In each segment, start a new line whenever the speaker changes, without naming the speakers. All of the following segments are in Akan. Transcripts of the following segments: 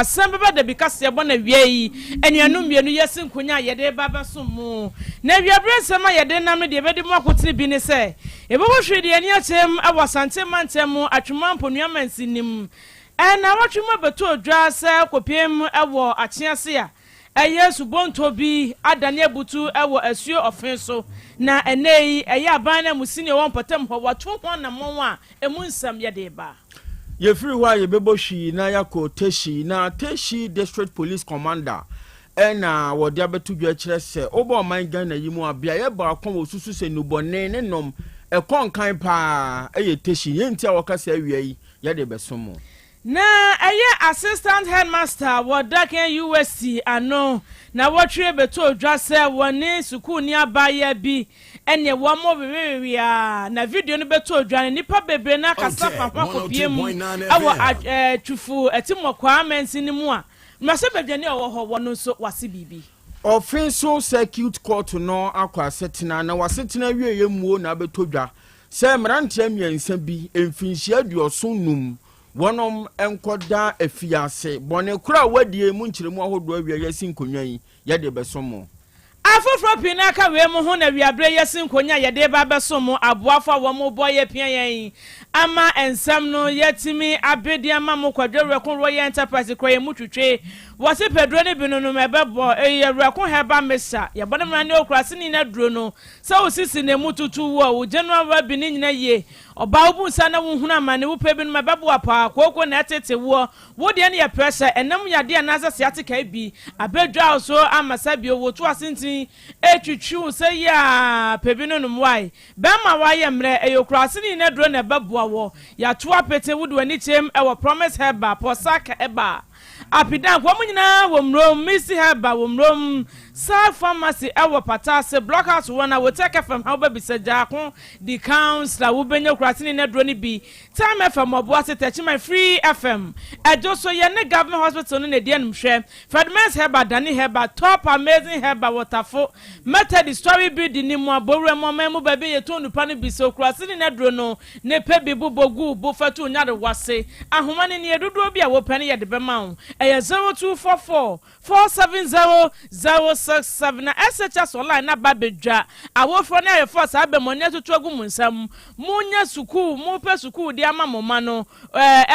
Asem Beba Dabi kase bona wiei enuanu mienu yesin konya yede baba somu na wiabre sema yede nam de bedi mu akotene bi ne se ebobo hwede ani atem Yaw Asante mantem atwemampo nuamansinim na watwema beto odwa se kopiem ewo achease a Yesu bonto bi adane abutu ewo asuo ofenso na enei aban na musini won potem ho wato ho na monwa emu nsam yede ba
ye free wa ye beboshi na yako Tessi na Tessi district police commander na wode abetu dwa kire se obo man Ghana yimu abia ye ba akon osusu se nubone ne nom ekon kan pa eye Tessi ye ntia wakase awia yi ye de besomo
na assistant headmaster wodaken USC ano na wotwe beto odwa se woni sukuu ni abaye bi ene wo mo bebewia na video no beto odwa nipa bebre na kasa papa kopiem awo tufu etimokwa amensi ni mu a mase bedwane owo ho wono so wase bibi
offensive circuit court no akwa setina na wasetina wie yemuo na beto odwa se mrantia miensa bi emfinhia duoso num wonom enkoda afiase bone kura wadie mu nkyeremu ahodo awia yasin konwa yi yede besomo
afofro pinaka we mu ho na wiabre yasin konya yede ba besomo aboafo wo mo boye pia yen ama ensam no yetimi abedi ama mo kwadwe ko royal enterprise kroye mutwetwe wose pedro ne binu no mebebo eyewreko heba mesa ye bonamra ne okurase ni na duro no se osisi ne mututu wo January bi ni nyina ye oba obu nsa na wo hunu amane wo pe binu mebebo apa koko na tete wo de ne ye pressure enam yade na asase ateka bi abedwa so amasa bi wo to asentin etwitwu se ya pe binu no mwai be ma wa ye mre eyokurase ni na duro na bebo wo ya to apete wo do ani chem e wo promise heba posaka eba apidan kwa munyina womrom misi heba womrom sa pharmacy ewo patase blockhouse wona Otec FM ha oba bisaja ko the council wo benye kurasini na dro ni bi time FM oboase techima free FM ejo so ye ne government hospital no ne de anumhwe Fredman's heba dani heba top amazing heba waterfall method story building ni mu abowre mo memu ba be ye to nupa no bi so kurasini na dro no ne pe bi bubogu bo fatu nya de wase ahomane ne edudo bi a wo pene ye de be ma wo 0244 470 067 na SHS online na babedwa awofro na force abemonye tutu agum nsam munya suku mu pe suku di ama moma no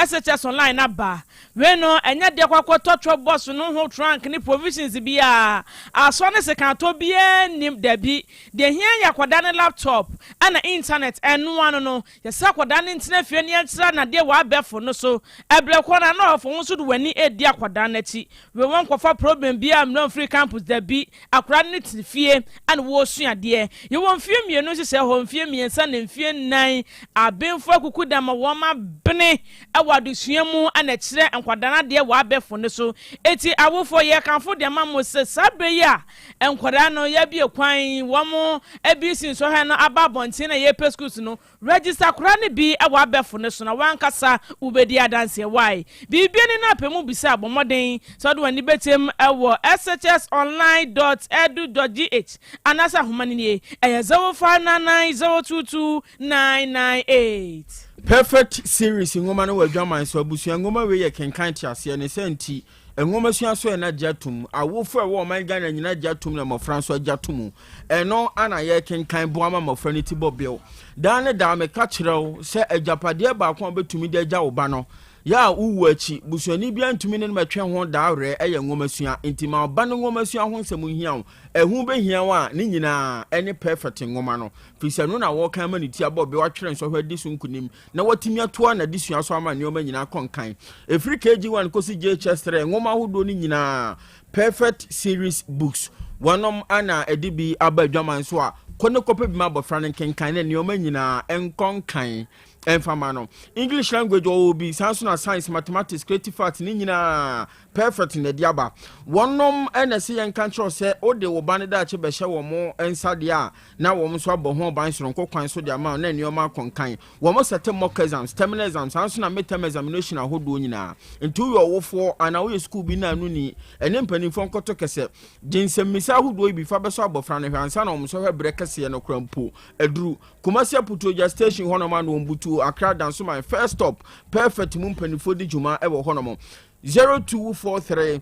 SHS online na ba we no enya de kwakwoto boss no ho trunk ni provisions bi a aso ne se kan to bia nim da bi de hia yakoda ne laptop ana internet enu anu no yesa koda ne internet fie ne entra na de wa befo no so eble kona na ofo nso do wani edi akoda na ti we won kofa problem bia am free campus da bi akora ne fie ana wo suade ye won fie mienu se ho fie miensa na fie nan abenfo akuku da ma wo ma bene awadu suamu ana kire enkwada na de wa befo ne so eti awofo ye kanfo de ma mo se sabe ya enkwada no ya bi ekwan wo mo abisin so he no ababontin na ye peskus no register akora ne bi awa befo ne so na wankasa ubedi adanse why bibia ni na pemu bisa abomoden so do wani betem ewo shsonline.edu.gh anasa homani ni 0599022998
perfect series ngoma no wadwaman so abusu ngoma we ye kenkan tiase ne senti ngoma sua so na jatum awofo e wo man Ghana nyina jatum na mofranso jatum eno ana ye kenkan boama mofra ni tibobel dan ne da me ka kirew se ajapade ba ko betumi de agya wo ba no ya uwu achi busuani bia ntumi ne matwe ho daawre eye ngomasua intima ba no ngomasua ho nsem hia ehu be hia wa ne nyina ene perfect ngoma no fisa no na wo kan ma ne ti abo be watwere nso hwa di sunkunim na watimi atoa na disua so ama ne oma nyina konkan efri KG1 kosi JH3 ngoma hodo ne nyina perfect series books wanom ana edibi abadwaman so a kono kope bi ma bofra ne kenkan ne oma nyina enkonkan enfamano English language will be science mathematics creative arts ni nyina perfect in the diaba wonom NSC en control say o de wo bane da che be hye wo mo ensade a na wo mo so abo ho ban so nkokwan so de ama na nioma konkan wo mo set mock exams terminal exams sanso na midterm examination ahodo nyina ntu yo wofo ana wo school bi na anu ni ene mpanimfo nkoto kese jinsem misa ahodo bi fa be so abofra ne hwansa na wo mo so hwe kese no krampo eduru Kumasi Putoja station hono ma no mbutu Accra dan so my first stop perfect mumpanifo di juma e wo hono mo 0243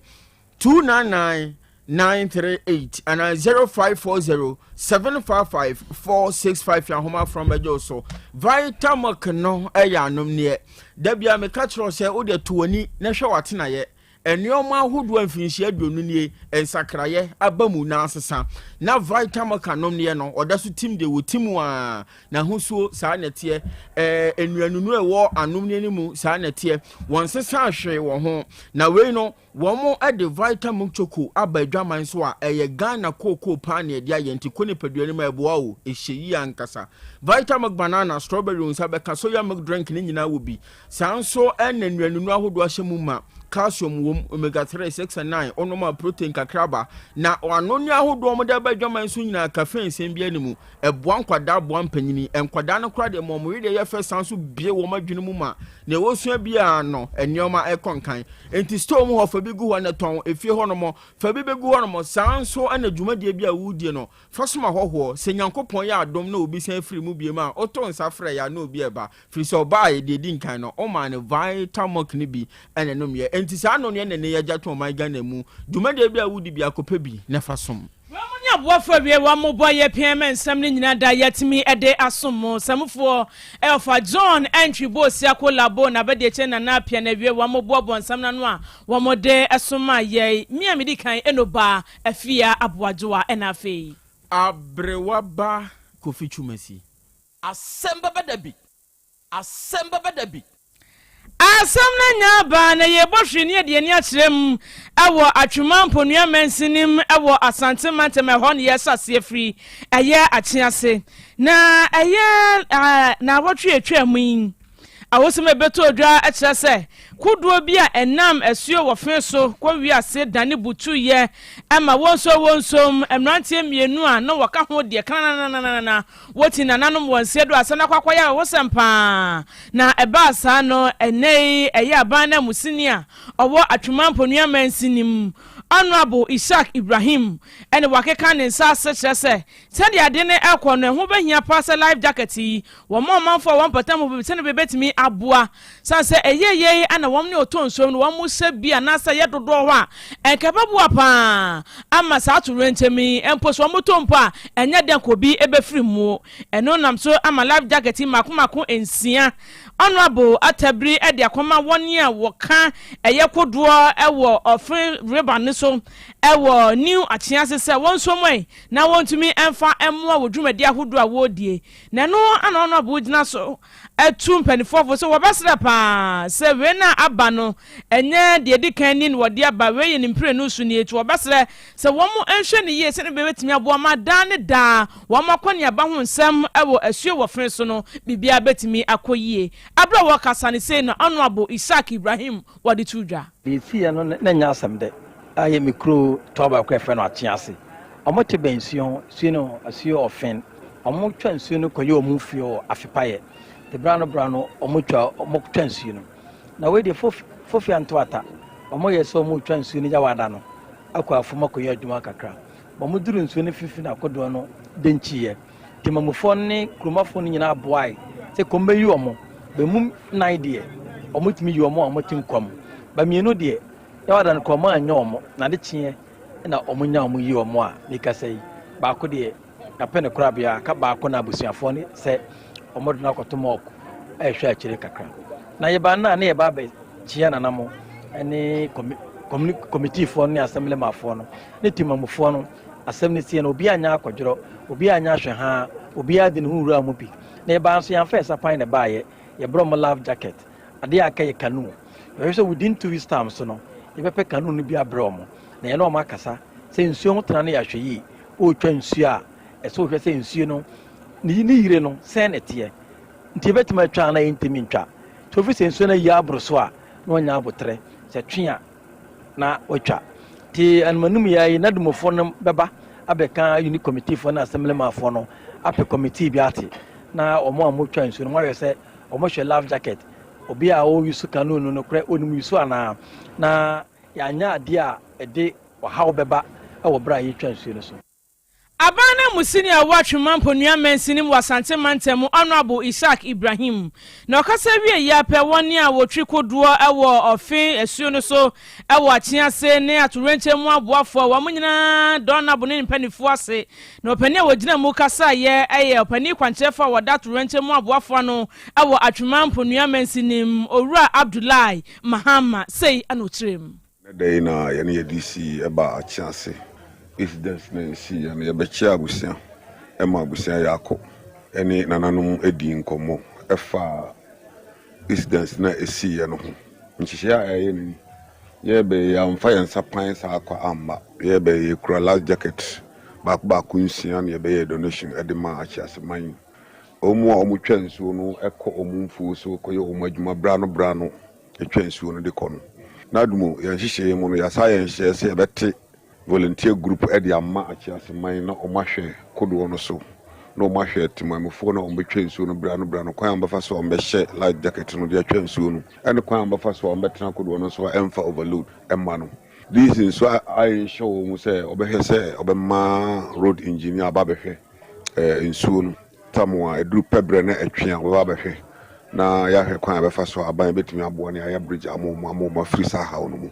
299 938 and 0540 755 465 Yahoma from Bejoso. Vitamoc no ayanum near Debia me catch or say, oh, the 20 Nasha Watina yet. And your man who do finishia dunie and Sakraye Abamu Nasasa. Now Vitamoc canom near no, or that's team de with Timwa na whoso sanetia, and we are war and numu sanetia. Once a sashay or home. Now we know. One more at the Vitamin Choco, Abba Drama and Swa, a Ghana cocoa pioneer, Dianti Quinnipeduanima Boao, is she and Cassa. Vitamin banana, strawberry, and Sabaka, soya milk drinking in will be. Sound so and then you know who was a mumma, calcium, womb, omega 3, 6 and 9, onoma protein cacraba. Now, one no who do Modaba Drama and Suina, cafe and Saint Bianimu, a one quadab one penny, and quadano crowd a mom, read the first sounds to be a woman, Junumuma. Ne was your biano, and Yoma Econ kind, and to storm of a big one at tongue, if you honor for baby go on, sound so and a Juma de Bia wood, you know. First, my ho, say Yanko Poya, don't know, be saying free movie man, or tones are freya, no beer, free so by the dinkano, oh man, a vital mocknibi, and a numia, and Tisano and a jato my ganemu, Juma de Bia would be a copebi, never some.
What for we one more boy PM and something in that yet me a day assumo some for Alpha John entry boss Yakola Bona Bedechen and Napian and one more bob on some nanwa one more day asuma ye me a medican enoba a fear abwajua and a fee
Abrewaba Kofi Chumesi
Asem Beba Dabi Asem Beba Dabi
Asam na nyaba na ye bohwe ne de ani akyerem ewo atwuma mponua mansinim ewo asante mantem ho ne yesase afri eye akyease na eye na wotwe atwa mu awosem ebeto odwa akyerɛ sɛ kuduo bi a enam asuo wɔfe so kwa wi ase dane butu ye ama wonsom emrantie mienu a na wɔka ho de kananana woti nananom wonse do ase na kwakwaya wosempa na eba asa no enei eye aban na musini a ɔwɔ atwuma mponua mansinim Honorable Isaac Ibrahim and wakeka ne nsa sekyerɛ sɛ sɛde ade ne ekɔ no ho behia pass life jacket yi wo mo man for 1% mo be sɛ ne bebetimi aboa sanse eyeye ana wom ne otonso no wom se bia na sɛ ye dodo ho a enkababoa pa ama sa to rentemi empo so mo tompo a enye den kobi ebefiri mu eno nam so ama life jacket makomako ensia Honorable Atabri ede akoma woni a woka eye kodoɔ ɛwɔ ofin ribbon so ɛwɔ new akyease sɛ wonso moi na wontumi emfa emmoa wodwumadi ahodo a wodie na no ana Honorable gyina so etu mpanifofo so wobɛsra pa sɛ we na aba no enye de dikan ni wode aba we ye nimpre no su ni etu wobɛsra sɛ wɔn enhwɛ ne yie sɛ ne bebetimi aboa ma da ne da wɔn akɔne aba ho nsɛm ɛwɔ asuo wɔfre so no bibia betimi akɔyie abra wakasa ne sei na Honorable Isaac Ibrahim wode tudwa
Bisi no na nya asɛm de aye mikro toba kwa fe no akyease omote bensuo suo asuo ofen omotwa nsuo no koye omufio afepaye de brano omotwa omotwa nsuo no na we de fofi antoata omoye so omotwa nsuo no jawada no akwa afoma koye adwuma kakra omoduru nsuo no fifi na kodo no denchiye timamufo ne kromafo no nyina boai se kombeyi omo bemum nine de omotimi yi omo omotim kwam ba mienu de yawada no kwama anya omo na de chie na omunya omo yi omo a mikasai ba ko de kapene Krobea ka ba ko na abusuafo ne se omo do na kotomo ok ehwe akire kakra na ye ba na ye ba be chie na namo ene committee fo ne assembly mafo no ne timamufo no asem ne sie na obi anya akodworo obi anya hwe ha obi ade ne hurura mu bi na ye ba nso yan fa sapan ne ba ye bro mo life jacket ade aka ye kanu we so within 2 weeks time so no ye be kanu no bi abro mo na ye no ma kasa se nsuo ho tena na ya hwe yi o twa nsuo a eso hwe se nsuo no ni yire no se ne tie nti betima twa na yintimi ntwa to fi se nsuo na ya abro so a no nya abotre se twea na otwa ti anmanum ya yi na dumofo no beba abeka unique committee for na assembly mafo no ape committee bi ate na omo amotwa nsuo no mo ye se omo hwe life jacket obi a o yusu kanunu no kre onum yusu ana na ya nya ade a ede o hawo beba e wo bra yi twa nsuo no so
Abana musini a watch mampo nuamen sinim wasante mantemu honorable Isaac Ibrahim. Na okasa wie ya pe woni a wotwi koduo ewo ofin esuo no so ewo achiase ne atorenche mu aboafo wa munyina donna bone mpanifo ase. Na opani a wogina mu kasa ye eye opani kwanchefa wada atorenche mu aboafo no ewo atwemampo nuamen sinim Owura Abdullahi Mahama sei anotrem.
Day na yene DC eba achiase. Incidents na si ya na becha abusia ema abusia yako ene nananum edi nkomo efa incidents na esi ya no ho nchihia aye ni ye be ya mfa ya nsapan sa akwa amba ye be ye kura last jacket ba kunsia na ye be ye donation edema achiase man omu a omu twensu no eko omu mfu so koye omu adwuma brano etwensu no de kono na dumo ya nhihye mu no ya sa ya nhihye se bete volunteer group edi amma achiase man na omahwe kodo no so na omahwe timamfo na ombetwe nsuo no brano kwan ambafa so ombehye light jacket no de atwa nsuo no ene kwan ambafa so ombetena kodo no so emfa overload emma no this is so I show mu say obehwe say obema road engineer ababehwe nsuo no tamwa edru pebre na atwe ababehwe na ya hwe kwan abafa so aban betimi abo ne aya bridge amoma free sa ha no mu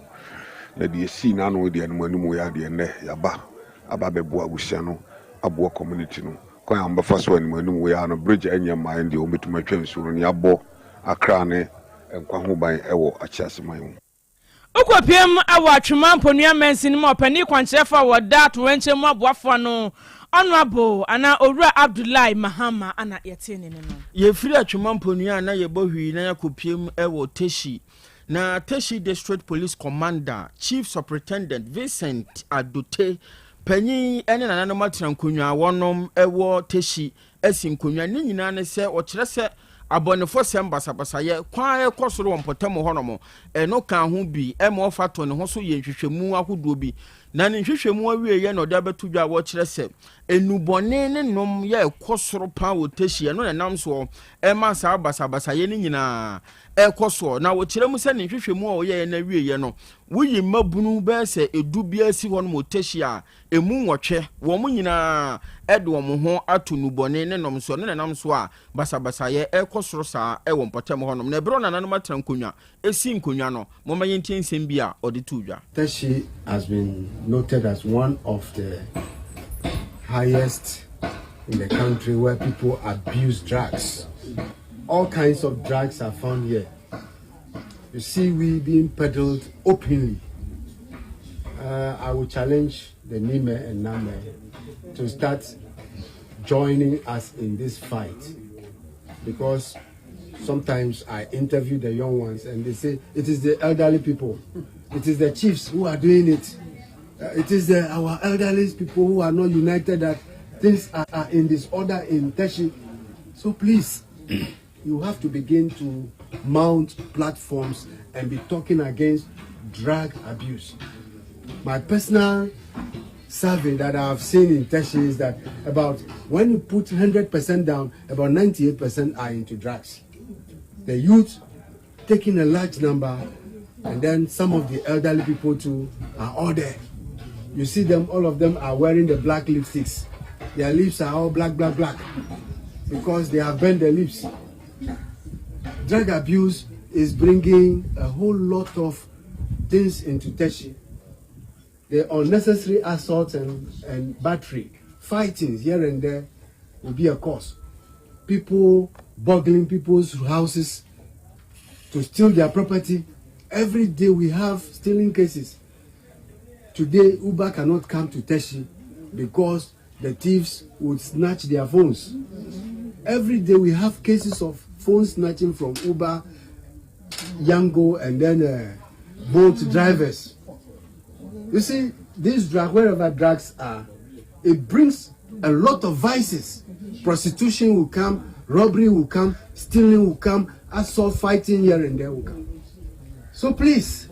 na die si na no de anum anum ya de ne yaba ababebo abusia no abo community no kwan ambafa so anum anum ya no bridge anya man de ometuma twansu no yabo akra ne enkwa ho ban ewo achiase man
Ukopiem awa atwemampo nuamen sinim opani kwanchefa wada atorenche mu aboafo no honorable ana Owura Abdullahi Mahama ana yetene no
ye free atwemampo nua na ye bohwi na yakopiem ewo Tessi na Tessi District Police Commander Chief Superintendent Vincent Adote panyi ene nanano matran konwa wonom ewo Tessi esi konwa ne nyina ne se o kire se abonefo sem basabasa ye kwan ekosoro wonpotam honomo eno kan ho bi emo fato ne ho so ye nhwehwemu ahodo bi na ne nhwehwemu awie ye no da betu dwa wo kire se enubone ne nom ye ekosoro pa wo Tessi eno ne nam so ema sa basabasa ye ne nyina ekoso na wo kire mu se ne nhwehwemu a wo ye na wie ye no wuyi mabunu be se edu bia si hono mo Tessi a emu nwotwe wo mu nyina edo wo ho ato nubone ne nom so ne nam so a basabasa ye ekosoro sa ewo mpotem honom na bro na nanom atran konwa esi nkonwa no moma yentie nsem bia ode tudwa.
Tessi has been noted as one of the highest in the country where people abuse drugs. All kinds of drugs are found here. You see, we being peddled openly. I will challenge the Nime and Name to start joining us in this fight, because sometimes I interview the young ones and they say it is the elderly people, it is the chiefs who are doing it. It is our elderly people who are not united that things are in disorder in Tessi. So please, you have to begin to mount platforms and be talking against drug abuse. My personal survey that I have seen in Tessi is that about when you put 100% down, about 98% are into drugs. The youth taking a large number, and then some of the elderly people too are all there. You see them, all of them are wearing the black lipsticks. Their lips are all black, because they have burned their lips. Drug abuse is bringing a whole lot of things into Tessi. The unnecessary assault and battery, fighting here and there will be a cause. People burgling people's houses to steal their property. Every day we have stealing cases. Today, Uber cannot come to Tessi because the thieves would snatch their phones. Every day we have cases of phone snatching from Uber, Yango, and then boat drivers. You see, these drugs, wherever drugs are, it brings a lot of vices. Prostitution will come, robbery will come, stealing will come, assault, fighting here and there will come. So please,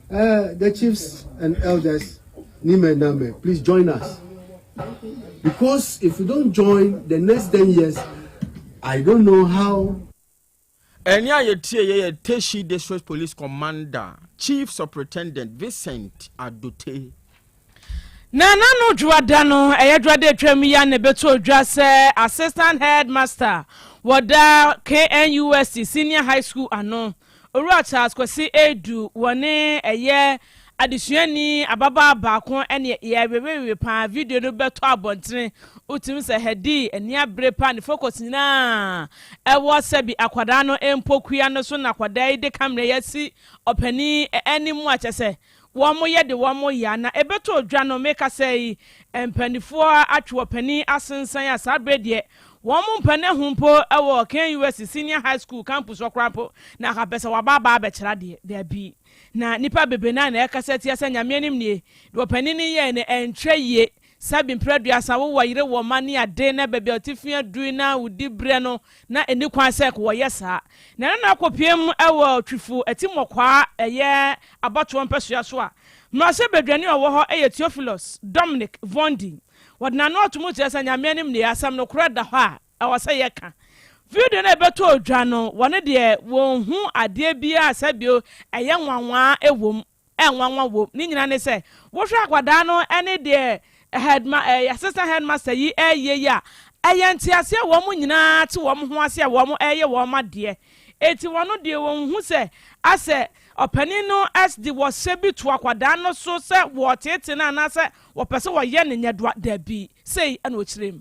the chiefs and elders, Nime and Name, please join us. Because if you don't join, the next 10 years, I don't know how.
Enya ye Tessi District Police Commander Chief Superintendent Vincent Adote.
na no dwada no eyedwade twam ya ne beto dwa se assistant headmaster wada KNUST senior high school ano Owura kwasi edu wone eye adisuani ababa baako ene ye wewe pa video no beto abontere utim se hedi eni abre pa ne focus na ewo sebi akwada no empokua no so na akwada ide camera yasi opani eni mu achese womo ye de womo ya na ebeto odwa no make say empanifo atwe opani asensan ya sabrede womo mpane humpo ewo KNUST senior high school campus okrapo na kabesa wababa abekira de bi na nipa bebe na ekaseti asa nyame anim nie de opani ni ye ne entweye sabi mpredua sawo wayire wo mane ade na bebe otifia dui na wudi bre no na eni kwan sek wo yesa na na akopiem ewo twifu etimokwa eye abato mpesua so a mrase bedwani owo ho eye Theophilus Dominic Vondi wadna no otumu tiasa nyame anim ne asam no kora da ho a awase yeka video na beto odwa no wone de won hu ade bia sabio eye nwanwa ewom enwanwa wo ni nyina ne se wo hwe akwada no ene de assistant headmaster yi ya ayanti ase wo mu nyina te wo mu ho ase wo mu wo ma de eti wono de wo hu se ase opani no SD was sebi to akwada no so se wo tete na na se wo pese wo ye ne nyadwa da bi sei ana o kirem.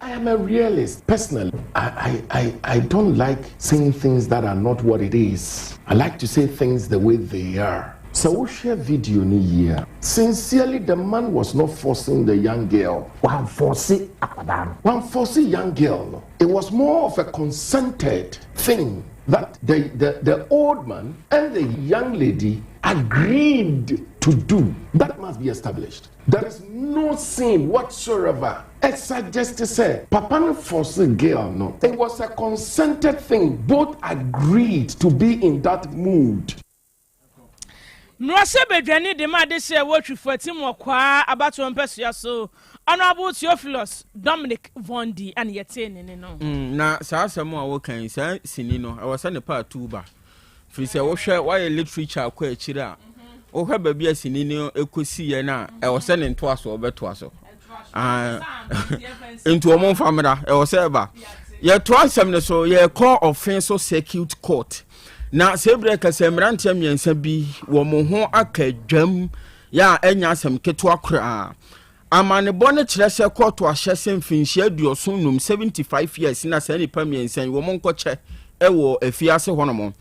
I am a realist. Personally, I don't like saying things that are not what it is. I like to say things the way they are. So we share video ni here. Sincerely, the man was not forcing the young girl. One forcing young girl. It was more of a consented thing that the old man and the young lady agreed to do. That must be established. There is no sin whatsoever. Except just to say, Papa no force the girl, no. It was a consented thing. Both agreed to be in that mood.
Mrase bedwani de ma de se wo twifo timokwa abato mpesua so Honorable Theophilus Dominic Vondi and yete ne no
na saa asem a wo kan saa sini no awasa ne pa tuba fi se wo hwe why literature akwa akire a wo hwe ba bia sini no ekosi ye na awasa ne nto aso obeto aso into omon famra awasa ba ye to asem ne so ye call offense circuit court na sebre ka semrantia miensa bi wo mo ho akadwam ya enya asem keto akra amane bone kire se court ahyese mfinhia aduoso num 75 years na sa nipa miensa wo mo nkoche ewo afiase honomo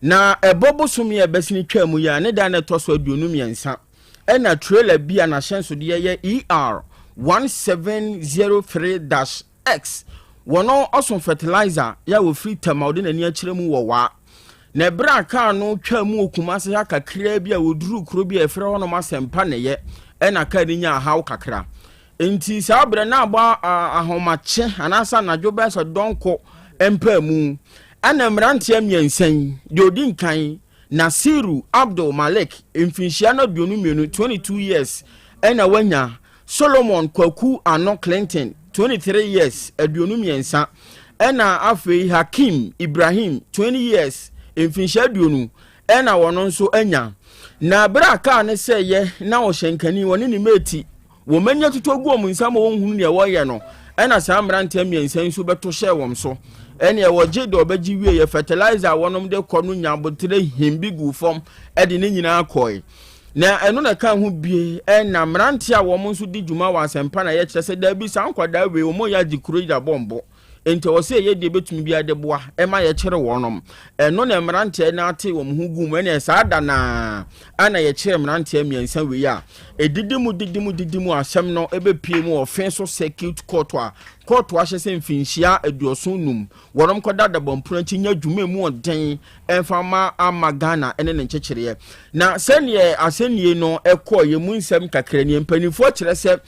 na ebobosom ye besini twam ya ne da na toso aduonu miensa ena trailer bia na hyenso de ye ER 1703-X wono oson fertilizer ya wo free tamaude na ni akire mu wo wa na bra ka no twa mu okuma se kakra bia woduru Krobea efre hono masempa ne ye ena ka ni nya hawo kakra enti sa bra na agba ahomache anasa na dwoba so donko empa mu ana mrantia miensan de odin kan Nasiru Abdul Malik mfinhia no duonu mienu 22 years ena wanya Solomon Kwaku Ano Clinton 23 years aduonu miensa ena afei Hakim Ibrahim 20 years mfinhia duonu ena wono nso anya na bra ka ne seye na wo hyenkani woni ni meti wo manya tutogu omu nsam wo hunu ne wo ye no ena sa mrante miensa nso beto hye wom so ene wo je de obaji wie ye fertilizer wonom de kono nyabotre himbi gu fom ede ne nyina akoi na eno na ka ho bie ena mrante a wo nso di djuma wa sempa na ye kire se da bi sa nkwada we wo mo ya di Krobea bombo ente wo se ye de betumi bia de boa ema ye kire wonom eno na mrante na ate wo ho gu mu ene sa da na ana ye kire mrante miensa we ya edidimu asem no ebepie mu offense circuit court a court wa hyese mfinhia aduoso num wonom koda da bompuna tinya dwuma mu oden enfama amagana ene ne nkyekere na senie asenie no ekoye mu nsem kakra ni mpanifo kire se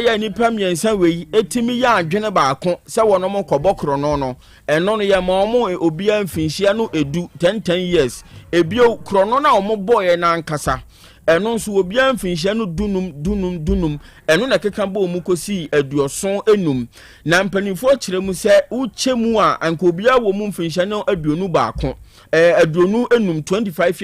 ye nipa miensa we etimi ya adwene baako se wonom kobokro no eno no ye ma omo obia mfinhia no edu 10 years ebio krono na omo boye na nkasa ɛno nso obia mfinhyia no dunum ɛno na keka bɔ mu kosi aduoson enum na mpanimfoɔ kyerɛ mu sɛ wokyɛ mu a anka obia wɔ mu mfinhyia no aduonu baako aduonu enum 25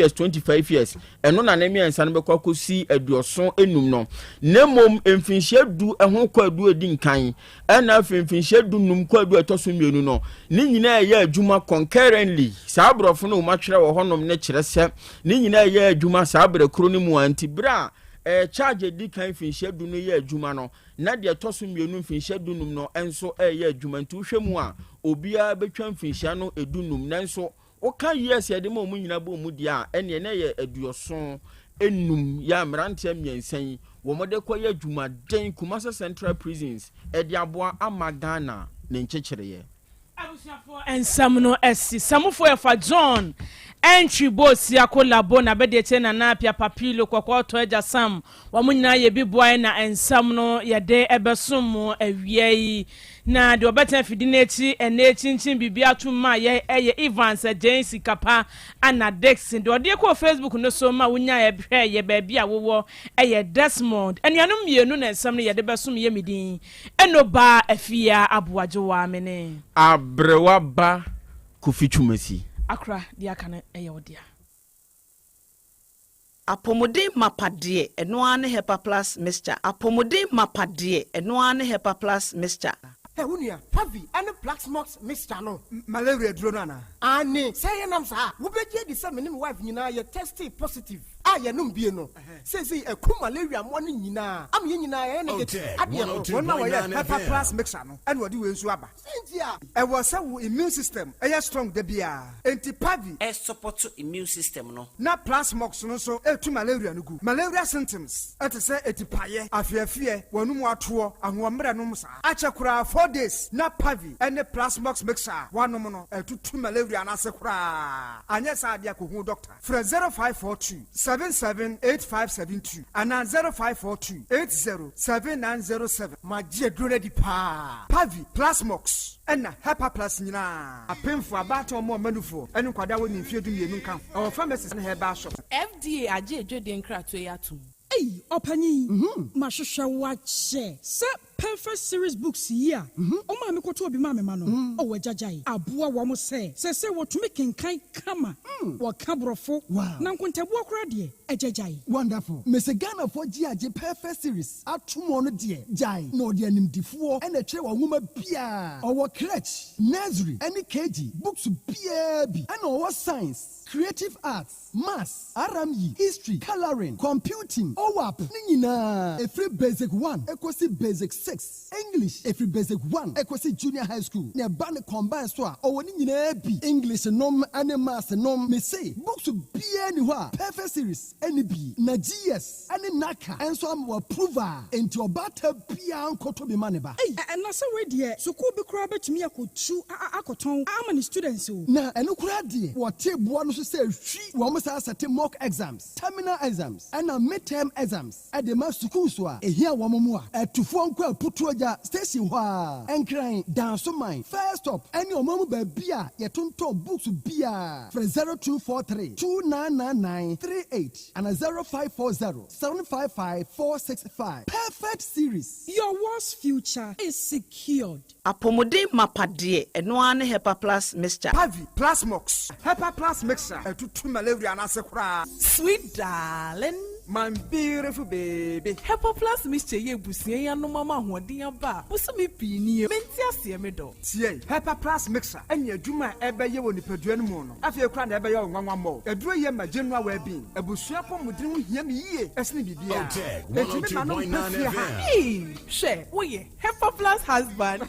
years ɛno na ne miɛnsa no bɛkɔ kosi aduoson enum no na mom mfinhyia du ɛho kɔ adu edi nkan ɛna mfinhyia dunum kɔ adu ɛtɔso mmienu no ne nyinaa yɛ adwuma concurrently saa aborɔfo no ma kyerɛ wɔ hɔnom ne kyerɛ sɛ ne nyinaa yɛ adwuma saa abrekro no mu antibra charge di kan mfinhyia du no yɛ adwuma no na de ɛtɔso mmienu mfinhyia dunum no enso yɛ adwuma nti wohwɛ mu a obia betwa mfinhyia no edunum nanso woka yes yɛ de ma mu nyina bɔ mu dia ɛne na yɛ aduoson enum ya mmeranteɛ mmiɛnsan wo mode kɔ yɛ adwuma den Kumasi Central Prisons ɛde aboa ama Ghana ne nkyekyereɛ
abusuafo ensam no esi samufo efa John entry boss ya kolabo na bedete na na pia papilo kwakwa to eja sam wa munyina ye biboa na ensam no ye de ebesom awie yi na de obeta fidineti enechinchin bibia tuma ye eye Evans James Kapa ana Dex de ode ko Facebook no so ma wunya ye hwe ye ba bia wowo eye Desmond enuanom mienu na ensam no ye de besom ye midin enoba afia aboajewa mene
abrewa ba kufichumasi
akra dia kana eyodia
apomode mapade eno ane hepa plus mixture apomode mapade eno ane hepa plus mixture
Unia, Pavi, and the Black Smokes Mr. No, malaria drona. Anne, say an answer. Who bet ye the same wife, you know, you're tested positive. I am no. Says he a coup malaria morning, you know. I'm in Pepper Plus Mixer, and what do you swab? I was so immune system, a strong debia. Anti Pavi,
a support to immune system, no.
Not Plus Smokes, no so, to malaria no good. Malaria symptoms, at a say, a tipaye, I fear, one more tour, and one meranums. Achakura 4 days, not Pavi, and the Plasmox mixer, one mono, and two malaria and asakura. And yes, I diaku doctor. For 0542 778572 and now 0542 807907. My dear Drunedi Pa Pavi Plasmox. And Hepa Plus Nina. A pen for about or more manufo, and Quadawi in Fidu Yenunka. Our pharmacist in her bar shop.
FDA, I didn't crack to Yatu. Hey, Opani, Mashusha watch, sir. Perfect series books here. Oh, mammy, go to be mammy mano. Oh, Jajai. Abua wamo say what to make in kind kama. What cabro for? Wow. Nankunta walk ready. A Jajai. Wonderful. Miss Ghana for GJ Perfect series. At 2 more dear. Jai. No dear nim D4 and a chair woman Pia. Our crutch. Nursery. Any KG. Books BAB. And our science. Creative arts. Maths. RME. History. Coloring. Computing. OWAP. Nina. A free basic 1. Equasi basic 6. English every basic 1 equasi junior high school ne ban combine so a owoni nyina bi English nom and maths nom me say books be any wa perfect series any bi na GS any naka enso am approval into obata bia nkoto be maneba and na say we there school be kura betumi akotu akoton amani students o na eno kura de wo tebo no so say hwi wo mo say set mock exams terminal exams and midterm exams at the mass school so a ehia wo mo a atufo nko putuaja station wa enkran danso mine first stop any omamu ba bia yetonto books bia for 0243 299938 and 0540 755 465 perfect series. Your world's future is secured.
Apomode mapade eno ane Hepa Plus mixture.
Pavi Plasmox Hepa Plus mixture to malaria and asakura.
Sweet darling,
my beautiful baby.
Hepa Plus mixture ye busie ya no mama hoden ba. Muso me pini menti ase me do.
Tie Hepa Plus mixer enya adwuma ebe ye woni padua no mu no. Afie kra na ebe ye nwanwa mo. Aduro ye ma general well being. Ebusua pomudin hu hia me yie. Esne bibia.
Otec 1029Fm.
Hey, she, we Hepa Plus husband.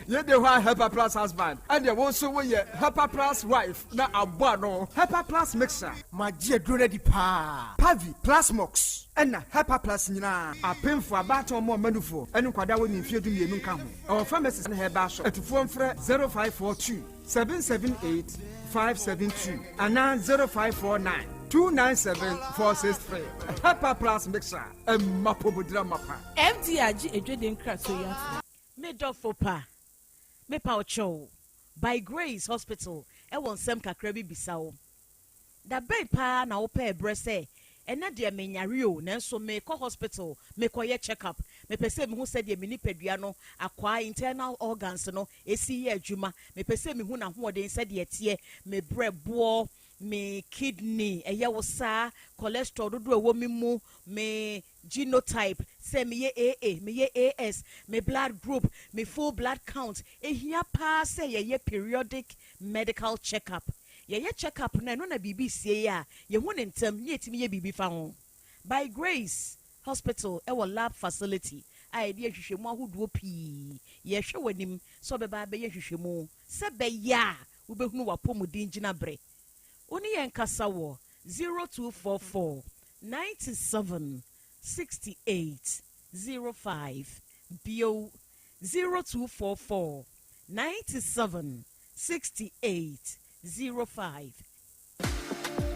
You the one Hepa Plus husband, and you also we Hepa Plus wife. Na abano Hepa Plus mixer. My dear Drunedi Pa Pavi Plasmox. And Hepa Plus Nina. A pen for about or more manufo. And Quadawi in Fidu Yenunka. Our pharmacist in her bar shop. At phone for 0542 778 572 and now 0549 297-463. Hepa Plus mixer. A mapobudra mapa.
FDIG a dreading crack to you.
Made of Fopa. Me Paucho. By Grace Hospital. I want some kakrebi bisao. da bay pa na ope brese ena de menyario nanso me ko hospital me ko ye check up me pese me hu se de me nipadua no akwa internal organs no esi ye adwuma me pese me hu na ho de se de tie me brebo me kidney eye wo sa cholesterol dodo ewo mi mu me genotype say me ye AA me ye AS me blood group me full blood count ehia pa say ye periodic medical checkup ye checkup na no na bibi sie ya ye hu ne ntam ye timi ye bibi fa ho by grace hospital e wo lab facility ai de hwehwemu ahoduo pii ye hwe wanim so beba be ye hwehwemu se be ya wo behunu wapomudin gina bre oni yenkasa wo 0244 97 68 05 bio 0244 97 68 05.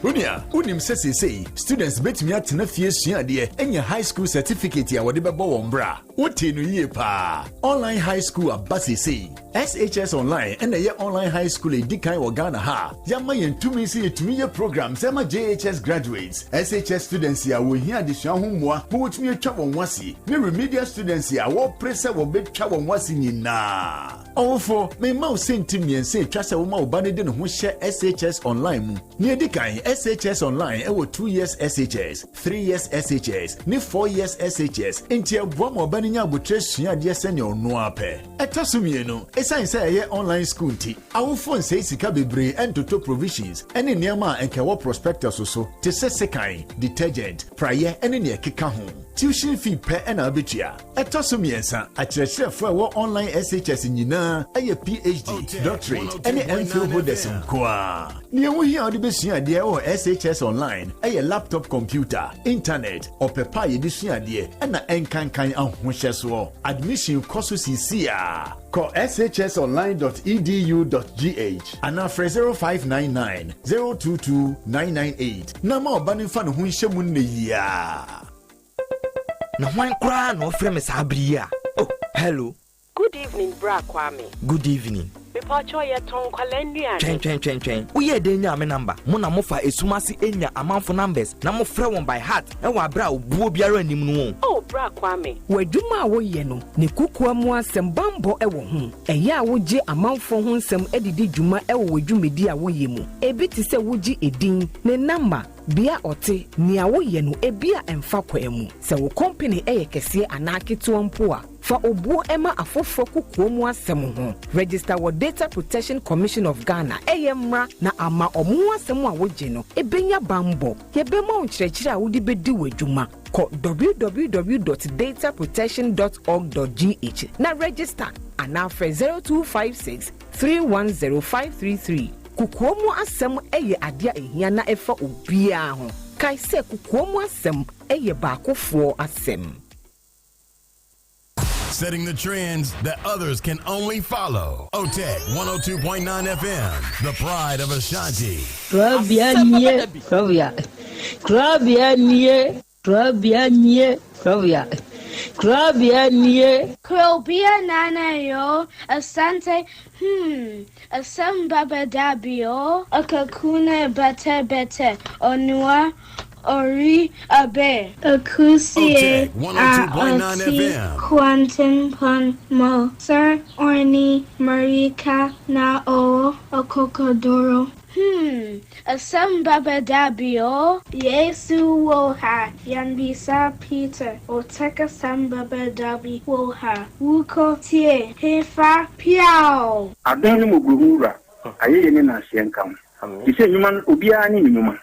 Unia, unim say students bet me at na fie suade enya high school certificate ya wode bebo wombra. Wote no ye pa. Online high school abase say. SHS online and ye online high school edikan wo Ghana ha. Yama yentumi say etumi ye programs ema JHS graduates. SHS students ya wo hia adesua ho moa, bo wotumi atwa won wase. Me remedial students ya wo pressure wo betwa won wase nyina. Ofo, me ma o sentimi ense twa se wo ma wo bane de no ho hye SHS online mu. Ni edikan SHS online ewo 2 years SHS, 3 years SHS, ni 4 years SHS. Enti abo ma obani nya abotre suade sene ono ape. Etosumie no, esan say ye online school ti. Awo phone say sika bebre entoto provisions. Ene niam enke wo prospectus so. Te sekan, detergent, prayer ene ne keka ho. Tuition fee per ena abetua. Etosumie nsa, akyerɛkyerɛfo wo online SHS nyina eye PhD, doctorate, ene MPhil holders nkoa. Ni wo hia ode besua de o SHS online eye laptop computer, internet, opepa ye disua de na enkankan ahohyeso. Admission course CCA. Call shsonline.edu.gh and after 0599 022 998. Na ma obani fa no ho nhyemu ne ya.
Na wan kra no frame sabria. Oh, hello.
Good evening, Bra Kwame.
Good evening.
Mepacho ye ton kwalendua.
Twen. Uye de nya me number. Mo na mo fa esumasi enya amanfo numbers. Na mo frɛ won by heart. E wa bra obuo biara anim no.
Oh, Bra Kwame.
Wadwuma wo ye no. Ne kukua mu asɛm bambo e wo ho. Ɛyɛ a wo gye amanfo ho nsɛm edidi dwuma e wo wadwumedi a wo ye mu. Ebi ti sɛ wo gye edin ne number. Bia ote ni awo ye no ebia emfa kwa emu se wo company eye kese anaketo mpo a fa obuo ema afofo kukuo mu asem ho register with Data Protection Commission of Ghana mra na ama omu asem a woje no ebenya bambo yebema onkyerɛkyerɛ a wodi bedi wadwuma ko www.dataprotection.org.gh na register ana frɛ 0256 310533 kukuomu asem eye adia ehia na efa obia ho kai se kukuomu asem eye baakofo asem.
Setting the trends that others can only follow. Otec 1029 FM, the pride of Ashanti.
Krobea. Krobea nana yo Asante Asem Beba Dabi yo akakune bete onua ori abe akusie a quantum pon mo sir orni marika na o akokodoro Asem Beba Dabi yo Yesu wo ha yanbisa Peter Otec Asem Beba Dabi wo ha wuko tie hefa piao
adonu mugurura ayeye ne na hyenkam ise nyuma obia ni nyuma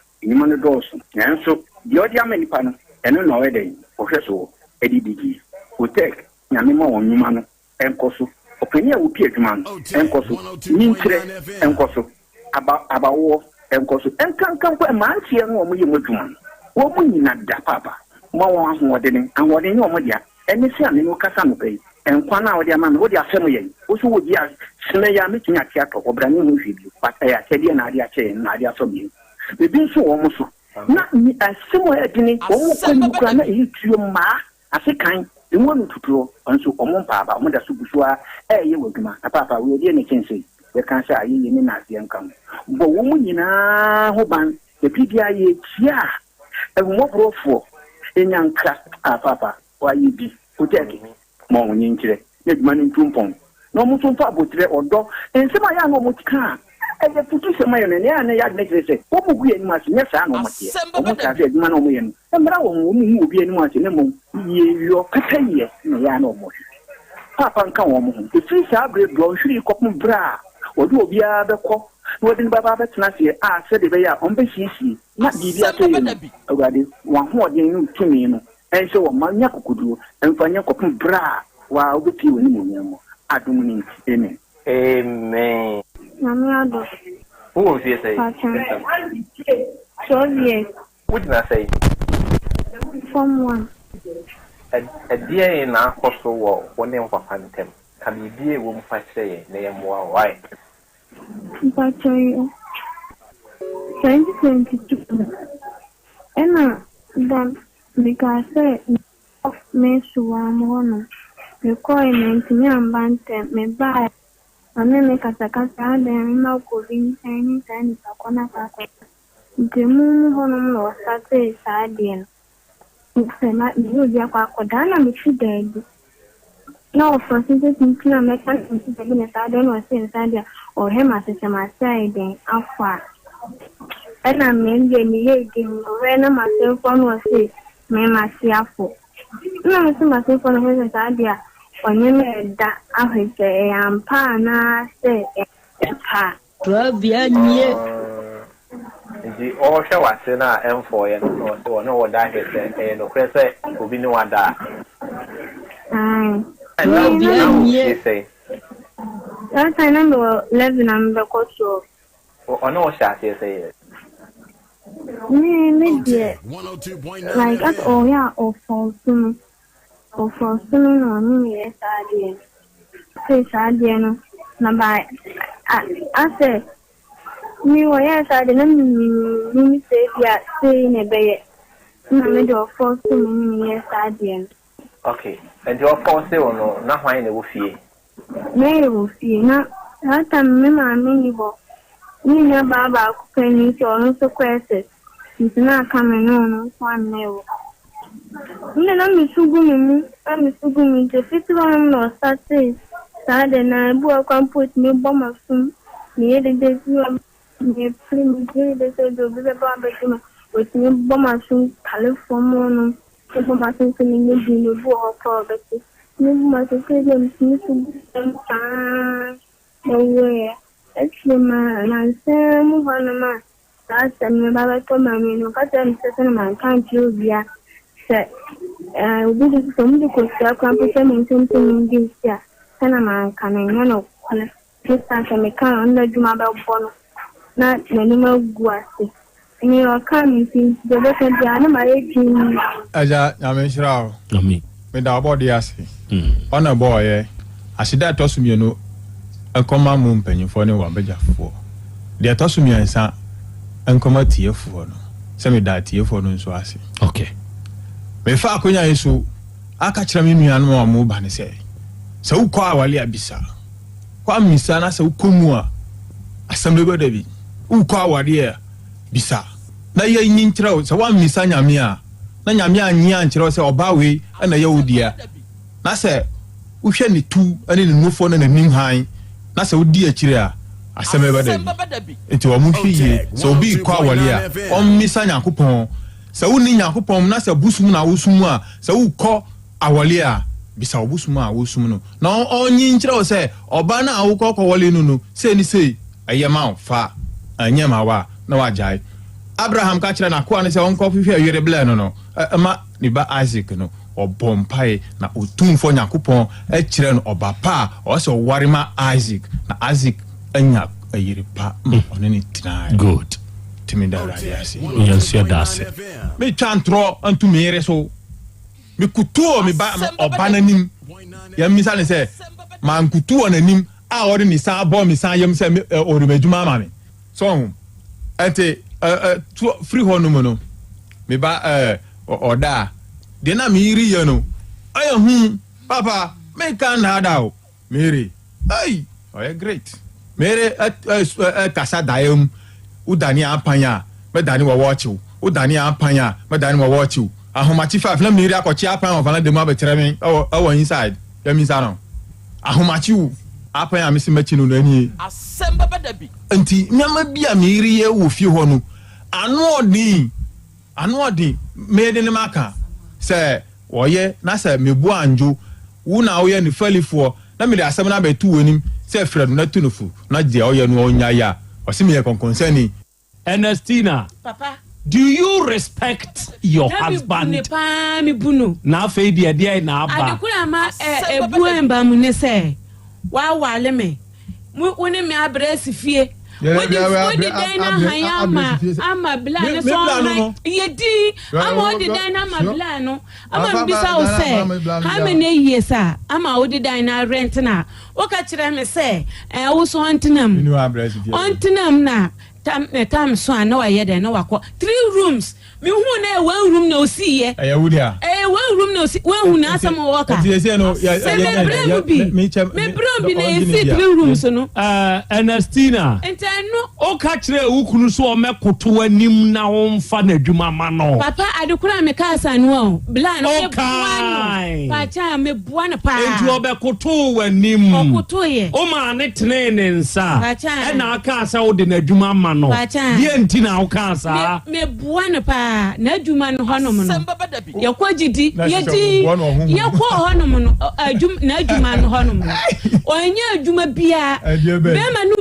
no doso nanso di odi amanipa no eno na weden ohweso edidigi Otec nyame ma won nyuma no enkoso openia wo pie adwuma no enkoso nintre enkoso abawo enkoso enkankan kwa mantie no mo yemu adwuma wo mo nyina da papa mo won ahoɔden ahoɔden wo mo dia ene se ame no kasa no pɛ enkwa na wo dia ma no wo dia asɛm yɛ wo so wo dia sene ya metumi ate atɔ obrane ho hwidi pata ya kyɛde na ade akyɛ na ade asɔ bi bebi nso wo mo so na ni asɛm yɛ dini wo mo kwani kura na eyi tuo ma asekan emu no tutuo nso wo mo paaba mo da so busua ɛyɛ wadwuma na papa wo die ne kyense we kan say ayi ni na ase nkam bo wo mu nyina ho ban the PDI chia and more for in young crack papa why you be Otec more injury let money tumpon no mutum fa botre odo and some ya no mutka and the putu se mayo ne ya na ya make say wo mu gu enu ase nya sa no motie o mu ka se aduma no mu yen mbra wo mu obi enu ase ne mu ye yo kataye na ya no mo papa nka wo mu the free sa bre bro hwiri kopum bra odu obi a bekọ wo din baba betena se a se de be ya on be hisi na bibia to yi ogade wa ho odin nu tumi no en se wo manya kokodu en fanya kopum bra wa obi woni mu nyamo adum ni amen
Mami ado.
Who was you say?
So yes.
What did I say?
Form 1.
A dear in our hostel wall, one name for Phantom. Can you be a woman for say, name more white?
But 2022. And then because I miss one requirement me and Bantam me buy. And then make a sakasa and now cooling tiny sakona sako. The moon honor or Saturday sardine. It's not you, Yakodana, which you dead. No, for since you make a sardine or say Sadia or him as a side then afar. And I mean, me when I myself on was say, me myself. No, I see myself on his idea. Onye da ahwese ampa na se pa Krobea nie
ndi o hwe wase na M4 ye no so no woda hese no kwese obi ni wada
Krobea nie that time no 11 am the koso
o no sha say
me die like at all ya of false o for swimming on me sadie say sadie no na by I say me wo ya sadie na me say dia say ne be na me do for swimming me sadie
okay and your for say no na hwan na wo fie
me wo fie na hata me ma me ni bo ni na baba ku pani so no so kwese ni na kame no kwan me wo Nna misugu mi je festival no start Saturday na bu akwampo ni bomba fun ni de ni film de so do be ba ba tuma o ti bomba fun California no ko bomba fun ni ni bu ho ko be ti ni ma se ke de mi su ta we actually ma na se mu hana ma ta se mi ba ba to ma mi no ka se mi se na kan ti o bia we do some of the computer maintenance in this year. Can a man can I know? Just as I can under Jumaba Bono, not the animal guasi. And you are coming since the second animal.
Aja, Yamishra, me. With our body as on a boy, I see that toss me, a common moon penny for no one better for. They toss me and son and come at here for no. Send me that here for no so I see. Okay. Me fa akonya yesu aka kira me nuanu a mo ba ne se se wo kwa awale abisa kwa misa na se wo komu a Asem Beba Dabi wo kwa awale a bisa na ye nyin kira se wa misa nyame a na nyame anyi an kira se oba we na ye wodia na se wo hwe ne tu ane ne nufo na nanim han na se wo di akire a Asem Beba Dabi enti wo mu hwiye se obi kwa awale a o misa nyakopon se wo ni nyakopon na se busum na wosum a se wo kɔ awale a bisa obusum a wosum no na onyi nkyerɛ wo se oba na awokɔ kɔwale no se ni se ayema fa anyema wa na wajai Abraham ka kyerɛ na ko ane se onkɔ hwehwɛ yere bla no ma ni ba Isaac no obompai na otumfo nyakopon kyerɛ no oba pa o se oware ma Isaac na Isaac anya ayere pa ɔne ne tinai good me da radiasi yansia dase me chantro antu mere so me kutuo me ba obananim ya misale se man kutuo nanim a ori ni sa bo mi san yam se ori meduma ma me so ante free ho no me ba oda de na mi ri ye no ayo papa me kan na da o mere ai oh great mere kasa daem udani apanya
medani wa watch you o dani apanya medani wa watch you ahomachi 5 na miri akochi apanya of na dem abetere me o inside let me say no ahomachi u apanya me se machi no ani
Asem Beba Dabi
nti nyama bia miri ye wo fie ho no ano odi me de ne maka se woye na se mebu anjo wo na wo ye ni falifo na me de asem na betu wonim se frɛ no na tu no fu na je wo ye no onya ya osimi ye konkonsani
Ernestina
Papa,
do you respect your husband?
Na
fe dia na aba.
Adekura ma ebu emba mu ne se. Wa wale me. Woni me abresi fie. Wodi den na hanya ama bla ne so yedi ama wodi den na ama bla no ama bisa o se ha me ne yesa ama wodi den na rent na o ka kire me se wo so ontinam na tam so ana wa ye den na wakọ 3 rooms me hu na 1 room na osi ye
wudia
1 room na osi 1 hu na asam waka
me
bro bi na esi 3 rooms no
Ernestina
entano
o ka kire ukunu so o mekoto anim na wo mfa na adwuma ma no
papa adekura me ka asanu o bla no me buano pa cha me buano pa
enti obekoto wanim
okoto ye
o ma ne tene ne nsa
e
na aka asa wo de na adwuma ma no die enti na wo ka asa
me buano pa na adwuma no honom no yakogidi yedi yakọ honom no na adwuma no honom no onya adwuma bia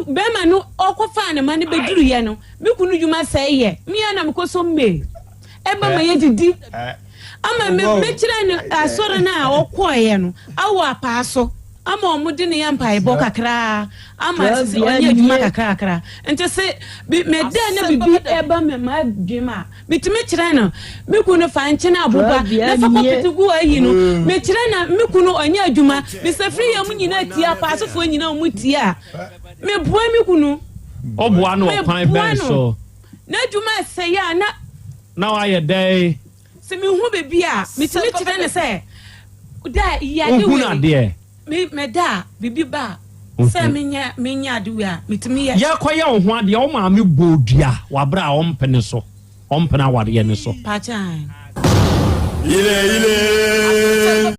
bema no okofa na mane beduru ye no me kunu dwuma sai ye me na me koso me eba ma yedidi ama me kire ne asore na okoye no awo apaaso ama omudi ne yampa ebo kakra ama onye adwuma kakra nti se me da na bibi eba me ma dwuma bitime kire no me kunu fa nche na aboba na fa kopitugu ayi no me kire na me kunu onye adwuma me se free yam nyina tia paaso fo nyina omutia me boa me kunu
oboa no kwan ben so
na adwuma se ya
na wa ye dey
se me hu bebi a bitime kire ne se da ya de
we
me da bibi ba se menya aduwa mitimi
ya kwaya wo ho ade o ma me bodua wa bra o mpene so o mpena ware ne so
pachan
ile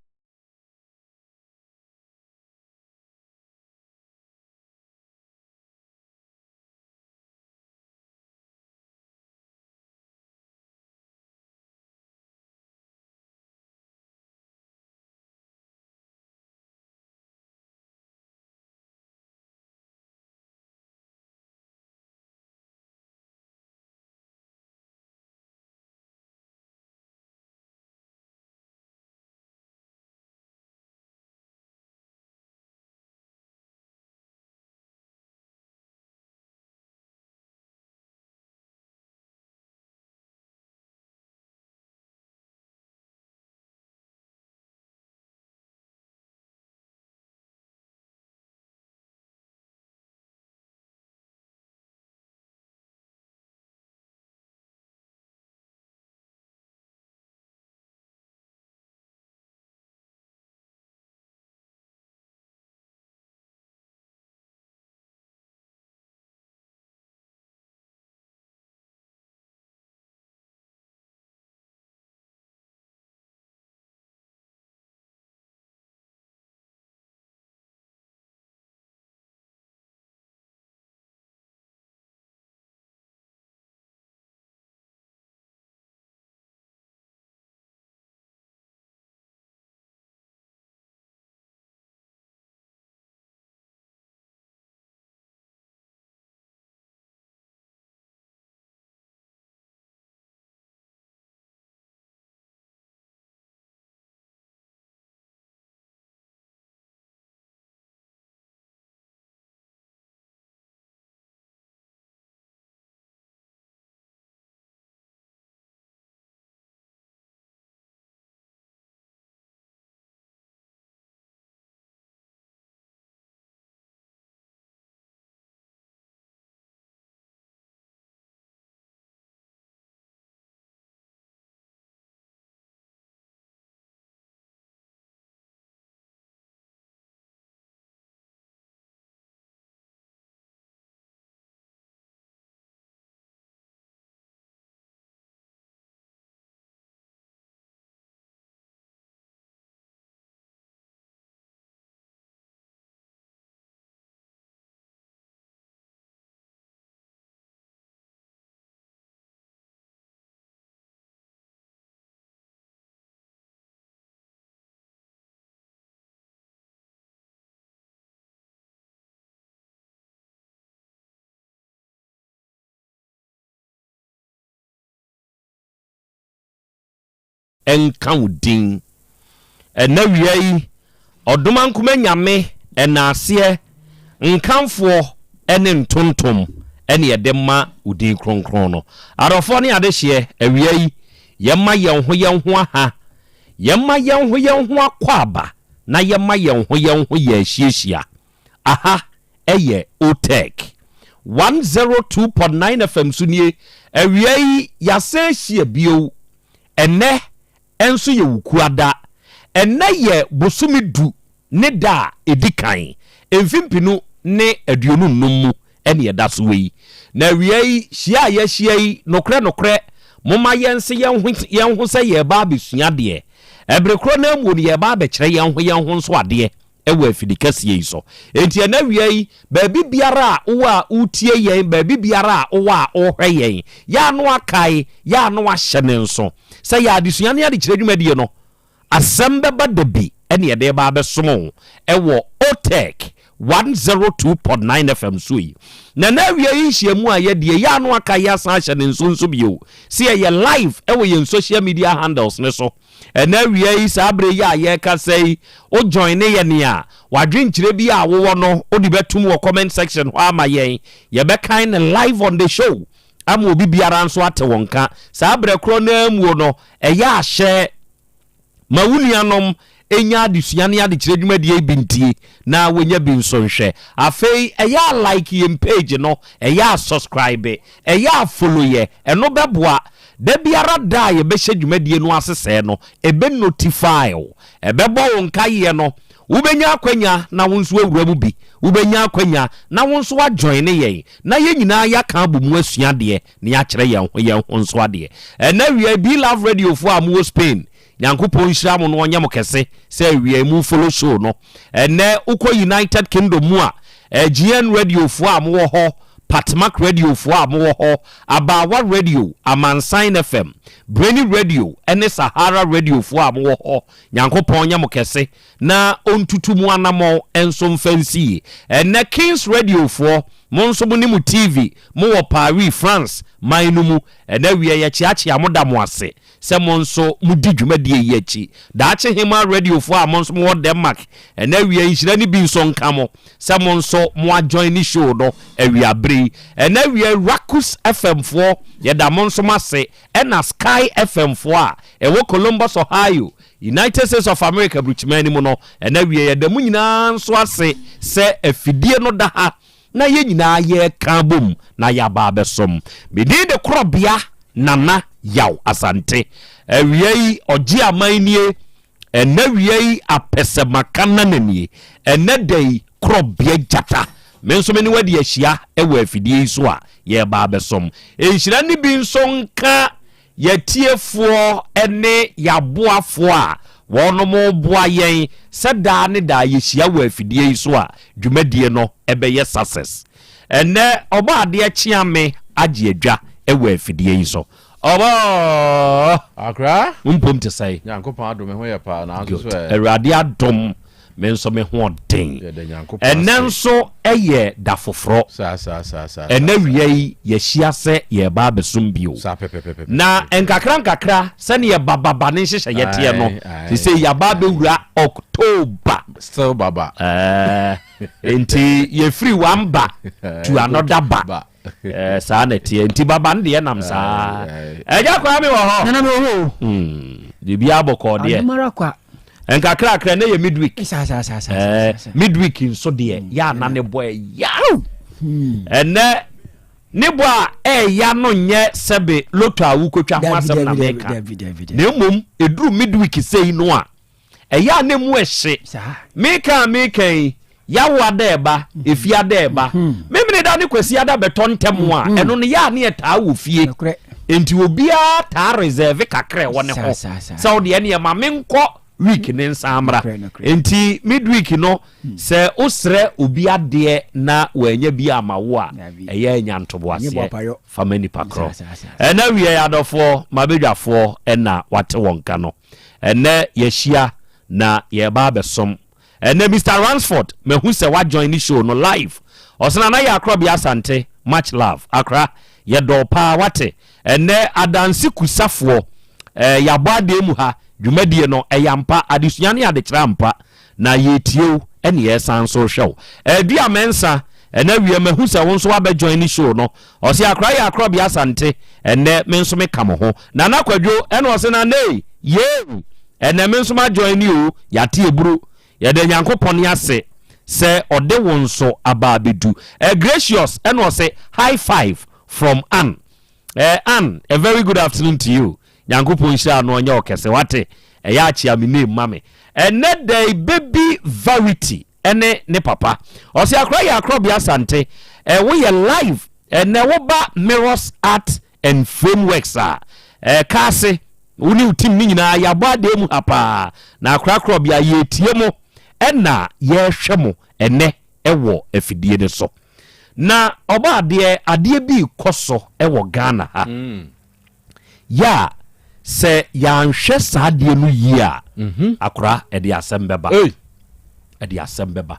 enka udin ena wiai odoma nkuma nyame enase nkamfo ene ntontom ene yedema udin kronkron no arofo ne adehye awiai yemma yenho aha yemma yenho akwaba na yemma yenho ye ahiehyia aha eye Otec 102.9 FM sunie awiai yasehye bio ene enso ye wukuada ene ye bosumidu ne da edikan emfimpinu ne aduonu nnomu ene yeda so wi na awiai hia ye hia nokre moma yense yenho se ye ba besua de ebrekro na mu ne ye ba be kire yenho nso ade ewa afidikasie iso enti na wiai baabi biara a utie yen baabi biara a ohwe yen ya no akai ya no ahye ne nso se ya adesua ne ade kire dwumadie no Asem Beba Dabi ene ye de ba besomo ewo Otec 102.9 FM sui na wiai hyiamu a ye de ya no akai ya san ahye ne nso bio se ye live ewo ye social media handles ne so ena wiai sabre ya ye ka sei o join ne ye ne a wadwen kire bi a wo no odi betum wo comment section ho ama yen ye be kind live on the show ama obi biara nso ate wonka sabre kro na amuo no eya ahye mawunianom enya adesua ne ade kire dwumadie bintie na wonya bi nso nhwe afei eya like ye page no eya subscribe eya follow ye eno beboa da biara da ye be hye dwumadie no asese no ebe notify ebe bo wonka ye no ubenya akwanya na wonso awura mu bi ubenya akwanya na wonso wa join ye na ye nyina ya kan bomu asua de ne ya kire ye ho nso ade na wi be love radio for amu Spain Yankopon hira mo no onya mo kese se wi mu follow show no ene uko United Kingdom mu a GN radio for amu ho Patmak radio for amu ho Abawa radio Amansan FM Brainy radio ene Sahara radio for amu ho Yankopon onya mo kese na ontutumu anamo enso mfansi ene Kings radio for monso mu ni mu TV mu wo Paris France mainumu ene wi ye chiachi amoda mo ase se monso mu didwumadie ye chi daache hima radio for amonso mu wo Denmark ene wi ye nhira ni bi nso nkamo se monso mu join ni show no ewi abri ene wi Rakus FM for ye da monso mase ena Sky FM for a ewo Columbus Ohio United States of America bruchmani mu no ene wi ye da mu nyina nso ase se afidie no da ha na ye nyina ye kabom na ya ba besom bidi de Krobea nana Yaw Asante wiei oji amanie ena wiei apesemakana nanie ena dei Krobea jata menso meni wadi ahia ewa afidie so a ye ba besom enhira ni bi nso nka yetiefoɔ ene yaboafo a wono mo boa yen seda ne da yehia wa afidie so a dwumadie no ebeye success ene oba ade chiame age adwa ewa afidie so oba
akra
mpom te sai
Yankopon adom ho ye pa na so
erade adom menso me ho den enenso eye da foforo
sa
ena wiei ye hia se ye ba besum bio na enkakra se ne ye bababa ne hyehyɛ yete no se se ya ba be wura October
still baba
enti ye free one ba to another ba sa na tie enti baba ne nam sa eja kwa me wo ho
na me ho
de bia bokɔ de enkakra na ye midweek midweek nso de ya na ne boy yaw ene ne boa ya no nye sebe loto awukotwa ho asem na meka ne mum eduru midweek sei no a ya ne mu ehye meka ya wada eba efia da eba memene da ne kwasi ada beto ntem a eno ne ya ne eta wo fie enti obia ta reserve kakra wo ne ho so de ne ma menko week ne nsamra enti midweek no se osre obi ade na wanya bi amawo a eya nyantobo ase family pakro ena wie adofo mabedwafo ena wate wonka no ene yehia na ye ba besom ene Mr Ransford mehu se wa join the show no live osana na ya Krobea Asante much love akra ye do pa wate ene adansi kusafo yabade mu ha dwumadie no eyampa adesua ne adekra mpa na yetio ene yesan so hwew dua mensa ena wie mahu se won so abejoin ni show no o se akra ya Krobea Asante ene menso me kam ho na nakwadwo ene o se na nei ye ene menso ma join ni o yate eburu ye de Nyankopon ase se ode won so aba bedu gracious ene o se high five from Ann. Ann, a very good afternoon to you. Nyankopon sha no nya okese wate ya chia me name mame ene dey baby Verity ene ne papa o se akra ya Krobea Asante we ye live ene wo ba Mirrors Art and Frameworks kase uni utim ni nyina ya bade mu hapa na akra Krobea ye tie mo ena ye hwe mo ene ewo afidie ne so na oba ade bi koso ewo Ghana ha ya se yanhwe saade no yi a akra ede Asem Beba ede Asem Beba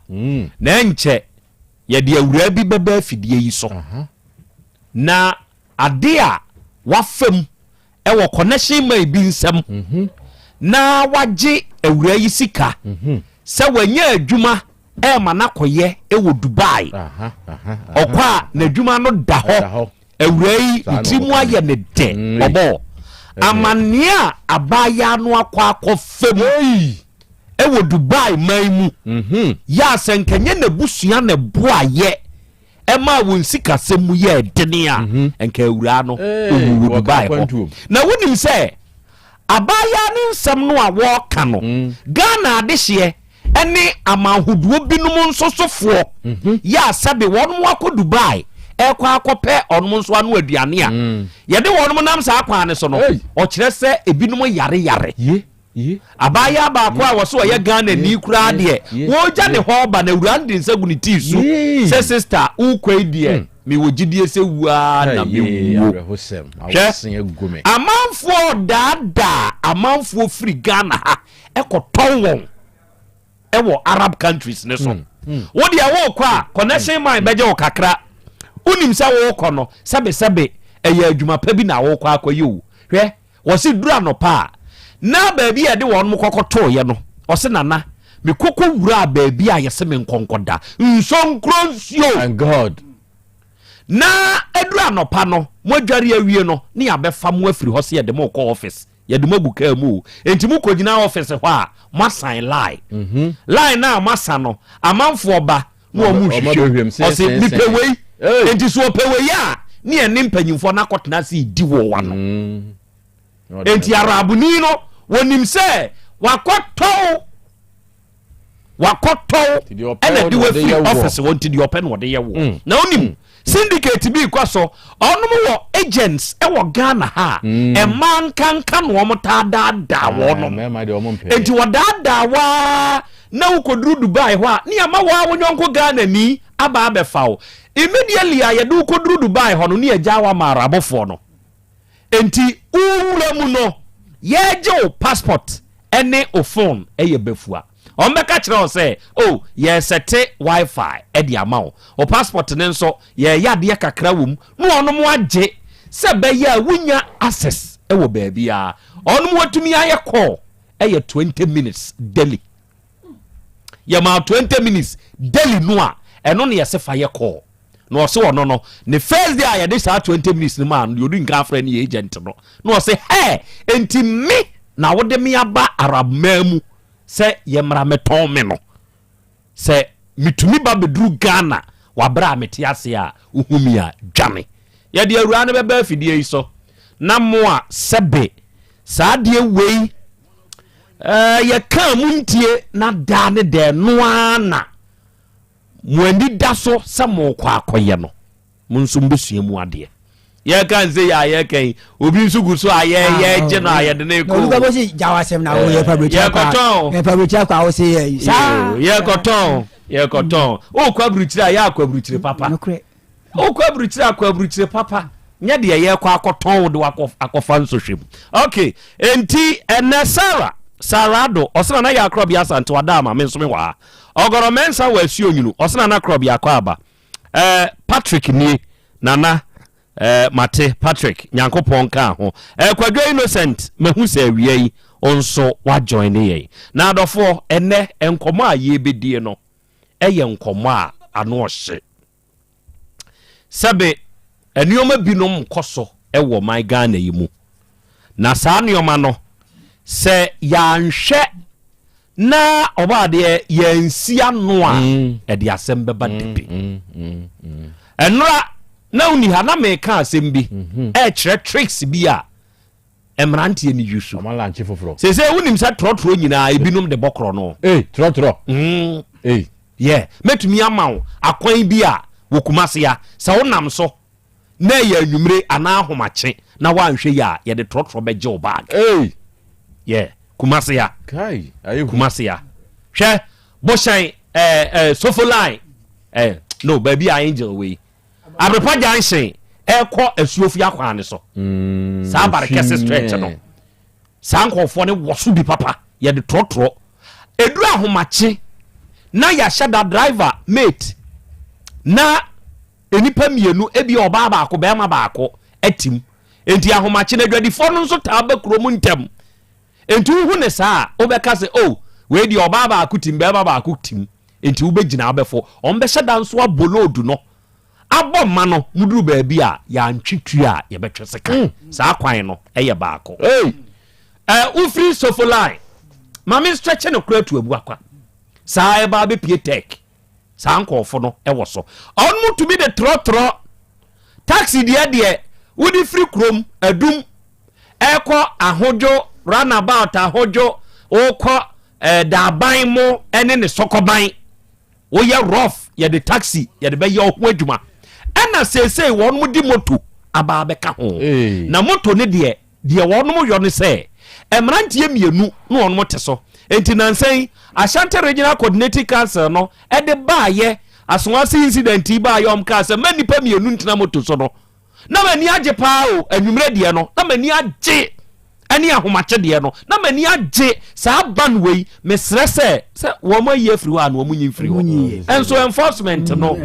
na enche ye de awura bi beba afidie yi so na ade a wafam ewo connection mai bi nsam na waje awura yi sika se wanya adwuma ma nakoye ewo Dubai okwa na adwuma no da ho awura yi timu aye ne de obo amania abaya no akwa fem ewo Dubai maimu ya senkenye na busua na boaye ema wonsika semu ye dene a enka awura no owu Dubai ho na wonim se abaya ne nsam no a wo ka no Ghana adehye ene amahuduo binum nsosofo ya sabe wonmo akọ Dubai ekwa akope onum nso anu aduane a yede wonum nam sa akwa ne so no o kire se ebinum yare abaya ba akwa wo so ye Ghana ni kura de wo ja ne ho ba na urande nsagu ni tisu se sister ukwa die mi wogidie se wua na mi wo amanfo dada amanfo free Ghana ha ekoton won ewo Arab countries ne so wo de wo kwa connection man beje wo kakra unim sa wo kono sebe eye adwuma pa bi na wo kwa akoye wo hwe wo se dura no pa na ba bi e de won mo kokoto ye no o se nana me koko wura ba bi a yese me nkonkoda nsonkronsuo and God na edura no pa no mo dware awie no ne abefa mo afiri ho se ye de mo ko office ye de mo buka mu enti mo kogina office ho a mo sign line line na masa no amanfo oba no mo hwehwem o se mi pewei enti so pewei a ne ene mpanyimfo na kotena se di wo wa no enti arabuni no wonim se wakoto ene di we free office wonti di open wo de ye wo na onim syndicate bi kwaso onum wo agents e wo Ghana ha e man kanka no mo ta da wo no enti wo da wa na ukoduru Dubai ho a ni ama wa wonyonko Ghana ni aba abefawo immediately a ye do ukoduru Dubai ho no ni agya wa marabofo no enti uwura mu no ye je passport ene o phone e ye befua ombeka kire o say oh ye sete wifi e di ama o passport ne nso ye yade kakra wom no ono mo age se be ya wunya access e wo ba bia ono mo watumi aye call e ye 20 minutes daily ye ma 20 minutes daily no a eno ne ye se fa ye call no o se ono no ne first day aye dey 20 minutes ni man you do nka friend ye agent no o se hey enti me na wo de me aba Arab mamu se yemra meton me no se mitumi ba bedru Ghana wabra mete ase a uhumi a dwane ye de awura ne beba afidie iso na mo a sebe saade wei ye kan muntie na da ne de no ana mo andi da so se mo kwa akoye no mo nsum besua mu ade ye kan say ya ye kan obi nsugu so aye ye je no aye de ne ko
no go say Yaw Asem na wo ye public kwa wo say
ye koton o kwa bruchira ya kwa bruchire papa o kwa bruchire papa nya de ye kwa akoton de akofa nsohwem okay enti ene sarado osana na ya Krobea Asante wadama me nso me wa ogoro mensa wa asuo nyunu osana na Krobea akwa aba Patrick ni nana mate Patrick Nyankopon ka ho Kwadwo Innocent mehu se awie yi onso wa join ye na adofo ene enkomo a ye bedie no eye nkomo a ano ohye sebe enioma binom koso ewo my Ghana yi mu na saa nioma no se ya nhwe na obade yansi ano a ede Asem Beba Dabi enra na uni ha na me ka asem bi kire tricks bi a emrante ni yusu
amala nche foforo
se unim sa trotro nyina ebinom de bokro no
trotro
yeah metumi amawo akwan bi a wokumase ya sa wonam so na ya anwumre ana ahomache na wanhwe ya ye de trotro beje o bag yeah kumase ya
kai ayi
kumase ya hwe boshan sofoline no baby angel we abrepa junction ekọ asuofi akwan so sa barekese stretch no sa nkofo ne woso bi papa ye de trotro edura ahomache na ya shada driver mate na enipa mienu ebi oba baako be ma baako atim enti ahomache na dwadifo no nso taa ba kurom ntem enti hu ne saa obeka se we di oba baako tim be ma baako tim enti wo begina abefo ombe shada nso abolodu no abo ma no muduru ba bi a ya ntwitu a ye betwese kan saa kwan no eye baako ufri sofoline mami stretch no kratu abu akwa saa eba be pie tech saa nkofo no ewo so on to be the trotro taxi de wudi free krom adum eko ahojo runabout ahojo okọ daban mo ene ne sokoban wo ye rough ye the taxi ye de be ye ohu adwuma ena sesei won mu di moto aba be ka ho na moto ne de won mu yo ne se emrantie mienu no won mo te so enti nansen Asante Regional Coordinating Council no e de ba ye asonwase incident ba ye omka se manipa mienu ntina moto so no na mani age pa o anwumre de no na mani age ani ahomache de no na mani age sa ban wei mesre se wo ma ye free wa na wo munyi free ho enso enforcement no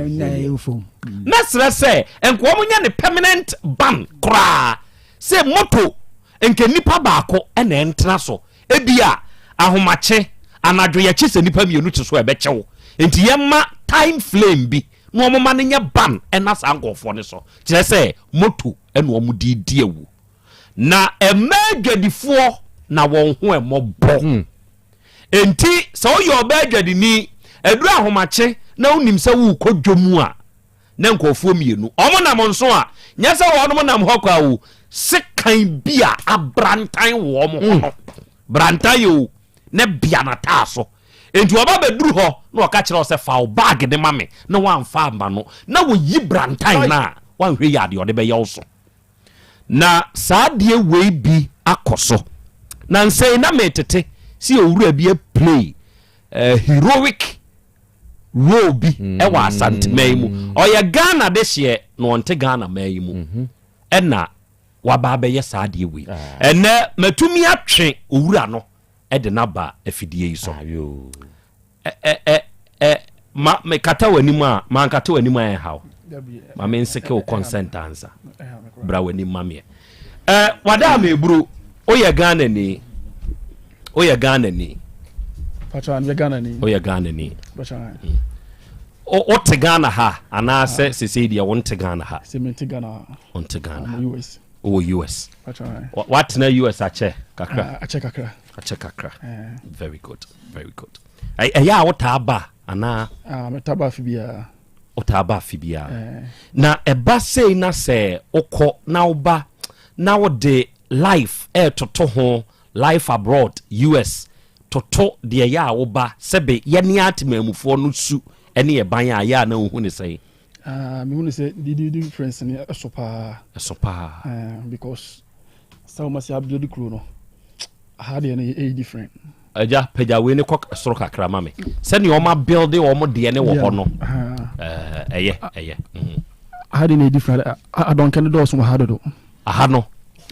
na sre se enko wo munya ne permanent ban kra se moto enke nipa baako ena entra so ebia ahomache anadwo ye chese nipa mienu te so ebechewo enti yema time flame bi no omoma ne nya ban ena sa nkofo ne so kire se moto ena omudi ewu na emedwadifo na won ho emobo enti so yo obedwadi ni edura ahomache na unim se wu kodwomu a na nkofo mienu omonam nso a nya se wonom nam hokwa wo sekan bia abrantan wo mo no brantayo ne bia na taso enti oba beduru ho na oka kire se fa bag de mame na wanfa amba no na wo yi brantan na wanhwe ya de ode be yewso na saadie wei bi akoso na nsei na metete si owura bi play heroic role bi ewa Asante maimu oya Ghana de hye no onte Ghana maimu ena waba be ye saadie wei ene matumi atwe owura no ede na ba afidie yi so ma me kata wani ma nkata wani ma hawo ma me nseke o consent answer bra wani mamie wada mebru oya Ghana ni
pacha ni Ghana ni
oya Ghana ni
pacha
o te Ghana ha ana se sese dia won te Ghana ha
sementi Ghana
on te Ghana
US
US
pacha
what na US ache kakra
ache kakra
very good ya wotaba ana
metaba fibia
otaba fibia na eba sei na se okọ na oba na wode life toto ho life abroad US toto de ya oba sebe ye ni atemamufo no su ene ye ban ya na ohu ne sei
me hu ne se the difference ni esopa because so much abdo kro no how dey na different
aja peja we ne kok soro kakra mame se ne o ma build o mo de ne wo ho no eye
how dey na different I don't can do so how do
aha no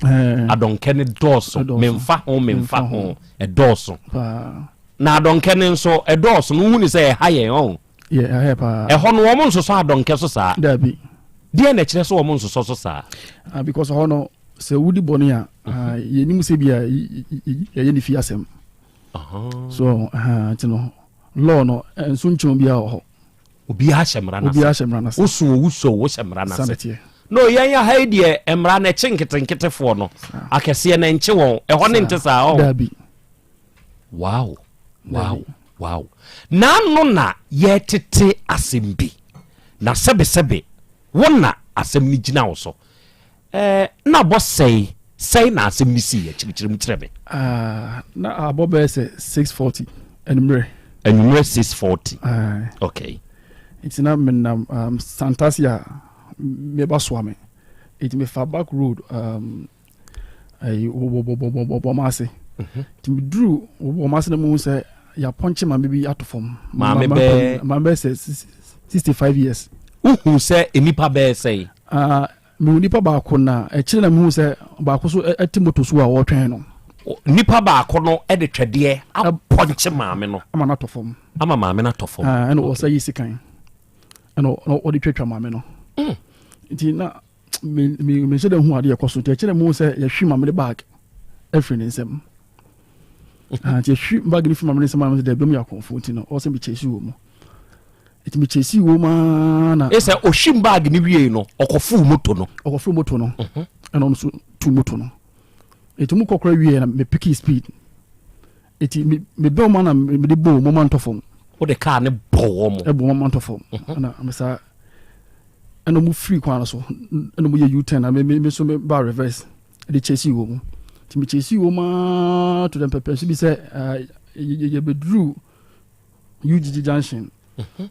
adonkene doso memfa ho edoso na adonkene nso edoso no hu ni say haye on
yeah pa
ho no wo nso so adonke so saa
dabi
Dear nature so among so sir.
Because honor say woody bonia ye nimu se bia ye ni fiasem. So you know law no and soon bia ho.
Obi ha shemra na.
Obi ha shemra na.
Wuso wo shemra na. No yanya ha die emra na chinkete no. Akese na nche won. E ho ne ntesa ho.
Dabi.
Wow. Na na ye tete asembi. Na sebe wona asem ni gina wo so. Na bo say na asem ni si ye chirichirim kirebe.
Na abobe say 640 enumre
640. Okay.
It's not Santasia meba swame. It me far back road Bomase. To me drew Bomase no say ya punch my baby out of form. My says 65 years.
Who say enipa be say
me nipa ba ko na e kire na me say ba ko so etimoto so a wo twen no.
Nipa ba ko no e de twede a punch maame no.
Ama na to form.
Ama maame na to form.
And o say yisikan. No o di twetwa maame no. Nti na me se de hu ade ekoso te kire mu se ye hwi maame de bag every nsem. Ti hwi bag ni fi maame nsem maame de bem yakonfo nti no o se bi chesi wo mu. Iti bi chesi wo ma na
e se o hwi bag ni wie no okofu moto no.
And on so two moto no. Iti mu kokora wie na me pick speed. Iti me be ma na me de bo moment of form.
O de car ne bo mo.
E bo moment of form. Na me sa eno mu free kwan so eno mu ye U10 na me so me ba reverse de chesi wo mu. Ti me chesi wo ma to dem pepe so bi say ye bedru UGG junction.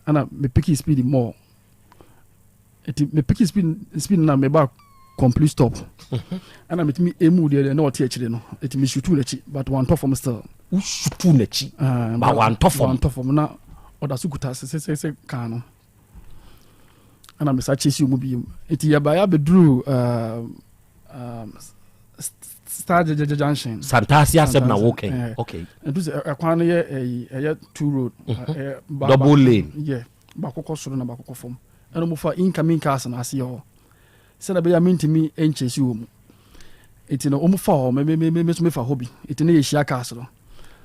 Ana me pick speed more. Iti me pick speed na me ba complete stop. Ana me timi emu de na o tie chire no. Iti me shoot na chi but one top from still.
U shoot na chi. Ba one top from
na oda sukuta se kan no. Ana me sa chesi mu bi. Iti ya ba ya bedru Star junction.
Santasia Asem na walking. Okay.
And this akwan ye two road.
Double lane.
Yeah. Bakoko soro na bakoko form. Eno mu fa incoming cars na ase ho. Se na be ya mintimi enchesi wo mu. Iti no omu fa ho me so me fa hobby. Iti na ye hia cars no.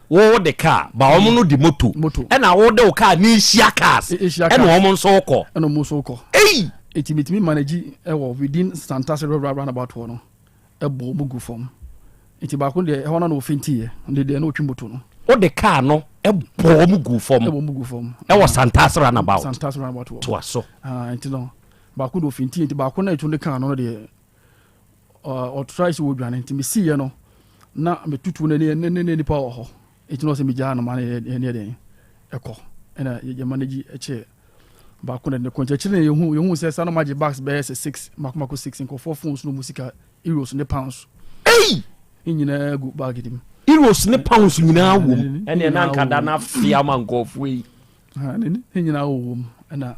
Wo de car ba omu no di moto. E na wo de o car ni hia cars. E na omu nso ko.
Eno mu so ko.
Hey!
Iti mitimi manage within Santasia round about one no. Ebo mu gu form. Iti ba ko de e wona no finti e de na otwi moto no.
O de car no ebo mu gu form. E wo Santasia roundabout.
Santasia roundabout.
To aso.
Iti no. Ba ko do finti iti ba ko na etu de car no de o try si wo dwane iti me see no na me tutu na ne pa ho. Iti no se me ja no ma ne de eko. Ena ye manage eche ba ko na ne konche chire ye hu se sa no magic box be 6 makoko 6 ko 4 phones no musika euros ne pounds.
Hey!
Inyina gu bag dim.
Euros ne pounds nyina wom. Ene na nkada na fia mangofu yi.
Ne nyina wom. Ena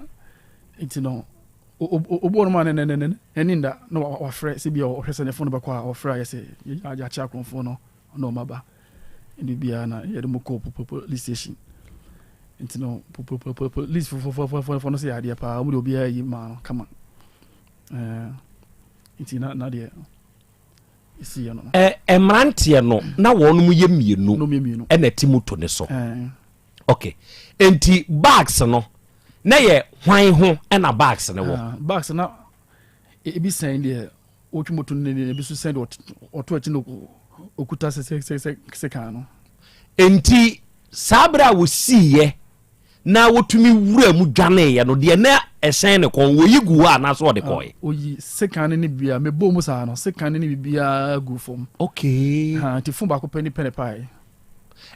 iti no obo no ma ne eninda no wa frɛ se bia o hwese ne phone ba kwa o frɛ ya se ya cha kronfo no no maba. Ndi bia na ye de moko police station. Iti no police for no se ya dia pa obi obi ayi ma kama. Iti na dia isi ya no.
Emrantie no na wonu mu ye mienu. E na ti moto ne so. Okay. Enti bags no na ye hwan ho e na bags ne wo.
Bags na e bi send there otwi moto ne bi so send oto achi no okuta se kan no.
Enti sabra wo siye na wotumi wura mu dwane ye no de na esen ne kon wo yigu a na so de koy.
Oyi sekan ne bia me bom sa no sekan ne bia gu fom.
Okay.
Ti fun ba ko peni pai.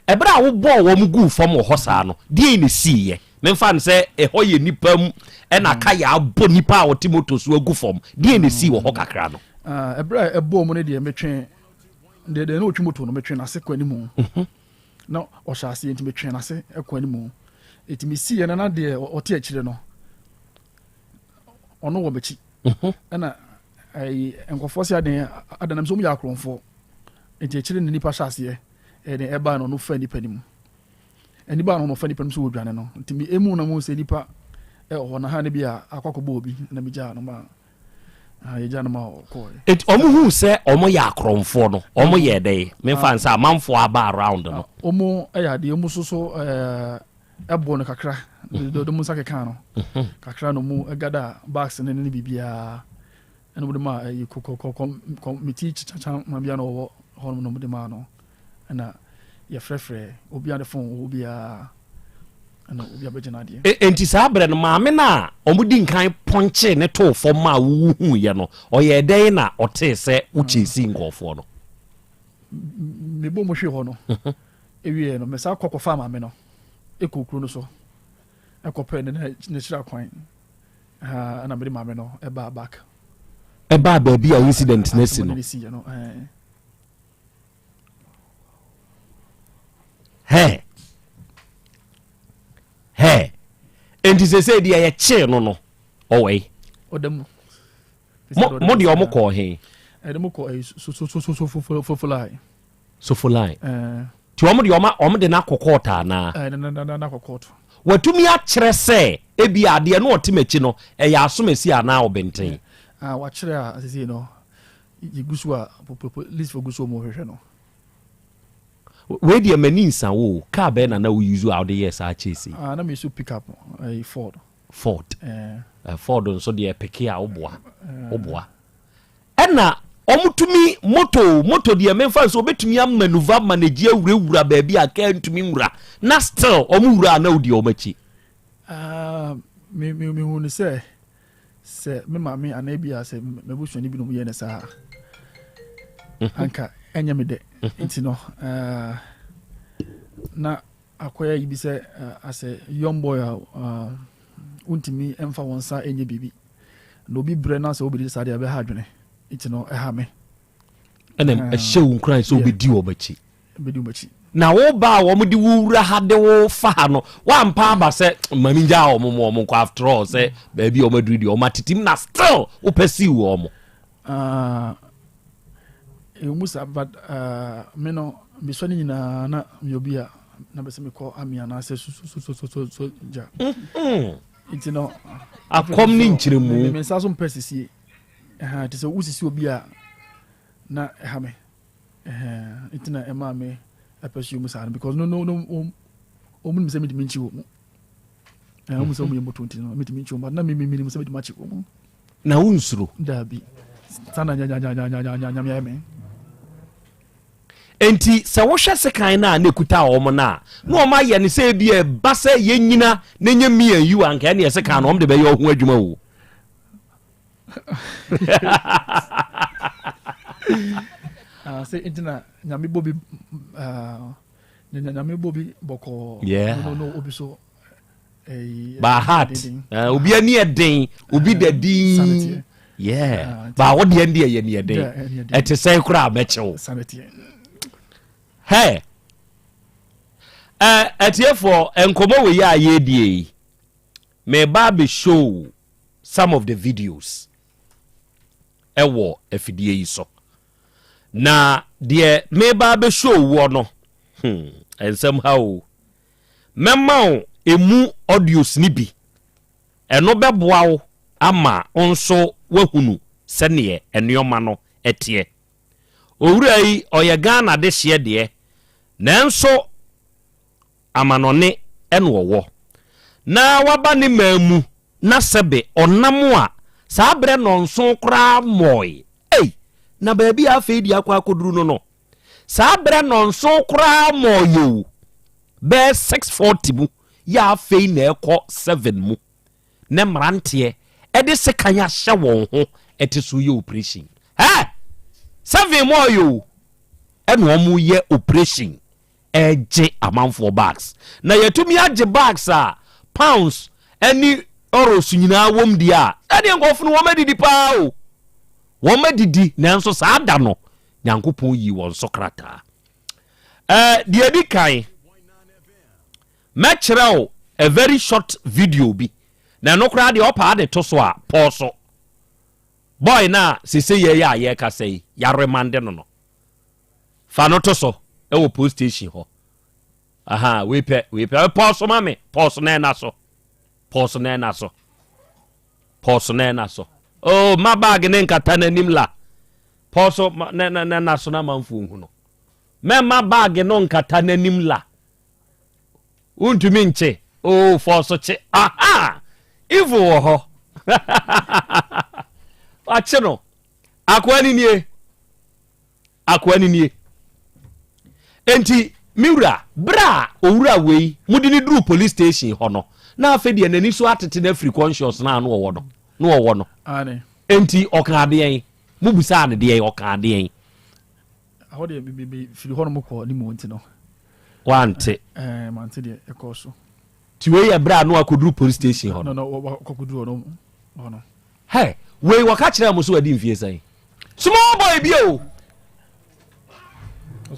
Ebra wo bo wo mu gu fom ho sa no de ne siye. Me fa ne se e ho ye nipa mu e na ka ya abo nipa a wo timoto so agu fom. De ne si wo ho kakra no.
Ebra e bo mu ne de metwen de no otwi moto no metwen na se kwani mu. No o sha se enti metwen na se ekwani mu. Eti mi si na de ote akire no ono wo bechi na ai enkofo si aden adanam so mu ya kronfo eti akire ni nipa hyase e de eba no fa nipa nim eni ba no fa nipa nim so wodwane no enti mi emu na mu se nipa e ho na ha ne bia akwakobo obi na mi ja no ma yɛgya no ma kɔɛ
ɔmo hu sɛ ɔmo yɛ akorɔmfoɔ no ɔmo yɛ dɛ memfa nsa amanfoɔ aba around no
ɔmo ɛyɛ adeɛ ɔmo soso ɛbɔ no kakra de mu nsa keka no kakra no mu ɛgada bags ne ne biribiaa ɛne mode ma meti kyakya ma bia no wɔwɔ hɔ no mode ma no ɛna yɛfrɛfrɛ obia de fon obiaa ɛna obia bɛgyina adeɛ
enti saa berɛ no maame no a ɔmodi nkan pɔnkye ne too fam ma wohuuyɛ no ɔyɛ dɛn na ɔtee sɛ wokyɛ si nkɔɔfoɔ no
mebɔ mo hwee hɔ no ɛwie no mɛsa kɔkɔfa maame no ɛkɔ kuro no so ɛkɔpɛ ne kyerɛ kwan ɛna mede maame no ɛbaa back
ɛbaa baabi a incident no asi no enti sɛ sɛ deɛ yɛkyee no ɔwɔi mode ɔmo kɔɔ he
ɛde mo kɔ
sofolai nti ɔmo de ɔmo de no akɔkɔɔta anaa watumi akyerɛ sɛ ebi adeɛ no ɔte m'akyi no ɛyɛ asomasi anaa ɔbɛnten
wakyerɛ a asɛsie no yɛgu so a list for gu so mu hwehwɛ no
wei deɛ m'ani nsa wo kaa bɛɛ na wouse a wode yɛ saa kyɛsi
na meso pick up Ford
Ford nso deɛ peke a woboa ɛna ɔmotumi moto deɛ memfa nso wobɛtumi amanuva managye awurawura baabi a ka ntumi nwura na still ɔmo wura a na wodi ɔmakyi
mehu no sɛ me maame anaa bia sɛ mabusuani bi no mu yɛ ne saa anka ɛnyɛ me dɛ nti no na akɔyɛ yi bi sɛ asɛ young boy a wontumi ɛmfa wɔn nsa ɛnyɛ biribi na obi brɛ no sɛ wobɛdi saa deɛ ɛbɛha adwene nti no ɛha me
ɛna ɛhyɛ wo nkran sɛ wobɛdi wɔ bɛkyi
na wo ba wo mo di wura ha de wo fa no wa mpa ba se mami ja o mo nkɔ after all se ba bi o maduri di o matitim na still wo pesi wo mo
musa but me no me so ni nyina na me obi a na be se me kɔ amia na se so ja iti no
akom ni nkyire mu
me sa so mpesisi ti se usisi obi a na ha me iti na ema me appreciate musa because no o mun se me diminchi wo o mun se mo yemo 20 no me diminchi wo but na me me se me dimachi wo
na unsuro
dabi sana nya me
enti se wo hwe sekan na na ekuta wo mo na na o ma ye ne se bi e ba se ye nyina na nya mi an yu anka na ye sekan no o de be ye ho adwuma wo
se intina nyame bobi nyame bobi boko no obi so
ba heart obi ani eden obi dadin ba wo de ande ye ne eden ete sai kura mechew hey etiefo enkomo we ya ye die me ba be show some of the videos ewo afidie yi so na de me ba be show wo no and somehow memma emu audios ni bi eno beboa wo ama onso wahunu sene enoma no etie owura yi oye Ghana de hye de nanso amanone eno wo na waba ne mamu na sebe onam a saa bre nonso kra moy na baabi afi di akwa akoduru no saa bre nonso kra moyo be 640 mu ya afi na ekọ 7 mu ne mrante ede sekanya hye won ho etiso ye operation 7 moyo eno omu ye operation eje amanfo bags na yetumi age bags a pounds any euros nyina wom dia ade nkofo no womadidi pa o womadidi nanso saa da no nyankopon yi won sokrata de di kan matchraw a very short video bi na no kra de opa de to so a pause boy na sese ye ya ye ka sei ya remande no fa no to so e wo post station ho we pe pause mame pause na na so oh ma bag ne nkata nanim la poso na so na manfo hu no me ma bag no nkata nanim la untumi nche oh for so che aha evil wo ho ache no akwani nie enti miura bra owura wei mudi ni dru police station ho no na afedi enani so atete na free conscious na no wo no
ane
enti okade yen mubusa ne de okade yen
ahode bi free ho no mko ni mo ntino
wante
mante de ekoso
ti we ya bra no akodru police station ho
no akodru no
hey we waka kire mo so adi mfie sai small boy bi o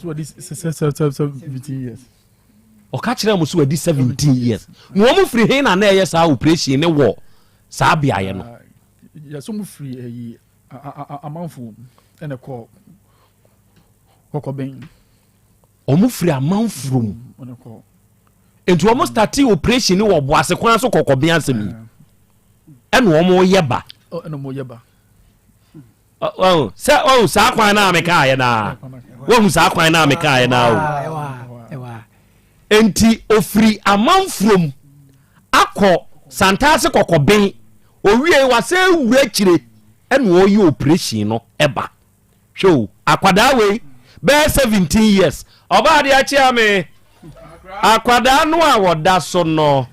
so this 17 years
oka kire mo so adi 17 years no mo free he na eye sa operation ne wo sa bia ye no
ya so mo free amanfo ene ko ben
o mo free amanfo
ene ko
enti o mo start operation ne wo boase kwan so kokoben asemi ene o mo yeba
ene mo yeba
sa kwan na ameka ye na wo sa kwan na ameka ye na
ewa
enti ofri amanfrom akọ santase kokoben owie wase wura kire ene o yi operation no eba show akwada we be 17 years oba de achi ame akwada no a woda so no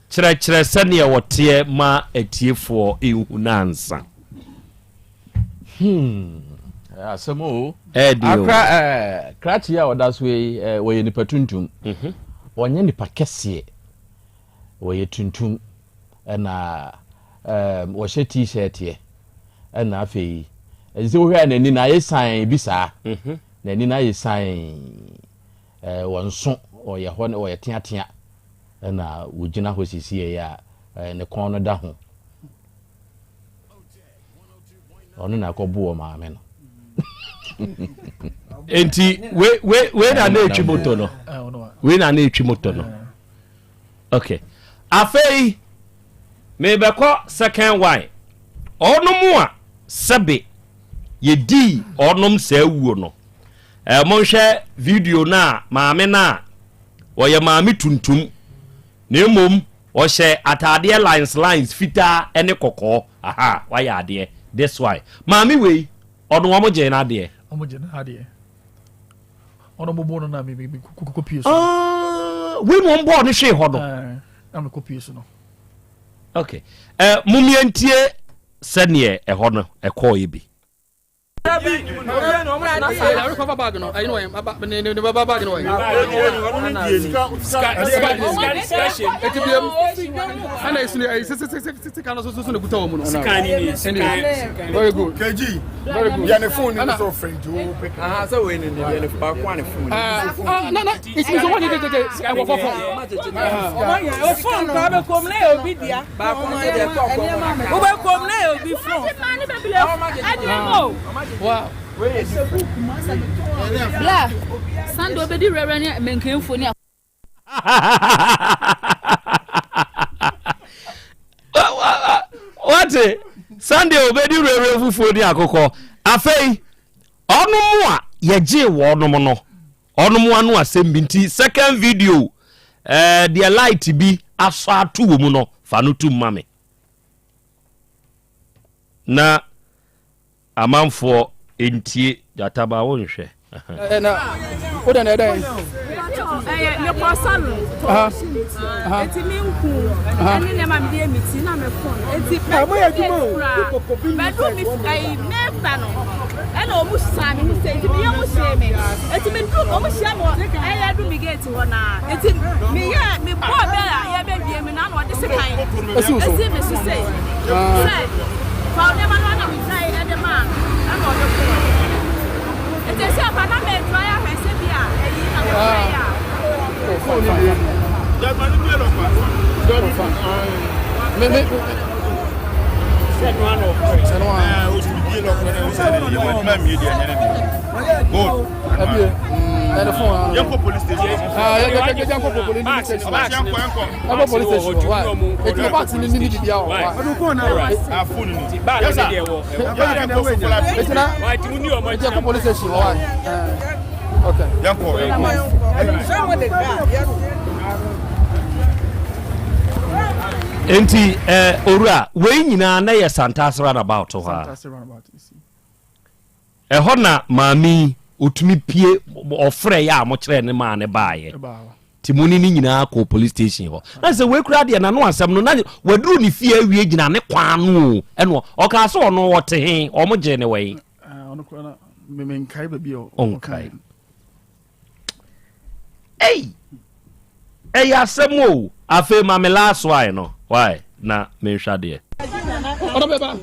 kire sene ye wote ma atiefo ehunansa
asemo akra krachi ya woda so we nipa tuntum wonye nipa kese we tuntum na wo hye t-shirt ye na afei ezi wo hwa na ni na yesan bi saa na ni na yesan wonso oye ho na oye teatea na wogina ho sisi ya ne kon no da ho ono na akọbu o maame no
enti we na etwi moto no we na etwi moto no okay afei me beko second wine onom a sebe ye di onom sa wuo no mo hwe video na maame na wo ye maame tuntum na mom wo hye atade lines fita ene kokko aha wa ya ade this why maame we ono wo mo je na ade
ono mo bono na me kopie
so we no mbo no hwe ho no
am kopie so no
okay mumientie sene ho no ekoye bi
wow bla sando be di rere menkenfo ni
what Sunday obedi rere fufuo ni akoko afei onomu a yeje wo onomu no onomu anu asem binti second video the light bi aso atu wo mu no fa no tu mame na amanfo entie jataba wo nhwe
na oda na dai
me kwasan eti mi nku ani ne ma me de miti na me phone eti mo ya juma o me do mi ai never no ena o mu sa mi se eti mi ya mu se me eti mi do o mu sia mo ai ya do mi gate ho na eti mi ya mi bo be ya be die mi na no de se kan eti me su se say fa ne ma na mi try e de ma ana o de eti se apa na me try ya hwese bia eyi na me try ya
phone.
Yanko police station.
Yanko police station. Yanko police station. Why? It's no box in the need to be out. Why?
Phone ni. Yes sir.
It's not. Yanko police station. Why? Okay.
Yanko.
Enti owura we nyina na ye Santas roundabout ho ha. Ho na mami otumi pie ofre ya mo kire ne ma ne baaye. Timuni ni nyina ko police station ho. Na se we kura de na no asem no na waduru ni fie awie gyina ne kwan no. Eno o ka so no wote hen o mo je ne we.
Ono kura na me nkai ba bi o.
Onkai. Hey asemo afe mamela so ai no. Why? Na me shade.
Odon beba.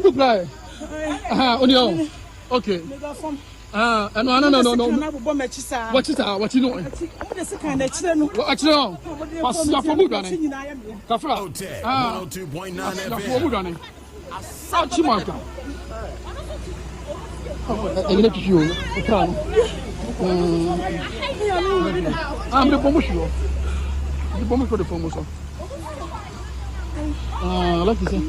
Who play? Onio. Okay. No. What you know? What you know? Pass your phone running. Kafra.
Otec 1029 FM.
Running. Achimaka. I'm the promotion. The bomb for the promotion. Like you say.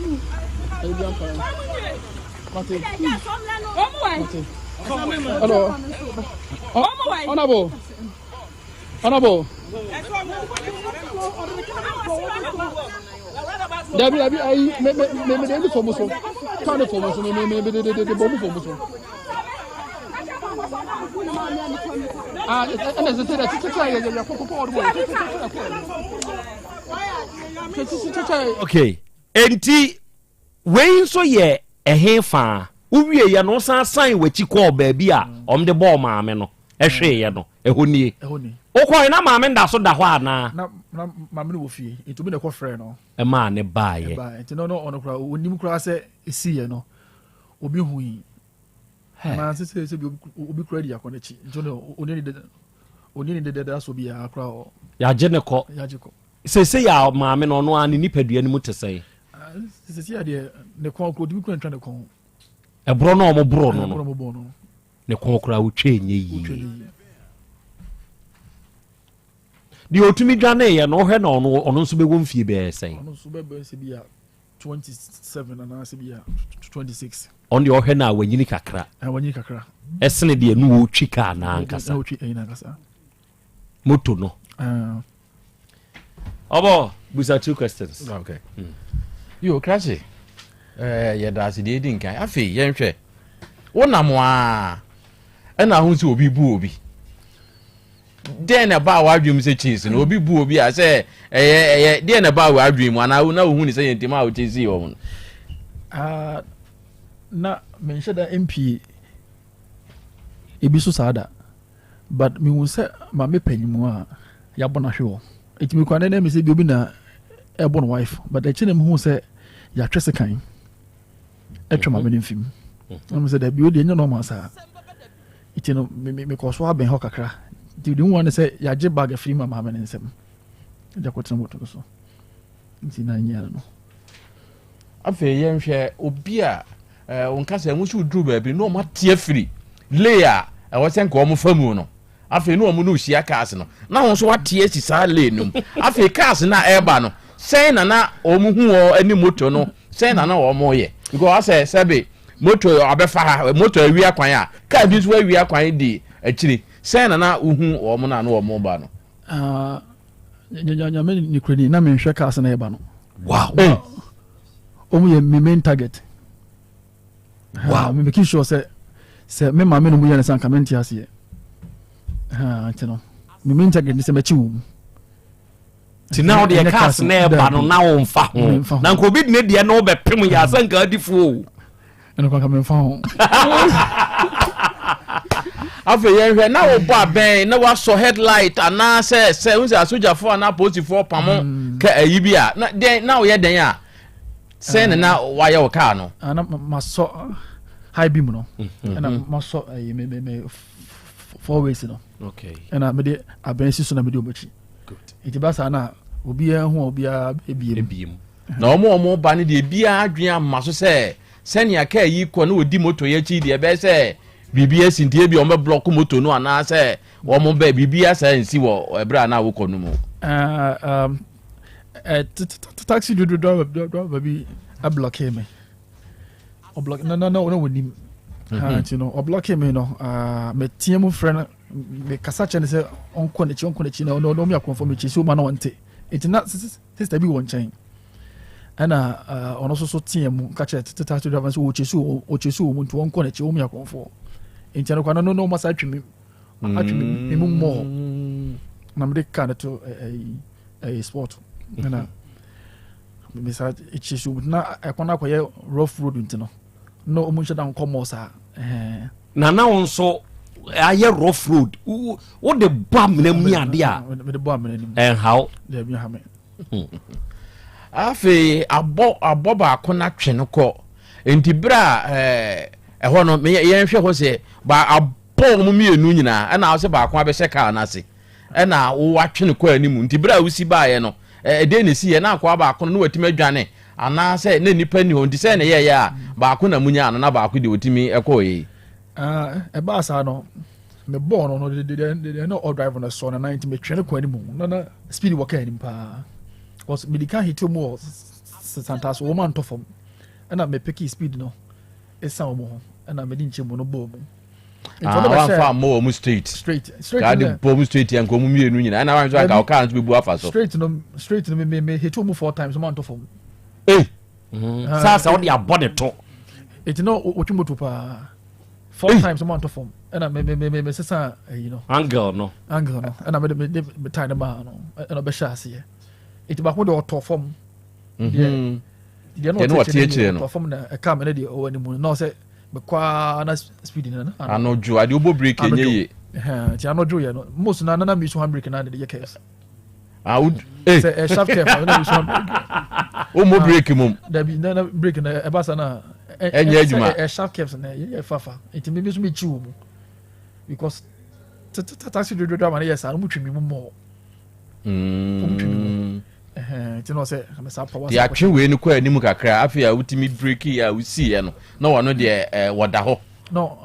Hello. Honorable. Dabi, I me the promotion. Kind of promotion. Me the bomb promotion.
Okay. Enti we so ye ehefa uwie ye no san wechi call baby a omde ball maame no ehwe ye no ehonie okoi na maame nda so da ho ana
na maame no wo fie etu bi na ko frɛ no
e ma ne baaye
enti no ono kra onim kra se esi ye no obi hui na se bi obi kra di akɔ n'echi nti no oni ni de so bi ya kra o
ya je ne ko se ya maame no no ani nipadua ni mu tesai
se ya de ne ko ko obi kra ntwa ne ko
ebro no mo bro no ne ko kra wo twenye yi di otumi dwane ye no hwe na ono nso begwo mfie be sen
ono nso be bi ya 27 and as bi ya 26
on the ohwe na wanyini kakra esene de anu wo twika na ankasa moto no obo busa two questions.
Okay. Yo crazy ye da se de din kan afi ye nhwe wonam a na hu se obi bu obi den na ba wa adwum se cheese no obi bu obi a se den na ba wa adwum ana na hu ni se yentim a o cheese yo
na mention da MP ebiso sada but me won say ma me panyimu a ya bona hwe etimi kwane na me say bi obi na e bon wife but e chine me hu say ya twese kan e twema me mfim na me say da bi odi enyo no ma sa itino me ko so aben ho kakra di won say ya je bag free ma ma me nsem ja ko tena moto so nti na nya no
afi ye nhwe obi a onka se nwu dru ba bi no ma tie free layer e wo sen ko mo famu no afi no mo no hia cars no na won so wa tie si sa lane num afi cars na eba no sen na omu hu o ani moto no sen na o mo ye because I say sebe moto abefa moto awi akwan a car bi so awi akwan di akiri sen na uhu o mo na o mo ba no
nya me ni kredi na me hwe cars na eba no
wow
omu ye me main target. Wow, me making sure say me ma me no mu yana san comment ase. Tino. Me main target ni say me chiwu.
Ti now the cars na e ba no na wo mfa ho. Na nko bi ne de na wo be pem ya san ka adifo.
Eno kwa me mfa ho.
Afi ye hwe na wo bo aben na wa so headlight ana say unse asoja fo na police fo pamo ka ayi bi a na wo ye den a sen na why your car no
ana maso high beam no na maso me 4 ways no
okay
na me de abensi so na me de obachi good iti ba sa na obi hu obi a ebiem
na omo ba ne de bia adwen amaso se senia ka yi ko na odi moto ye chi de be se BBS in Tibia on block moto no and I say one be BBS and see what Ebra now will come.
Taxi driver baby a block him. Or block no with him. You know, or block him, you know, me team friend me kasacha and say on connection no me confirm me so man want it. It's not sister be one chain. And on also team catch it to taxi drivers who chisu want to one connection me confirm. In Channel no massage me actually more. Namde kind to a sport. And besides it chisu na I can acquire rough road into no much down commosa.
Na now so aye rough road. What the bomb name me adia?
With the bomb name.
And how?
There be have me.
Afi abo ba akona twe no ko. Enti bra ho no me yen hwe ho se ba abo mu mienu nyina na wo se ba akwa be se ka na se. Na wo atwe no ko animu. Enti bra wo si ba ye no. De ne si ye na akwa ba akona no watimi adwane. Ana say na nipa ni ho ndi say na ye ya ba akona munya na ba akwa de watimi ekoyi.
E ba sa no me born no they no all drive on the son and 90 me twene ko animu. Na speed work anim pa. Was medical hit more Santas woman to form. And I me picky speed no. E sound more and I made in chimo no bo.
Far more straight. God the bomb straight and come me and I want to can't be bua so.
Straight to me hit 4 times a month to form.
Eh. Sasa what your body talk.
It's no what you to pa 4 times a month to form. And I me say you know.
Angle no.
And I made me tie the man and I be chassis. It back with the auto form. Yeah. They know what
no.
Perform a camera or any moon. No say because speeding.
I know Joe. I do break in ye.
I know Joe. Most nana miss one break under the case.
I would
say a sharp cap.
Oh, more break him.
There be none breaking a basana. A sharp caps and a fafa. It may be me chew because taxi driver, yes, I'm much more. You know, say,
the action we no kwa animu kakra afia ultimate break here we see no no one no de wada ho
no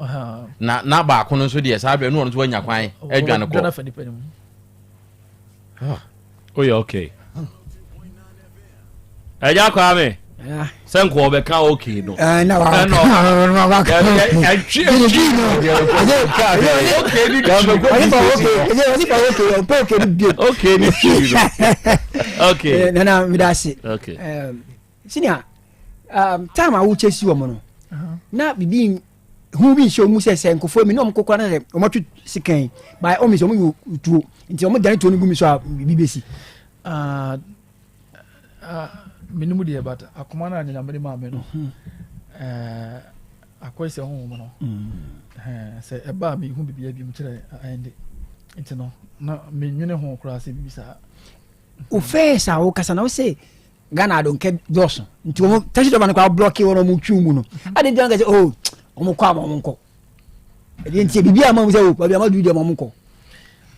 na ba kono so de sa be no so anya kwan adwane ko
oh yeah okay eja kwa me sen ko be ka okay no
na wa okay na mi da se
okay
senior time I will chase you no na bibi hu bi show mu se nkofo mi no mkokora na o matu sikan by o mi so mu tuo nti o mo dan tuo ni gumi so bibi besi
minimu de but akoma na anya me ma me no akwese ho mo no se eba mi hu bibia bi mu kire ende nti no na me nwene ho kura se bibi sa
o fesa o kasa na o se Ghana don ke doso nti o tashi do ban kwa block e wono mu twu mu no ade de anga se o mo kwa mo nko e nti bibia ma mu se o bibia ma du de mo nko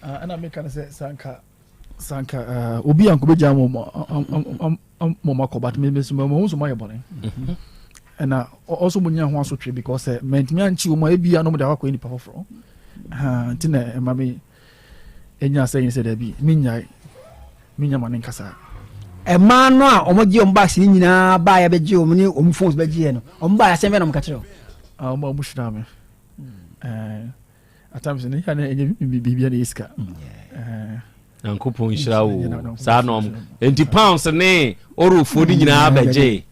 ana me kan se sanka obi anko beja mo mako but me so mo so my bone and also munya ho asotwe because mentimi anchi mo ebia no mo da akwa ni pa foforo ntina ma me enya say da bi minya manen kasa
e ma no a omogie on back ni nyina ba ya beje o ni o phones beje no o mba ya sembe no mka kire
o mo mushira me atams ni ya na enye bibia na iska
Nankopon hyira wo saa no enti pounds ne orofo ni nyina beje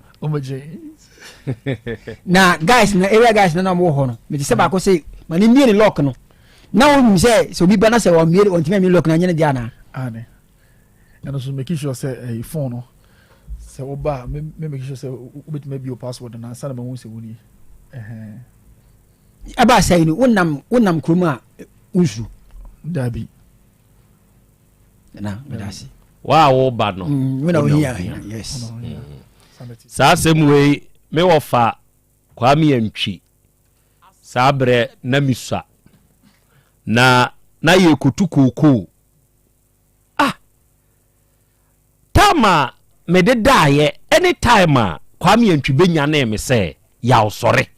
na guys na area guys na mo ho no me se ba ko say mani mie ni lock no na won say so bi ba na say o mie on timi lock na nyene dia na
ane and so make sure say a phone no say oba me make sure say obet me bio password na sana ma won say woni
aba say ni wonnam kroma unsu
dabi
na medasi
wow ba no
we na here yes
saa semwe me wofa kwa mi antwi sabre na misua na ye kotukoko tama me de daye anytime kwa mi antwi benya na me se ya osore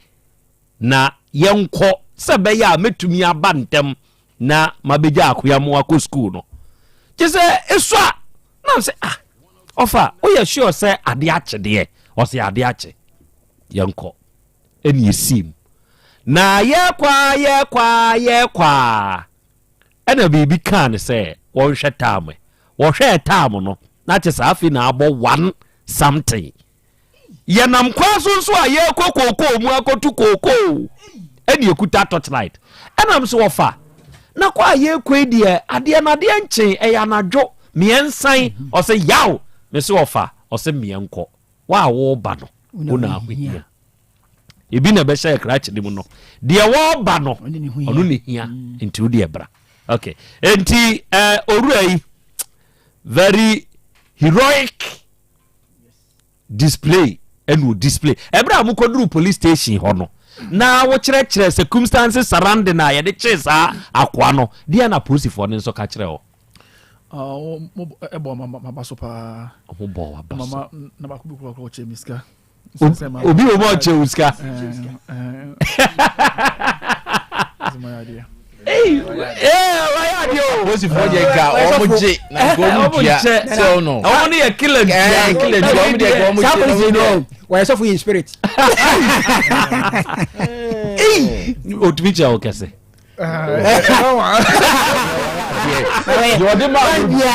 na yenko sɛ bɛyɛ a mɛtumi aba ntɛm na mabɛgya akoya mo akɔ school no kyɛ sɛ ɛso a na sɛ ɔfa woyɛ sure sɛ ade akye deɛ ɔsɛ ade akye yɛnkɔ ɛne yɛsim na yɛkwa ɛna biribi kaa ne sɛ wɔnhwɛ taam wɔhwɛ taam no na kyɛ sɛ afei na abɔ 1 something yɛnam kwa so nso a yɛkɔ kookoo mu akɔtu kookoo ɛne yɛkuta torchlight ɛnam sɛ wɔfa na kɔ a yɛkɔ deɛ adeɛ no adeɛ nkyen ɛyɛ anadwo mmiɛnsan ɔsɛ yaw me sɛ wɔfa ɔsɛ mmiɛnkɔ wa wɔba no wona ahohia ebi na bɛhyɛ krakye ne mu no deɛ wɔba no ɔno ne hia nti wo deɛ bra okay enti owura yi very heroic display ɛnu display ɛbra mu kɔduru police station hɔ no na wo kyerɛkyerɛ circumstances surrounding na yɛde kye saa akoa no deɛ na polisifoɔ ne nso ka kyerɛ hɔ
ɛbɔ maba so paa
ɔmobɔ waba so
na baako bi kura ɔkyɛ miska
obi wɔ mɔ ɔkyɛ wuska
polisifoɔ deɛ ka ɔmo gye na ɔmo tua sɛw no
ɔmo ne yɛ killer tua
ɔmo deɛ ka ɔmo gye
wɔyɛ sɔfo in spirit
otumi kyɛ wo kɛse
yɔde ma bia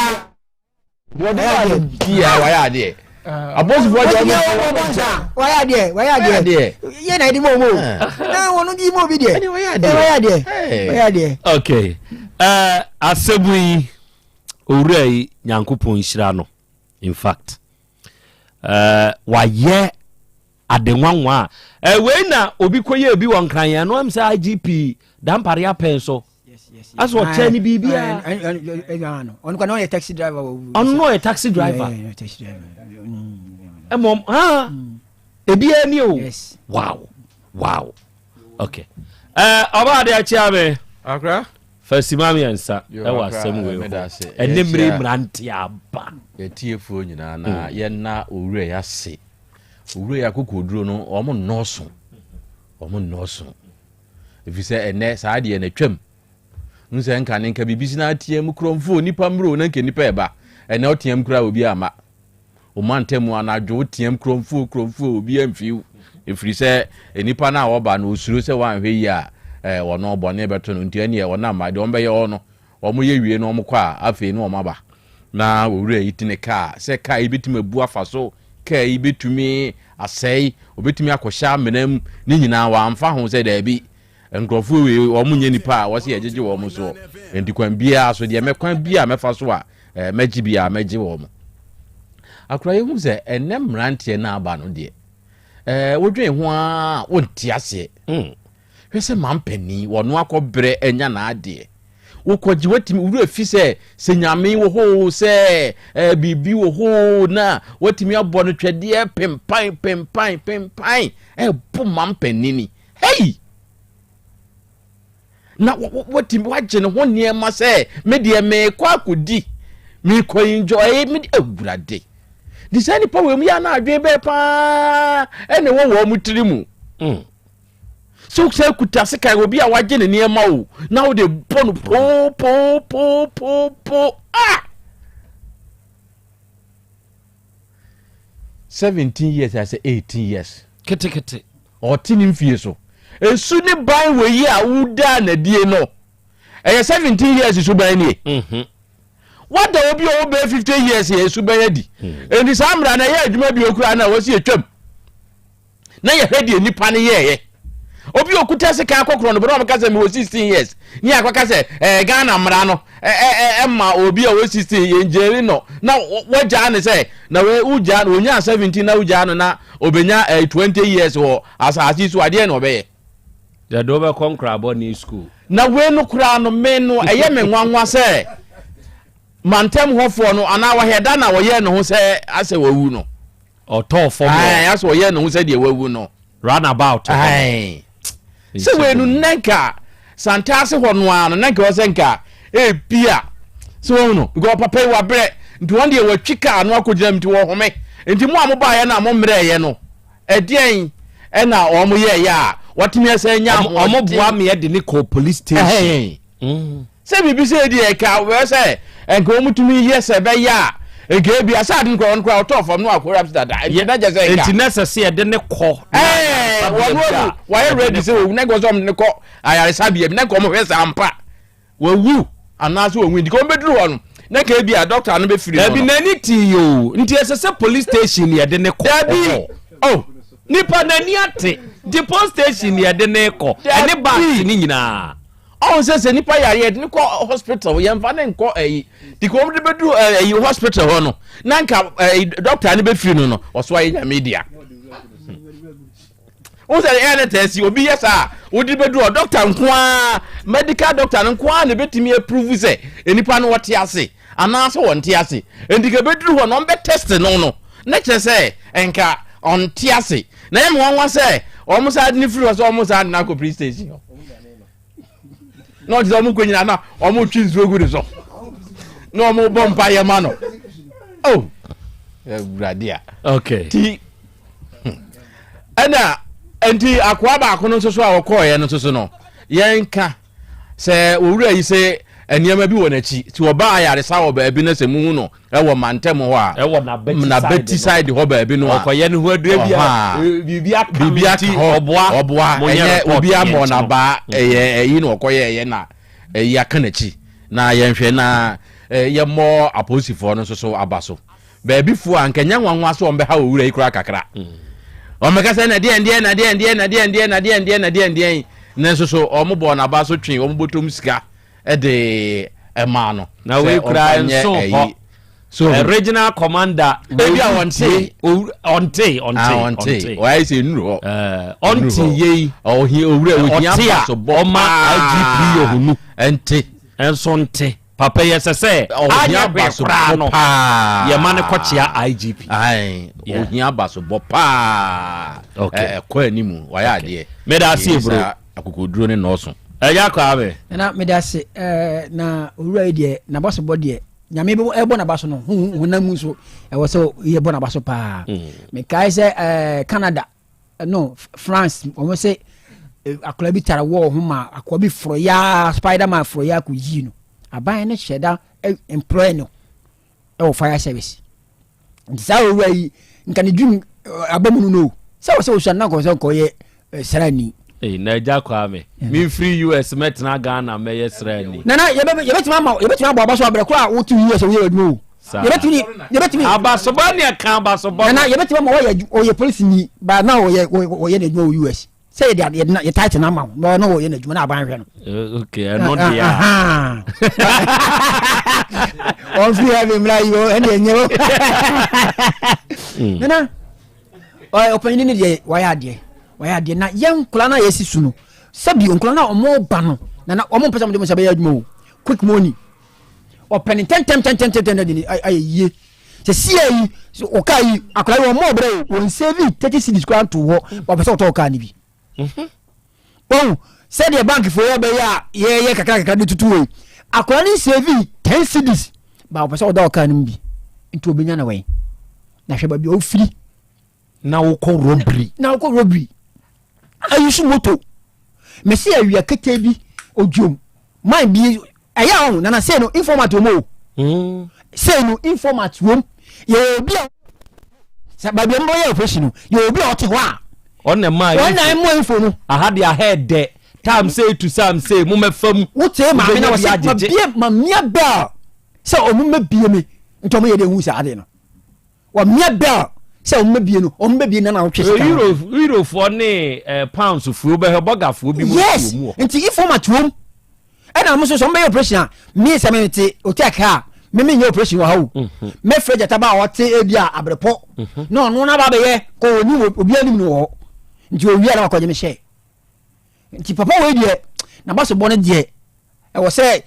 wɔyɛ adeɛ apolisifoɔ deɛ
wɔyɛ adeɛ yɛ na ɛde mɔ mo na wɔno di mɔ bi deɛ wɔyɛ adeɛ
okay asɛm yi owura yi nyankopɔn nhyira no in fact wayɛ adenwanwa a wei na obi kɔyɛ bi wɔ nkran no am sɛ IGP dampare apɛn so as what any bibia
on kwa no yɛ taxi driver
on no yɛ taxi driver emom ebia ni o wow okay oba de achi ame
akra
fasimami ansa e wa asem we enemre mranti aba
yetiefuo nyina na ye na owure ya se owure ya kokoduro no omo nnoso efise ene saa de na twam nse nka ne nka bibisi na atiem kromfo nipa mro na nke nipa eba ene otiem kra obi ama o mantemu anadwo tiem kromfo obi amfiu efiri se nipa na woba na osuro se wanhwe yi a wono bone beto no ntia ne ye wona ma de ombe ye ono omo ye wie no omo kwa afi no omaba na owura yitine ka se ka ibetime bu afa so ka ibetumi asai obetumi akosha menam ni nyina wa amfa ho se da bi nkrofo we omunye nipa wo se yegege wo mo so enti kwan bia so de mekwan bia mefa so a magi bia magi wo mo akura yehu se enem mrantie na aba no de wodwen ho a wonti ase hwese mampani wono akɔbrɛ enya na ade wokɔgye watimi wuru afi sɛ nyame wo ho sɛ bibi wo ho na watimi abɔ no twɛdeɛ pempan bo mampani ni hey na watimi wagye ne ho nneɛma sɛ me deɛ me kɔ akodi me kɔ enjoy me awurade disani pa we mu ya na adwen bɛ pa ene wo mutiri mu so say kuta se kai obi a wagye ne nneɛma o na wo de bɔno po 17 years I say 18 years
kete
ɔtini mfie so esu ne ban we yi a wuda na die no 17 years so ban nie what the obi o be 50 years ye su ban adi eni samra na ye adwuma bi okura na wasi etwam na ye hwedi nipa ne ye obi okuta se kan kokoro no bro am ka se me 16 years ni akwa se Ghana mra no emma obi a 16 ye njeri no na waja ne se na we uja no onya 17 na uja no na obenya 20 years wo asasi so ade na obeye
the dobe konkra boni school
na we no kura no me no eye me nwanwa se mantem hofo no ana wa heda na wo ye no ho se ase wawu no
oto fo mo
ase wo ye no ho se de wawu no
run about
se we no nanka santase ho no ano nanka wo se nka bia so no because papa wa bre nti won de watwika no akogina mti wo home nti mo amoba ye na mo mre ye no edien ɛna ɔmo yɛ ya watumi ɛsɛ nya
ɔmo boa me de ne kɔ police station
sɛ bibi sɛ di ɛka wɛ sɛ ɛnka ɔmo tumi yɛ sɛ bɛ ya ɛnka bi asade nkɔ ɔno kɔ ɔtɔ fam no akɔ rap dada ɛyɛ na jɛ sɛ ɛka
enti necessary de ne kɔ
wɔn wɔyɛ ready sɛ wɔn na gɔsɔ ɔmo ne kɔ ayaresa bia na kɔ ɔmo hwɛ sɛ ampa wɔwu anaasɛ wɔn wi ndi kɔ ɔmo bɛduru hɔ no na ka bi a doctor no be free no
bi nani ti yo nti esese police station ye de ne ko oh nipa nani ate the police station ye de ne ko ene ba ni nyina
oh se nipa yare de ne ko hospital ye mfa ne nko ayi di ko de bedu ayi hospital ho no na nka doctor no be free no oso ayi nya media o se ene Tessi obi yesa o di bedu doctor nko a medical doctor nko a ne betimi approve se enipa no wote ase anaso wonte ase endike beduru ho no mbe test no na kire se enka onte ase na yem wonwa se omusa ni free so omusa na ko police station no dizo mu kwanyina na omu twi nzuogu so no omu bompa ye ma no oh bradia
okay
ti ana enti akwa ba akono so a wokoye no so no yenka se owura yi se eniema bi wonachi ti oba ayare sa oba bi na se mu no e wo mantem ho a
e wo na beti
side ho ba bi no
okoye ne ho adua
bibia ti oboa enye obi amo na ba eyi no okoye ye na eyi akanachi na yenhwe na ye mo aposifo no so abaso ba bi fu ankanya nwanwa so ombe ha owura ikura kakra omeka se na die na so omobo na ba so twen omobotom sika de emano
na we kra enso so original commander
ebi a onte why say nuro
onte ye
ohi owura
so boma IGP yohunu ente enso nte papa yesese anya baso pa ye mane kochia IGP
ohi abaso bopa ko animu why ade
me da see bro
akokoduro ne no so
eya kwa ame
na me da se na owura ide na baso body nyame be ebo na baso no hunamu so e wo so ye bo na baso pa me kai se Canada no France o se akola bi tara wo ho ma akola bi froya Spider-Man froya ku yi no aban ne sheda employ no e wo fire service nza owura yi nka ne dream abamu no se wo so na ko ye serani
na ja kwa me mi free US metna Ghana me yesrani
na yebetuma abaso abrekro a wotu US we adwo yebetumi
abaso ba ne kan abaso ba
na yebetuma ma oye police ni ba na oye na adwo US say ye tight na ma no oye na adwo na aban hwe no
okay no dia
on free have him like you and enyo na opinion ni de why de na yen kula na yesi sunu sabi onkula na omo ba no na omo pesa mo de mo sabe adwuma quick money o penny 10 de aye se si ayi o kai akula yo mo bre won save 30 cedis kwan to wo o pesa o to ka ni bi oh say the bank for yo be ya ye kakaka de tutu we akula ni save 10 cedis ba o pesa o da o ka ni bi nti obenya na we na hwe ba bi o free
na wo ko robbery
ayusu moto mesi awia kete bi ojom man bi aya on na say no informant mo say no informant wom ye obi sa ba bi mbo ye operation ye obi o te ho a
on na ma
mo info no
aha de ahead de time say to sam say mo mefam
wo te ma me na wo say ma mia bell say o mo mabie me ntomo ye de hu sa ade no wa mia bell se o mabie no o mabie na wo twese
euro for ne pounds fuo be burger fuo bi mo
mu nti informant wom e na mo so me operation me se me te Otec ha me nye operation wa ha me freja taba o te e bia abrepo no na ba be ye ko ni obi anim no ho nti o wi na ko je me share nti papa we die na ba so bo ne die e wo se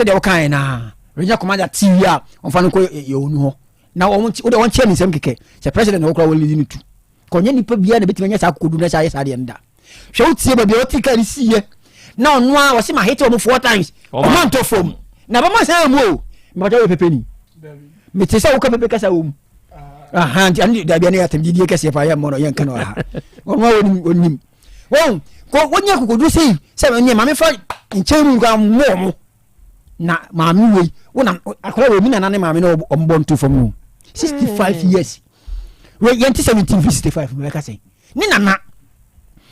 de wo kan na regional commander TV a on fa no ko ye onu ho na won che ni sem keke se president wo kra wo lead ni tu ko nye nipa bia na betima nya sa kodu na sa yesa de nda hwe wo tie ba bia o tika ni siye na onu a wo se ma hit o mo 4 times o man to from na ba ma sa mu o me ba tawo pepe ni me te sa wo ka pepe ka sa wo mu and da bia na yatem di kese fa ya mo no yen kan ha onim won ko wonya ko do sei se me ma me fa nchemu ga mo na ma me we wona akora we mi na ne ma me no ombonto fam 65 years we yenti 1765 me ka say ni nana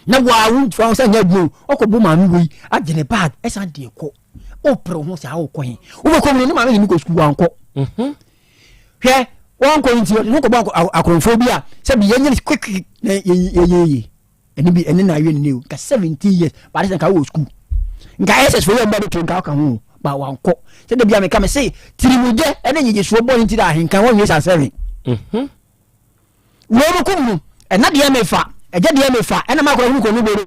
na wa wu fa say nya gbo okobo ma me we agene bag esa de ko o pro ho sa o ko hin wo ko ni ma me ni ko school wan ko hwe wan ko nti no ko ba akrofobia say bi yenye quick ye eni bi eni na we ni ka 70 years ba dey ka wo school nka SS for yamba to nka ka ho ba wan ko say de bia me ka me say tirimude eni nyije so bo nti da hinkan wan yes 7 wo mo ko mu ena de me fa eje de me fa ena ma ko hu ko no boro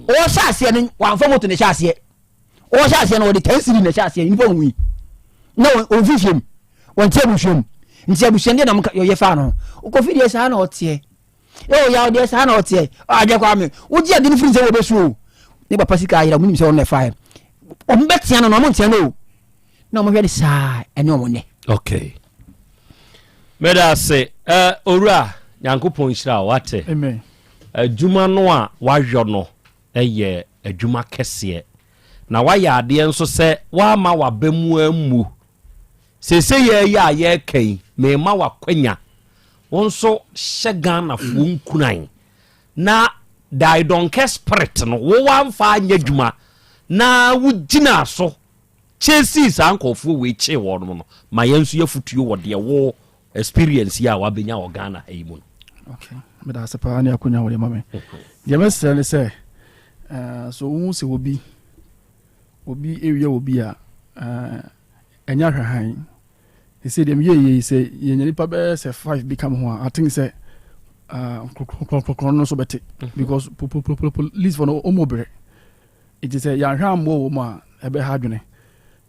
o sha ase ni wan fo moto ne sha ase o sha ase no de Tessi ne sha ase ni bo hu no o viviem won tie bu hwem nti abusuan de na mo ye fa no ko fi de sa na o tie ya o de sa na o tie aje kwa me wo ji ade ni firi se wo be so ni papa sika ayira mu nim se on na fa o mbetia no mo ntia no na mo hwe de sa ene o mo ne
okay meda se owura Nyankopon hira wate
amen
adwuma no a wahwe no eye adwuma kese na waya ade enso se wa ma wabemu amu sese ye ya ye kan me ma wakwanya wonso hye na fo nkunan na dai donke spirit no wo wamfa anya dwuma na wugina so chesi sa ankofo we che wo no ma yenso yafutuo wo de wo experience ya wabenya wo Ghana ayimu
okay me da sepa ni akunya wo de mame je mesele se so wo se obi ewie obi a enya hwahan he said them ye say ye nipa be say 5 become ho I think say no so beti because police for no omobre it is say ya hwam wo ma ebe ha dwene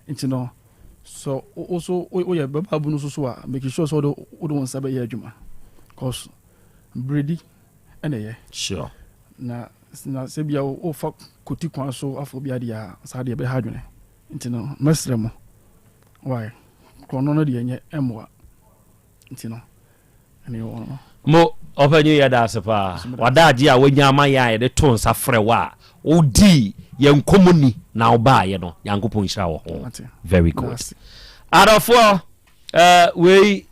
nti no so also we ye baba bu no so a make sure so do won sabe ye adwuma cause brady ene ye
sure
na se bia o fa koti kwan so afo bia dia sa de be ha dwene nti no mesremo why kono no de enye emwa nti no ene wo
mo opanyi ya da sepa wadaji a wanyama ya ye de ton sa frewa odi ye nkomuni na oba ye no Nyankopon hira wo ho very good adofo we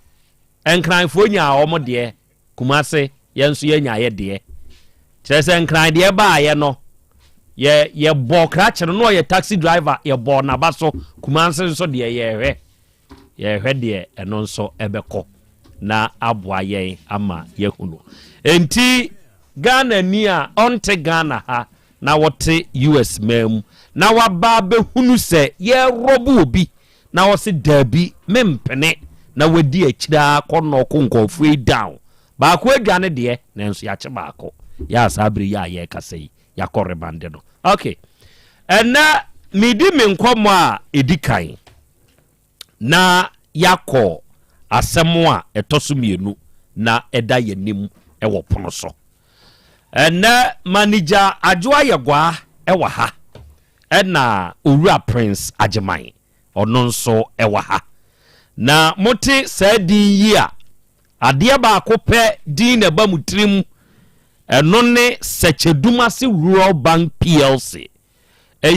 enkranfo nya omo de kumase yenso ye nya ye de kyerese enkran de ba ye no ye bo kra kire no ye taxi driver ye bo na baso kumase nso de ye hwe de eno nso ebeko na aboa ye ama ye hunu enti Ghana ni a onte Ghana ha na wote US mem na waba be hunu se ye robu obi na wose dabi mempene na wadi akira kono konkofu down ba ko adwane de na nso ya che ba ko ya sabri ya ye kasei ya korrebande no okay ena midi menkomo a edikan na yakọ asemo a etoso mienu na eda yenim ewo pono so ena manager adwoa yegwa ewa ha ena owura prince ajeman ono nso ewa ha na mote sadin yi a ade ba akopɛ din na ba mutrim eno ne Sechedumase Rural Bank PLC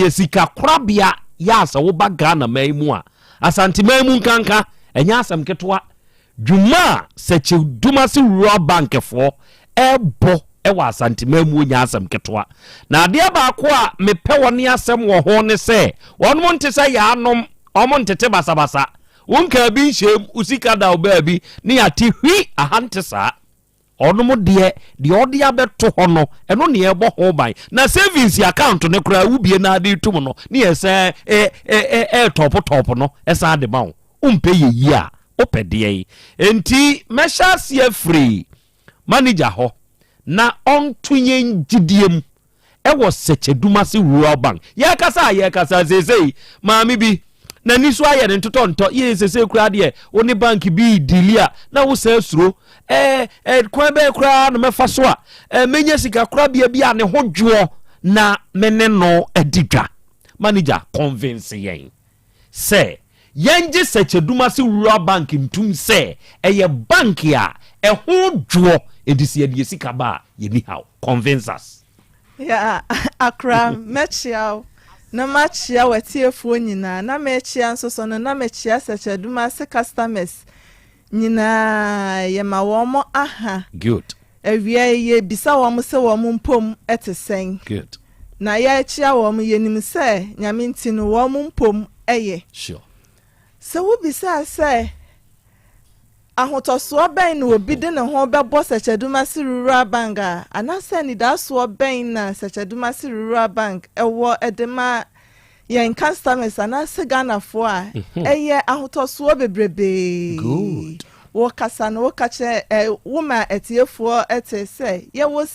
sika korabea ya asa wo ba Ghana maimu a Asante maimu nkanka enya asam ketwa dwuma Sechedumase Rural Bank fo ebo ewa Asante maimu nya asam ketwa na ade ba ko a mepɛ woni asem wo ho ne se wonmo ntese ya anom omo ntete basabasa wonka bi nshem usika da obabi ne ati hwi ahantesa onomo de odi abeto ho no eno ne ebo ho ban na savings account ne kura wubie na ade tum no ne yesa top no esa de ba umpe ye a opede enti mesha se free manager ho na ontunye ngidiem ewo Sechedumase Rural Bank ye kasa zezei maami bi na niso aye ne ntotonto ye sese kura de oni bank bi dilia na wo sa suro kwa be kura no mefa so a menya sika kura bia ne hodwo na mene no edidwa manager convince yen say yɛngye sɛkyɛdumase rural bank ntum sɛ ɛyɛ bank a ɛho dwoɔ ɛdi sɛ yɛde sika ba a yɛni haw convince us.
Akra mɛkyia na makyia watiefoɔ nyinaa na mɛkyia nso so no na mɛkyia sɛkyɛdumase customers nyinaa yɛma wɔn aha.
Good.
Awia yɛ bisa wɔn sɛ wɔn mpom ɛte sɛn.
Good.
Na yɛakyia wɔn yɛnim sɛ nyame nti no wɔn mpom ɛyɛ.
Sure.
Sɛ wobisa sɛ ahotosoɔ bɛn na obi de ne ho bɛbɔ sɛkyɛdumase rural bank a anasɛ nidasoɔ bɛn na sɛkyɛdumase rural bank ɛwɔ ɛdema yɛn customers anasɛ Ghanafoɔ a ɛyɛ ahotosoɔ bebrebe.
Good.
Wɔkasa no wɔkakyɛ woma ɛtiefoɔ ɛte sɛ yɛwɔ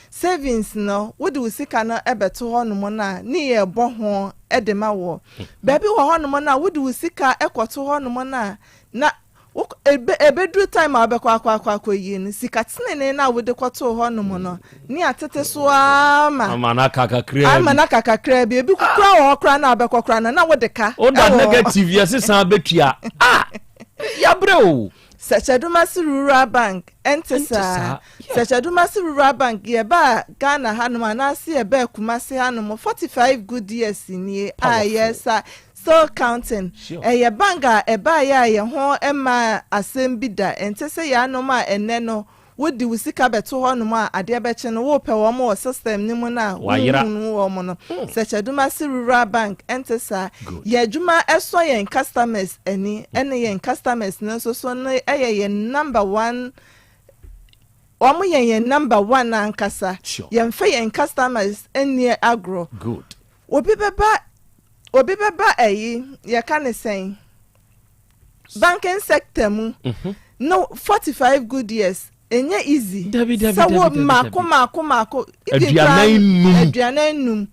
savings no wode wo sika no ɛbɛto hɔ nom na ne yɛ bɔ ho ɛde ma wɔ baabi wɔ hɔ nom na wode wo sika ɛkɔto hɔ nom na ebeduru time a bɛkɔ yie no sika tenene na wode kɔto hɔ nom no ne atete so ama
amana kakakra
bi ebi kukura wɔ hɔ kora na bɛkɔ kora na wode ka
o da negative yɛsesan betua yabrɛ
sɛkyɛdumase rural bank ɛntesa sɛkyɛdumase rural bank yɛba Ghana hanom anase yɛba Kumase hanom 45 good years nie a yɛsa still counting ɛyɛ bank a ɛba yɛ yɛ ho ɛma asɛm bi da ɛntese yɛ anom a ɛnɛ no wodi wo sika bɛto hɔ nom a adeɛ bɛkye no wo pɛ wɔn wɔ system ne mu na wɔn wɔn no sɛkyɛdumase rural bank ɛntesa yɛ adwuma ɛsɔ yɛn customers ani ɛne yɛn customers no nso so no ɛyɛ yɛn number 1 wɔn yɛn number 1 ankasa yɛn fɛ yɛn customers ɛnie agro
good
obi bɛba ɛyi yɛka ne sɛn banking sector mu no 45 good years enye easy sawo mako aduananum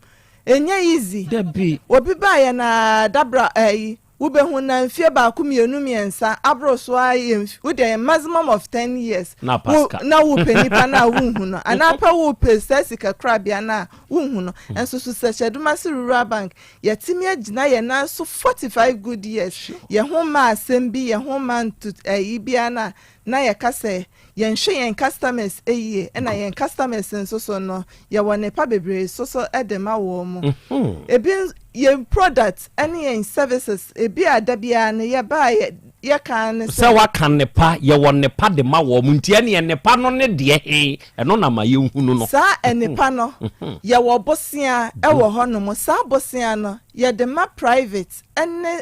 enye easy obi ba ya na dabra wobɛhu na mfie ba ko miensa abro so aye wo dey maximum of 10 years
na
wo penipa na wonhu no anapa wo pesesi kakra bia na wonhu no enso so sɛkyɛdumase rural bank yɛtimi agina yɛ na so 45 good years yɛ ho ma asɛm bi yɛ ho ma bia na yɛka sɛ yɛnhwɛ yɛn customers ɛyie ɛna yɛn customers nso so no yɛwɔ nepa bebree so ɛdema wɔ mu ebi yɛn product ɛne yɛn services ebi ada bia ne yɛba yɛka ne
sɛ waka nepa yɛwɔ nepa de ma wɔ mu nti ɛne nepa no ne deɛ he ɛno na ma yɛnhunu no
saa nepa no yɛwɔ bosea ɛwɔ hɔ nom saa bosea no yɛde ma private ɛne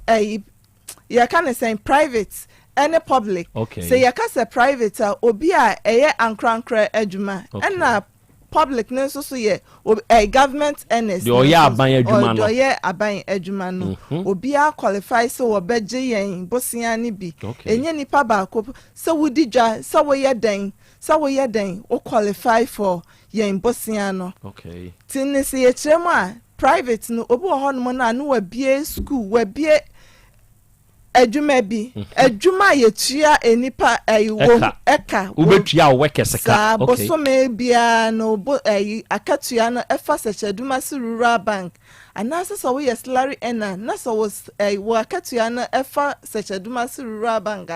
yɛka ne sɛn private any public say yakase private obi a eye ankrankra adwuma na public no so ye government ns
do ye aban adwuma no
do ye aban adwuma no obi a qualify so wo beje yen bosia ne bi enye nipa ba ko so wudi dwa so wo ye den wo qualify for yen bosia no tin se ye kyerem a private no obi wo hono na no wa bie school wa bie adwuma bi adwuma yetua enipa wo eka
ubetua wo keseka
okay so me bia no akatua no efa sɛkyɛdumase rural bank anasa so we salary ena na so was wo akatua no efa sɛkyɛdumase rural bank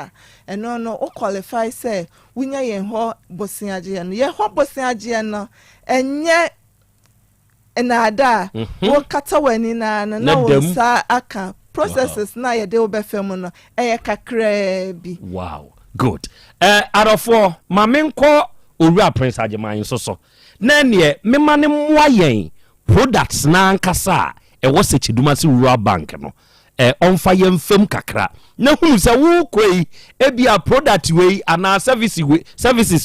eno no o qualify say wunya yen ho bosiagye no ye ho bosiagye no enye enada wo kata wani na wo sa aka processes na yede obefem no kakra bi.
Wow, good. Arofo mamenko owura Prince Ajeman so na ne mema ne moa yen products na ankasa ewo sɛkyɛdumase rural bank no onfa yemfem kakra na hunu se wo koi ebia product we ana services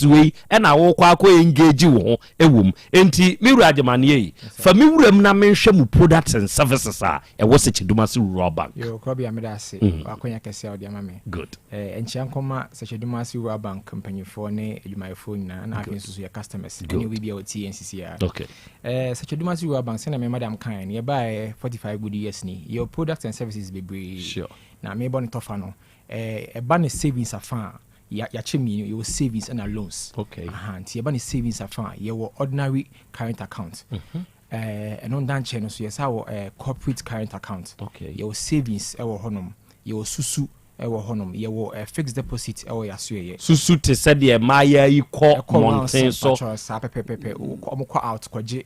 we na wo kwa engage wo ewom enti miwura Ajeman ye fa miwuram na menhwɛ mu products and services a ewo sɛkyɛdumase rural bank
yo Krobea medase akonya kese odi amame
good
enchia nkoma sɛkyɛdumase rural bank companyfo ne adwumayefo nyina na afin susu ya customers any we bia oti NCCR
okay
sɛkyɛdumase rural bank sɛ na me madam kan ye ba 45 good years ni your products and services bebree
sure
na me bon tofa no eba ne savings afa ya chemi your savings and loans
okay
nti eba ne savings afa ye wo ordinary current account ɛno ndankyɛ no so yɛsa wɔ corporate current account yɛwɔ savings ɛwɔ hɔnom yɛwɔ susu ɛwɔ hɔnom yɛwɔ fixed deposit ɛwɔ yɛasoɛyɛ
susu te sɛ deɛ maaya yi kɔ mmɔnten so
saa pɛpɛpɛpɛ ɔmo kɔ out kɔgye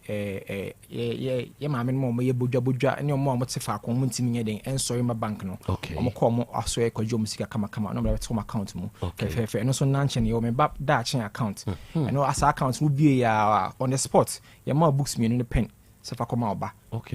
yɛ maame no ma ɔmo yɛ bodwabodwa ne ɔmo a ɔmo te faako ɔmo ntimi nyɛ den ɛnsɔre ma bank no ɔmo kɔ ɔmo asoɛ kɔgye ɔmo sika kamakama na ɔmo bɛto ɔmo account mu fɛfɛɛfɛ ɛno so nankyɛ no yɛwɔ me ba daakye account ɛno asa account no bie yɛ on the spot yɛma books mmienu ne pen sɛ fa kɔma ɔba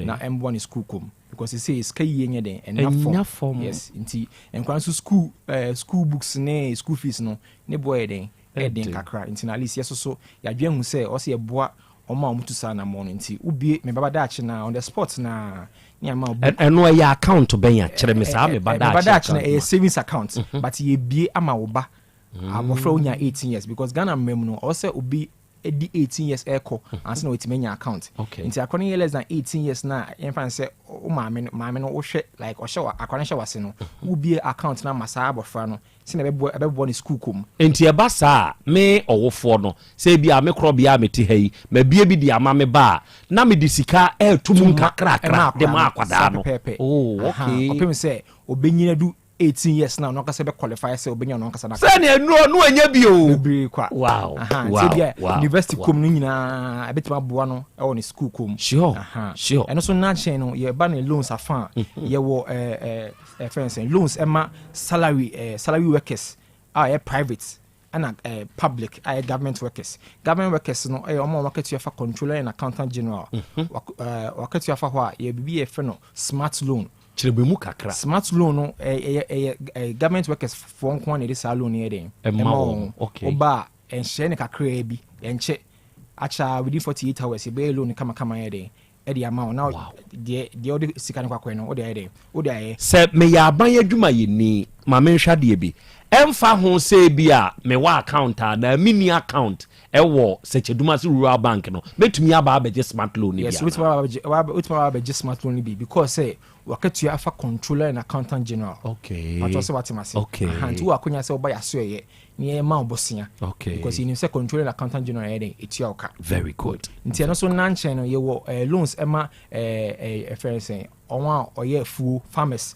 na ɛmboa ne school kom because it says sika yie nyɛ den ɛna form yes nti nkwan so school books ne school fees no ne boy den ɛden kakra nti na at least yeso so yadwe hu sɛ ɔsɛ yɛboa ɔma ɔmutu sa na mo no nti ubie me baba daakye na on the spot na ne ama
ɛno ɛyɛ account bɛn akyerɛ me saa me baba daakye
na ɛyɛ savings account but yɛbie ama wo ba abɔfra onya 18 years because Ghana mem no ɔsɛ obi edi 18 years echo ansa na wetimenya account nti akɔne yɛ less than 18 years na yɛmfa sɛ o maame no wo hwɛ like ɔhwɛ akɔne hwɛ wase no wo bie account na masa abɔfra no sɛ na ɛbɛbɔ ne school kom
nti ɛba saa me ɔwofoɔ no sɛ bia me Krobea mete ha yi ma bie bi di ama me ba na me di sika ɛtum kakrakra de ma akwadaa no
oh okay ɔpem sɛ obenyina du 18 years now no kasa be qualify say obenya no kasa na
say na no anya bio
bebre kwa
wow
university kom no nyina abetima boa no e won school kom
sure
eno so na chain no ye ba no loans afa ye wo friends loans ema salary workers are private and public government workers no e omo market you for controller and accountant general wakati you for ho ye bibi e fe no smart loan
chirebe kakra
smart loan no government workers for nko na this loan here den
okay
oba enhye ne kakra bi enche acha within 48 hours e be loan kama here den e dey amount now the other sika ne kwakwa no o dey here o dey
se me ya aban adwuma yeni ma me nhwa de bi emfa ho se bi a me wa account na mini account ewo Secheduma Rural Bank no metumi aba abeje smart loan ni
bi yes witma abeje smart loan ni bi because say wakati ya afa controller and accountant general
okay
what also what must
okay
and wo akonya say oba yaso ye ni ma obosia
okay
because you say controller and accountant general eden etia oka
very good
nti no so nanche no ye wo loans ema friends onwa oye fu farmers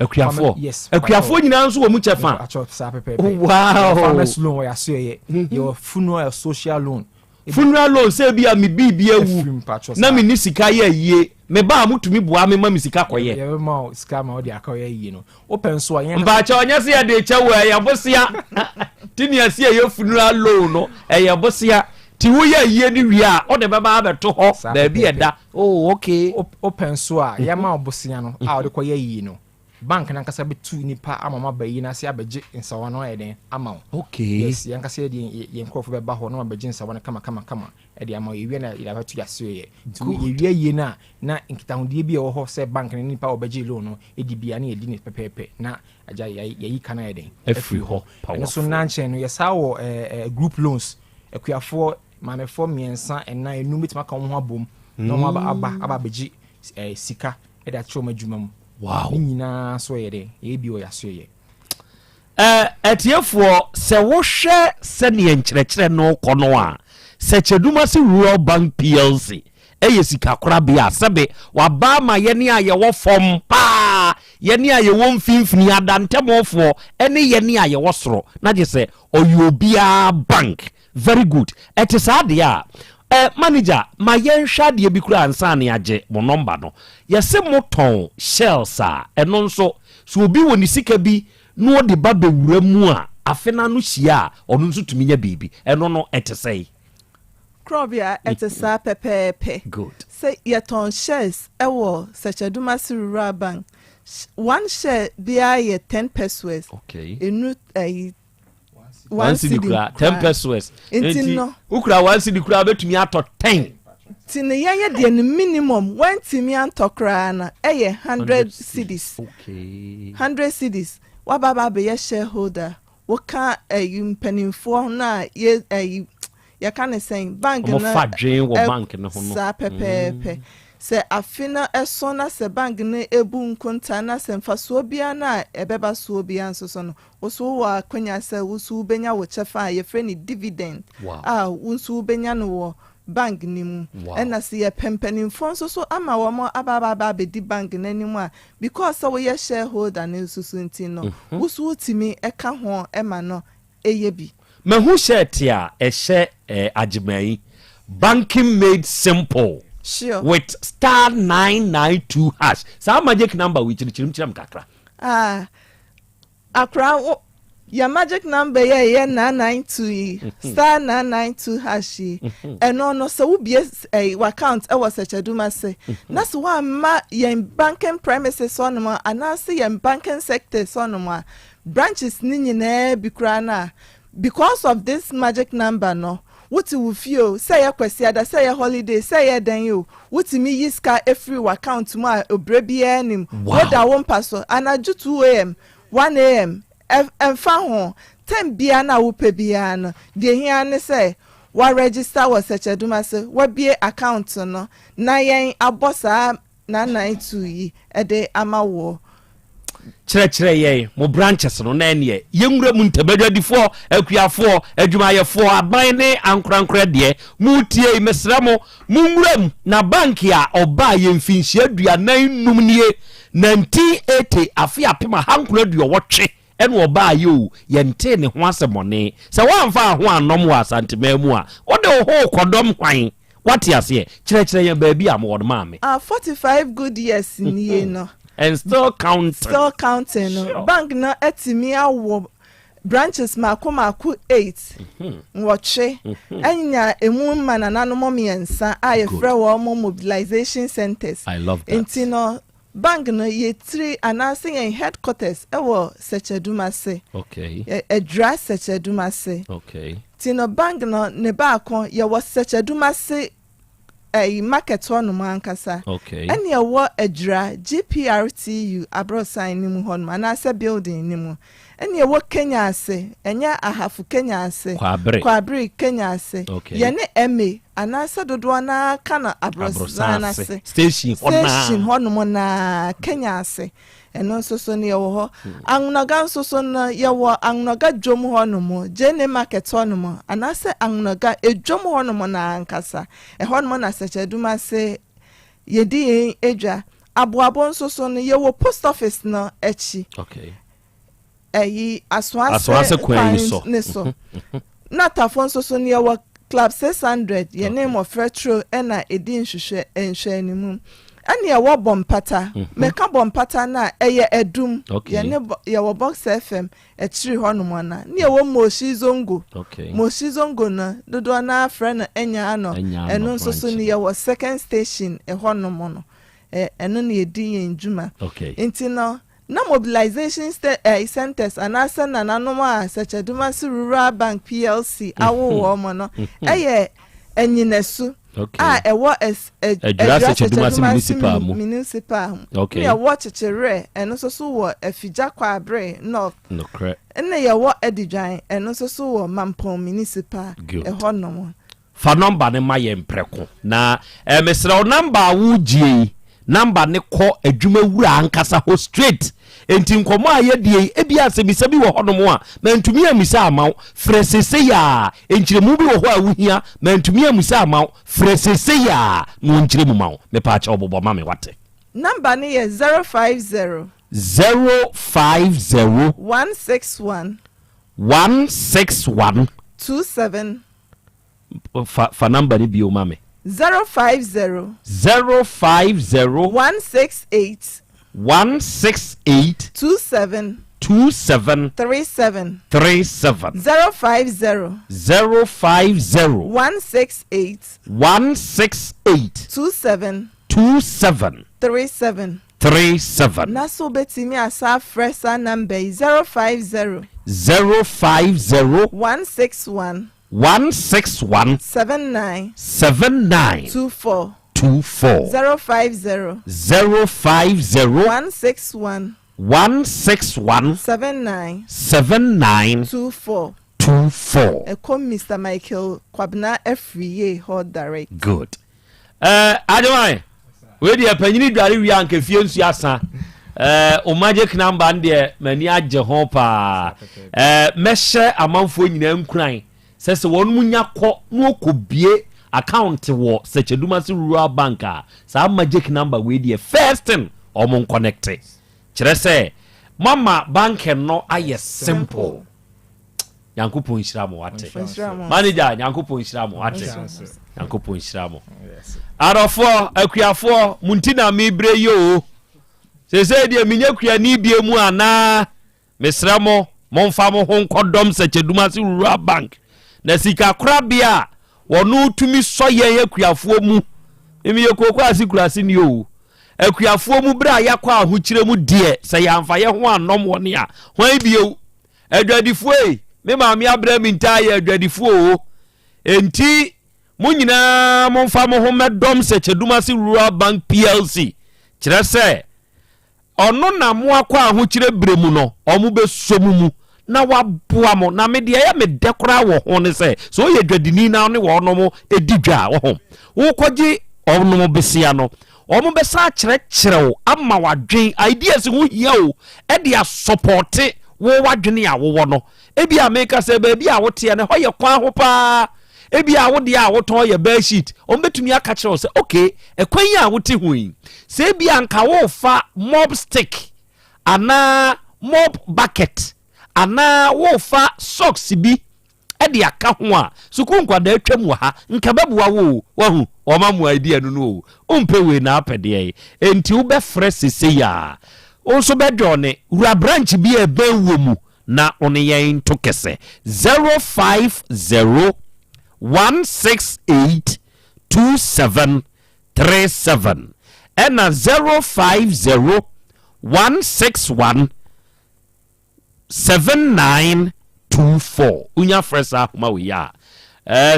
yes
akuafo nyina nso wo mu chefa
acho sa pepe
wow
farmers loan yaso ye your funeral social loan
funeral loan say bia me bibia wu na me ni sika ye yie me ba mutumi bua me ma me sika koye
ye ma sika ma odi akoye yie no open so anya
mba cha onya se ya de cha wo ya bosia tini ase ye funeral loan no ye bosia ti wo ye yie ni wi a o de baba abeto ho da bi eda oh okay
open so a ye ma obosia no a o de koye yie no bank na nkasa betu nipa amama bayi na se abeje nsawa no eden ama
okay
yes yankasa ye nkofo be ba ho na abeje nsawa no kama edi ama yewie na ila batu yaso ye yewie ye na nkitahudie bi e wo ho se bank na nipa obeje loan no edi bia na edi ne pepepe na aja yeyi kana eden
every ho
power so nanche no yesa wo group loans akuafo mamefo miensa ena enu bitima ka ho abom na mo aba beji sika eda choma dwuma mu
wow
nyina so ye de ye bi o yaso ye
etiefo se wo hwe se ne nkyerɛkyerɛ no kɔ no a Secheduma Rural Bank PLC eye sika kora bia sebe waba ma yene a ye wo fom pa yene a ye wo mfimfini adantemofo ene yene a ye wo soro na je se oyobia bank very good etisade a manager ma yenhwa de bi kura ansa ne age mo number no yese moton shells a eno nso so obi woni sika bi no de ba bewura mu a afena no hia ono nso tumi nya bibi eno no etesei
Krobea etesa pepepe
good
say yeton shares ewo Secheduma Rural Bank one share bia ye 10 pesos
okay
enu
one cedi 10 pesos
enti
ukura one cedi kura betumi ato 10
tine ye de minimum when timi antokra na 100 cedis
okay
100 cedis wa baba be ye shareholder wo ka mpanimfo na ye ya kan say bank na
fadwen wo bank no ho no
sa pepepe se afina esona se bank na ebu nkonta na se mfaso bia na ebeba so bia nsoso no wo wa kwanya se wo su benya wo chefa ye frɛ ni dividend wonsu benya no wo bank ni mu ɛna se yɛ pempenimfo nso so ama wɔn ababa abedi bank n'anim a because so we shareholder ne nsusu nti no wusu utimi ɛka ho ɛma no ɛyɛ bi
mahu shirt a ɛhyɛ agyeman banking made simple.
Sure.
With star 992 hash. Sa magic number we chirim kakra.
Akra your magic number yeah 992 star 992 hash. And no so we be a account I was such a do say. That's why ma yen banking premises on ma and I see yen banking sector on ma branches ni na bikrana because of this magic number no. What you feel say ya kwesi ada say ya holiday say ya dan you what me yiska every account ma obrebia nim what da won paso anaju 2 am 1 am emfa ho 10 bia na wo pe bia no de hia ne say wa register was such a duma say wa bie account no na yen abosa na 92 yi e de amawo
kyerɛkyerɛ yɛn mo branches no na ɛneɛ yɛnwura mu ntabadwadifo akuafo adwumayɛfo aban ne ankorankora deɛ mu tie mesrɛ mo munwura mu na bank a ɔba yɛmfinhyia aduanan num nie 1980 afi apema hankora aduɔwɔtwe ɛne ɔba yɛ o yɛnte ne ho asɛmɔne sɛ woamfa ho anom wɔ asantema mu a wode wo ho kɔdɔm hwan wate aseɛ kyerɛkyerɛ yɛn baabi a mowɔ no maame
45 good years nie no
and still counting.
Bank na etimi awo branches mako 8. Watche. Enya emu ma na nanom miensa a ye frɛ wo mobilization centers.
I love that.
Intino bank no ye 3 anase yen headquarters ewo Sechedumase.
Okay.
Edra Sechedumase.
Okay.
Tino bank no ne ba kon ye wo Sechedumase a market one mankasa.
Okay.
And ya wa edra GPRTU abrosan nimu hon manase building nimu. And ya wa Kenya ase. Enya ahafu Kenya ase. Kwabri Kenya ase.
Okay.
Yene eme anasa dodwana kana abrosan ase.
Station
hon na Kenya ase. Eno so ne wo ho annoga so no ye wo annoga dwom ho no mo jene market ho no mo anase annoga edwom ho no mo na ankasa ho no mo na Secheduma se yedi edwa aboabo so no ye wo post office no echi
okay
aswase kwan so na tafon so no ye wo club 600 ye name of retro na edi nhwehwe enhwe animu ani ya wo bompata meka bompata na eye edum ye wo box fm etri honom na ne ye wo moshi zongo na dodo na friend enya ano eno nso so ne ye wo second station honom no eno ne edi yenjuma enti no na mobilization centers anasa na nanom a Secheduma Rural Bank PLC awo wo mo no eye enyinesu ewo
Secheduma
municipal okay ya wo chechere eno so wo afija kwabre north
no correct
ene ya wo edidwan eno so wo mampon municipal honom
fa number ne ma ye mpreko na mesra number wo gie number ne kɔ adwuma wura ankasa ho straight enti nkomo ayedie ebia asebisa bi wo honom a mantumi amisa amaw fresese ya enkyiremu bi wo ho a wuhia mantumi amisa amaw fresese ya no enkyiremu maw me pa cha obobo ma me wate
number ne ye 050 161 27
fa number ni bi o ma me
050 168 27 37 050 168 27 37 naso betimi asa fresa number 050 161 79 24 050 161 79 24 Mr. Michael Kwabna every year hold direct
good adwai we dey panyini dware wi anka fie nsu asa o magic number ndie mani age ho pa mehye amanfo nyina nkuran sese wonu munya kɔ no okobie account wo Sechedumasi Rural Bank sa magic number we dey first thing omon connect kire say mama bank no aye simple Yankopon Shiramo wate manager Yankopon Shiramo wate Yankopon Shiramo arofo akuafo muntina mebre yo se de minyakua ni bie mu ana mesramo monfa mo ho nkodom Sechedumasi Rural Bank na sika Krobea wonu tumi soye akuafo mu emi yekoko asikurasi ni o akuafo mu bra yakwa ahokyire mu de se yamfa ye ho anom woni a hwan bie adwadifo me maami Abraham ntaye adwadifo o enti munyina monfa mo ho medom Sechedumasi Rural Bank PLC kire se ono na mo akwa ahokyire bremu no omu be somu mu na waboa mo na me de ya me dekora wo ho ne se so ye dwadini na ne wo no mo edidwa wo ho wo koji ono mo besia no omu be sa kire ama wadwen ideas hu hia o e de support wo wadwene a wo no ebi ameka se ba bi a wo te ne ho ye kwan ho pa ebi a wo de a wo ton ye bear sheet o betumi aka kire se okay ekwan ya wo te hu se bi anka wo fa mob stick ana mob bucket ana wo fa socks bi e de aka ho a suku nkwada atwam wa ha nka babuwa wo wahu o ma mu idea no no umpe we na apede enti wo be fresh se ya onso be done ura branch bi e be wo mu na one yen to kese 05016827737 and 050161794 unya fresa ma we ya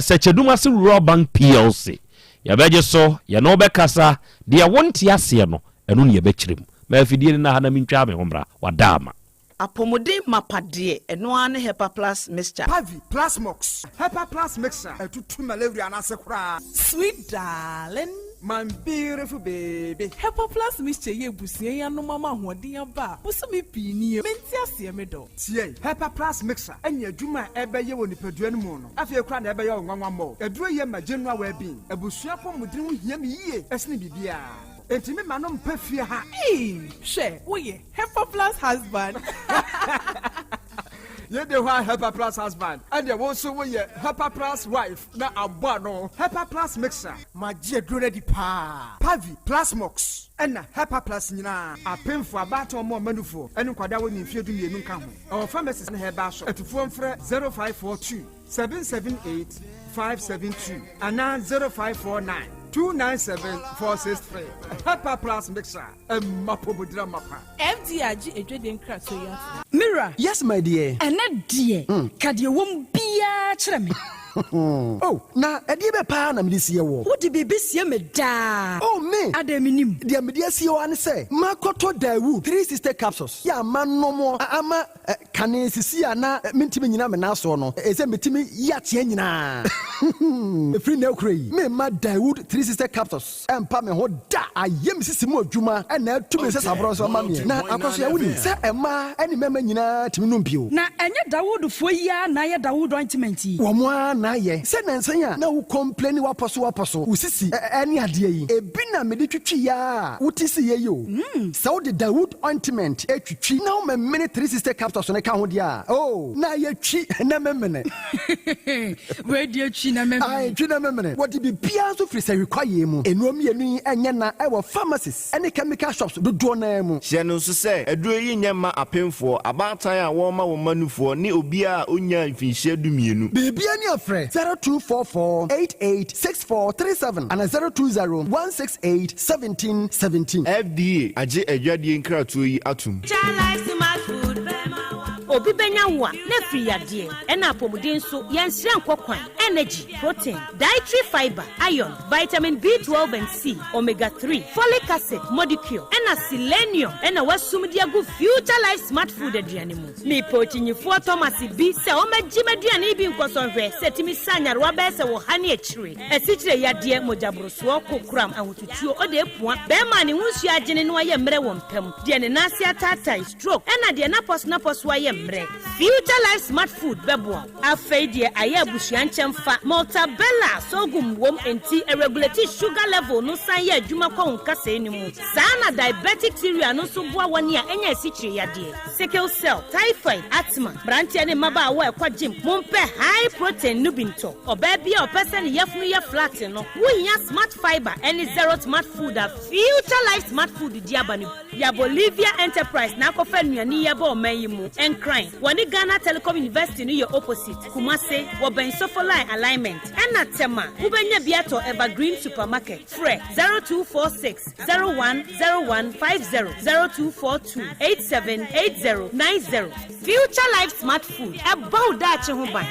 Sechedumasi Rural Bank PLC ya beje so ya no be kasa de wonti ase no eno ne be kirem ma afidie na hana mintwa me homra wadama
apomode mapade eno ane Hepa Plus mixture
Pavi Plus Mox Hepa Plus mixture etutu malaria na sekura
sweet darling
my beautiful baby
Hepa Plus mixture ye busie ya no mama hoden aba busumi pini menti ase me do
tie Hepa Plus mixture enya adwuma ebe ye woni padua no mu no afie kura na ebe ye nwanwa mo eduro ye ma genua wa bin abusua pomodin ho hia me yie esne bibia enti me manom pafie ha
she wo ye Hepa Plus husband
ye de wa Hepa Plus husband and wo so wo ye Hepa Plus wife na abo no Hepa Plus mixer magie duro di pa Pavi Plus Mox and Hepa Plus nyina apemfo abato mo manufo enu kwada wo ni mfie du mienu nka ho our pharmacist na heba so etufo mfre 0542 778 572 and 0549 297-463. Hepa Plus mixer. Mapobudra mapa.
FDRG ejweden krato ya.
Mira. Yes, my dear.
Ene dear. Kadie wom bia kire me.
Oh, na edie be pa na me sie wo.
Wo de bebe sie me da.
Oh me.
Adaminim.
De me die sie wo an say. Makoto Dawood 3 sister capsules. Ya manom ama kane sisi ana mentimi nyina me na so no. Ese metimi ya tie nyina. Free na krei. Me ma Dawood 3 sister capsules. Empa me ho da ayem sisi mu adwuma na tumi se sabro so ma me. Na akoso ya wuni se ema ani mema nyina timi no mpio.
Na enye Dawood fo ya na ye Dawood ointment yi.
Wo mo na ye. Se na nsanya na wo complain waposo. Usisi ani ade yi. Ebi na me de twitwi ya. Utisi ye yo. Se wo de Dawood ointment etwitwi na wo me minute 3 sister capsules na ka ho dia. Oh, na ye twi na memene.
We de twi na memene.
Ai twi na memene. What be bia so free say require mu. Enuom ye nu enye na e wo pharmacies. Any chemical shops do na mu.
Hye no so say aduro yi nyema apemfo abatan a wo ma wo manufo ni obi a onya mfinhye dumienu.
Bibia ni afre 0244886437 and 0201681717.
FDA age adwadie nkratoɔ yi atum.
Obi benya wa na free ade ena apomuden so yenhire nkokwan energy protein dietary fiber iron vitamin B12 and C omega 3 folic acid molecule ena selenium ena wasumdi agu future life smart food aduane mu me pochinyifo Thomas bi se o magima aduane bi nkosonhwe setimi sanyare wa be se wo hane akire asichire yade mojabroso kokram ahotutuo ode epua be ma ne hunsu agene no aye mre wo mpam de ne nase atata stroke ena de na pos wa ye emre. Future Life Smart Food bebo. Afei de aye abusuan chemfa Maltabella sogum wom enti a regulate sugar level no san ye adwuma kwa nkasa enimu. Sana diabetic theory no so boa wani a enya sichire yade. Sickle cell, typhoid, asthma, branch ane maba wa kwa gym. Mompe high protein nubinto. Oba bia opese ne yefunu ye flat no. Wunya smart fiber any zero smart food a Future Life Smart Food diabani. Ya Bolivia Enterprise na kofa nuani ye ba omayimu. Encrine. Wani Ghana Telecom University no your opposite. Kumase wo ben sofoline alignment. Ena tema. Ubenya biato Evergreen Supermarket. Fre 0246 010150 0242 878090. Future Life Smart Food. About that huban.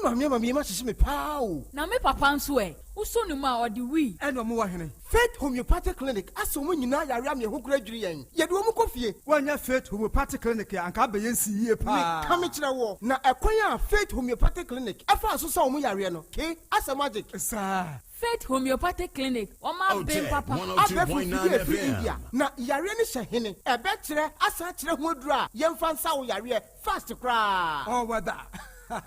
Mami ma sisi me pao.
Na me papa nso e. Uso no ma odi wi.
Eno mo wa hene. Faith Homeopathic Clinic aso mo nyina yare am ye hokura dwiri yen. Ye de mo kofie. Wanya Faith Homeopathic Clinic anka ba yensi yie pa. Me kame kire wo. Na ekwan a Faith Homeopathic Clinic afa aso sa mo yare no. Ke asa magic. Sa
Faith Homeopathic Clinic. Oma ben papa.
1029 FM.
Na yare ni hye ebe kire asa kire ho adura yemfa nsa wo yare fast kra. Oh wada.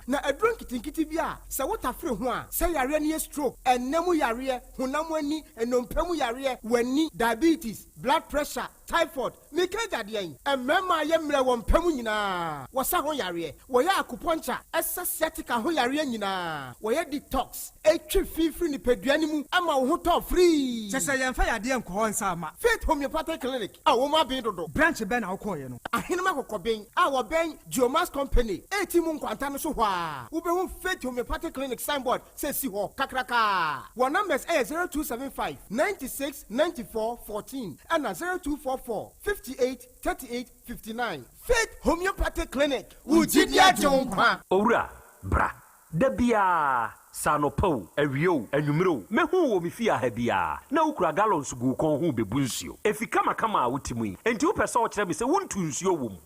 Na edron kitinkiti bia se wotafre ho a se yare ne stroke enemu yare honam ani enompemu yare wani diabetes blood pressure typhoid mikaja de yen emema ye mre wo mpemu nyina wosa ho yare wo ya acupuncture sciatica ho yare nyina wo ye detox etwi fifiri ni peduani mu ama wo ho to free sese yemfa yade enko ho nsa ama Faith Homeopathic Clinic a wo ma ben dodo branch ben na wo koye no ahenema kokoben a wo ben Geomas Company etimu nkwanta no so hwa wo be ho Faith Homeopathic Clinic signboard say si ho kakraka wo numbers 0275 96 94 14 and 0244 58 38 59 Faith Homeopathic Clinic Ujidia Jonkwa
Owura bra dabia sanopo awio anwumro mehu wo mefia ha bia na ukura gallons gu kon hu bebunsuo efika makama wotimu enti wo pese wo kire me se wontu nsuo wom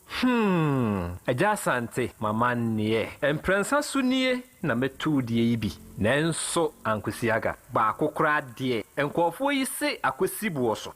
Yaw Asante mama nie emprensa sunie na metu die yibi nanso ankwesiaga ba akokora de enkofo yi se akwesi buoso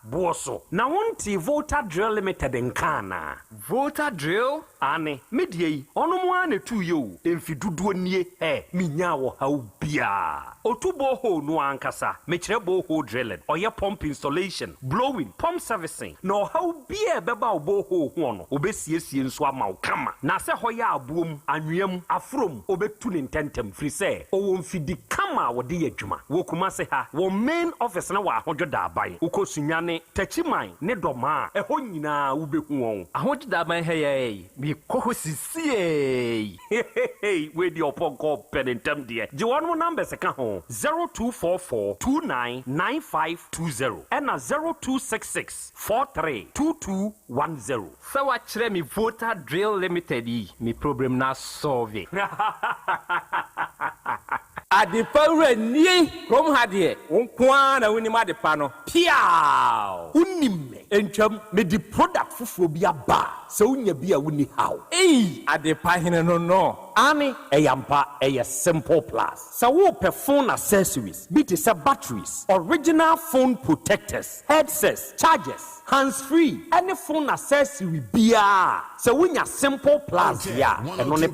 buoso na wonti Volta Drill Limited nkana Volta Drill ane medie yi onomo ane tu yo emfiduduo nie minya wo haubia otubo ho no ankasa mekire bo ho drilling oye pump installation blowing pump servicing no haubia beba obo ho ho no obesiesie nso ama kama na se hoya abuom anwem afrom obetu ne ntentem free say o mfidi kama wode yadwuma wo kuma se ha wo main office na wa ahojoda aban ukosunyane tachiman ne doma eho nyina wo behu won ahojoda aban heye bi kohosisie we di oponko penentem de je wonu number se ka ho 0244299520 and 0266432210 so wa kire mi Volta Drill Limited yi mi problem na solve Adipawre ni krom hade wonkwa na woni madepa no piao unimme entwam me di product fufuo bi aba se unya bi a woni haw adepa hene no ani eyampa simple plus so wo phone accessories be to say batteries original phone protectors headsets chargers hands free any phone accessory bia so unya simple plus ya eno ne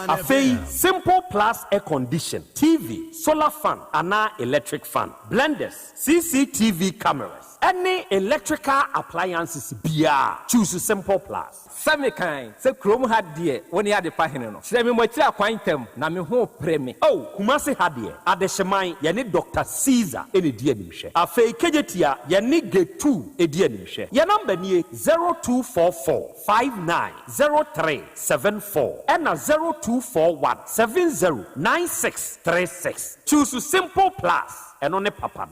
afei simple plus air condition TV solar fan ana electric fan blenders CCTV cameras any electrical appliances bia choose simple plus Samikan se krom hadie woni ade pahene no sire me mwatira kwantem na me ho preme kumase hadie adehyeman ye ne Dr. Caesar ene die animhwe afei kejetia ye ne G2 edi animhwe ye number nie 0244590374 and 0241709636 choose simple plus eno ne papa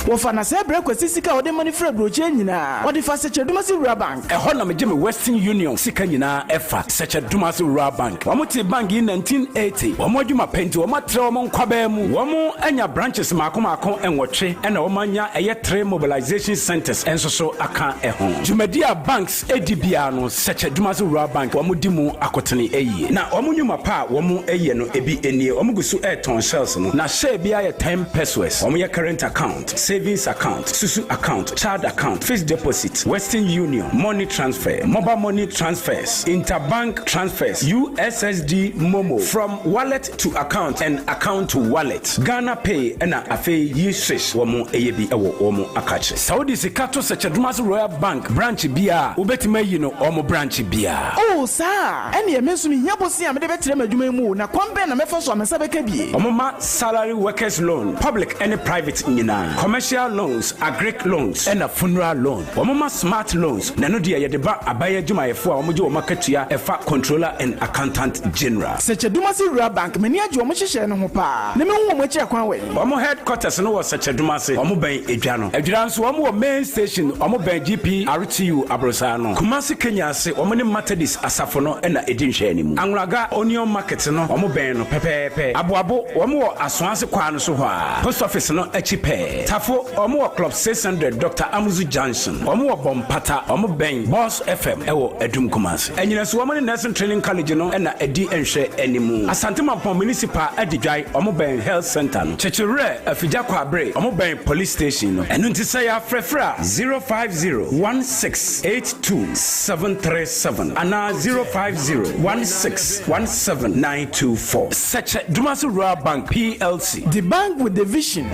wofa na se bre kwesi sika ode money fra broche nyina ode fa seche dumasi rural bank
ho na me Western Union sika nyina efa seche dumasi rural bank wamuti bank in 1980 wamodwuma penti wamatre wamo nkwaba mu wamo anya branches mako enwotwe ena wamanya eye 3 mobilization centers ensoso aka eho jumedia banks edibia no seche dumasi rural bank wamodi mu akotene eyi na wamunyuma pa wamo eye no ebi enie wamugusu airton shells no na share bia ye 10 pesos wamo ye current account savings account, susu account, child account, fixed deposit, Western Union, money transfer, mobile money transfers, interbank transfers, USSD Momo, from wallet to account and account to wallet, Ghana Pay and Afe Yishish Womo ABI Womo Akache. Saudi Sikato Sechadmas Royal Bank branch Bia, Ubetime Yino Omo branch Bia.
Oh, sir, and you mention me Yabosi and the veteran Jumu, na Kwambe na Mefos or Mesabekebi.
Omoma salary workers loan, public and private nina, commercial loans, agric loans, and a funeral loan. Omoma smart loans, Nanodia Yadeba Abaya Juma for Omojo Marketia, a fat controller and accountant general.
Such a Dumasi Royal Bank, many of your Mushisha and Hopa. Nemo Mocha Kwanway.
Omo headquarters no was such a Dumasi, Omo Bay Ejano. Ejans Omo main station, Omo Bay GP, RTU Abrosano. Kumasi Kenya say Omani Matadis Asafono and Edin Shenimu. Angraga Onion Market no, Omo Bay no Pepe, Abuabo, Omo Aswansi Kwan Suha. Post office no Echipe. Tafo, Omo Club 600, Dr. Amuzu Johnson. Omo Bompata, Omo Bay, Boss FM, Ewo Edum Kumasi. And you know, Swamani Nursing Training College no, and Edi and She Enimu. Asantema Municipal Edijai, Omo Bay Health Center. Chechere, Afijakwa Bre, Omo Bay Police Station. And Untisaya Frefra 050-1682737 and 050-1617924. Such a Dumasu Royal Bank PLC.
The bank with the vision.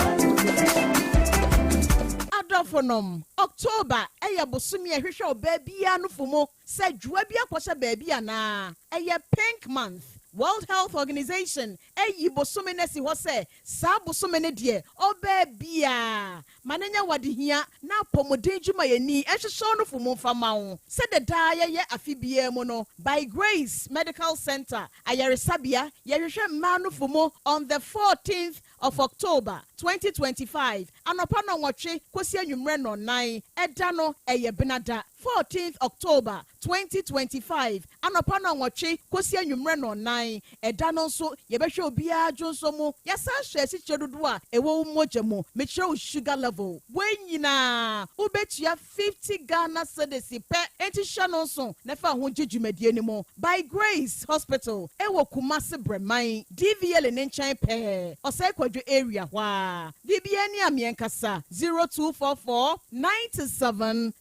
Adolfonom October eya bosumi ehwehwe obabi anu fumo se djua bia kwose baby ana eya pink month. World Health Organization eyi bosome nesi ho se sa bosome ne de obabia manenya wadehia na pomodin djuma yani ehwehwe no fumo fama wo se de da ye afibia mu no by Grace Medical Center ayaresabia yehwehwe manu fumo on the 14th of October 2025 anopa no nwotwe kosi anwumre no 9 eda no eye benada 14th October 2025 anopa no nwotwe kosi anwumre no 9 eda no so yebehwe obia jonso mu yasa hwe sichedodo a ewo mojamo metre sugar level wenyina ubetua 50 Ghana cedis pe entisha no so na fa ho jejumedie ni mo by Grace Hospital ewo Kumasi Breman DVL ne nchan pe osai kwadwo area hwa DBA ni amienkasa 0244 97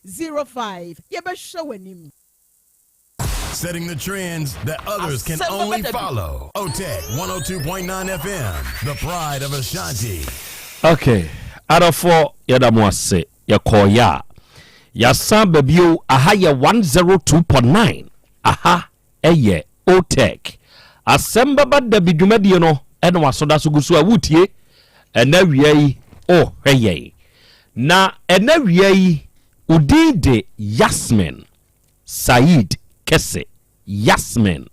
6805 yebehwe wanim.
Setting the trends that others can only follow. Otec 1029 FM, the pride of Ashanti.
Okay, Adafo Yadamwase, Yakoya. Yasan Bebio, aha ya 102.9. Aha, eye, Otec. Asem Beba Dabi Dumediano, and Wasoda Sugusu Awutie, and Navier, oh, hey. Na, and Navier, Udide Yasmin, Said. Kese Yasmin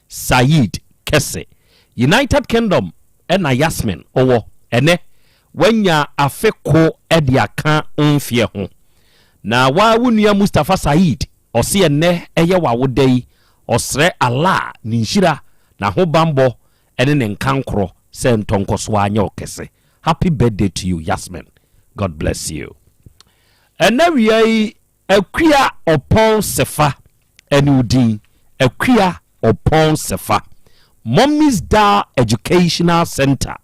Said Kese United Kingdom ena Yasmin owo ene wanya afeko ediaka onfie ho na wa wunua Mustafa Said ose ene eye wa wodai osre ala ni nhira na ho bambo ene ne nkankro se ntonkoso anya okese. Happy birthday to you Yasmin, God bless you. Ene wiai akua opon sefa Enudin Equia Opon Sefa Mommy's Da Educational Center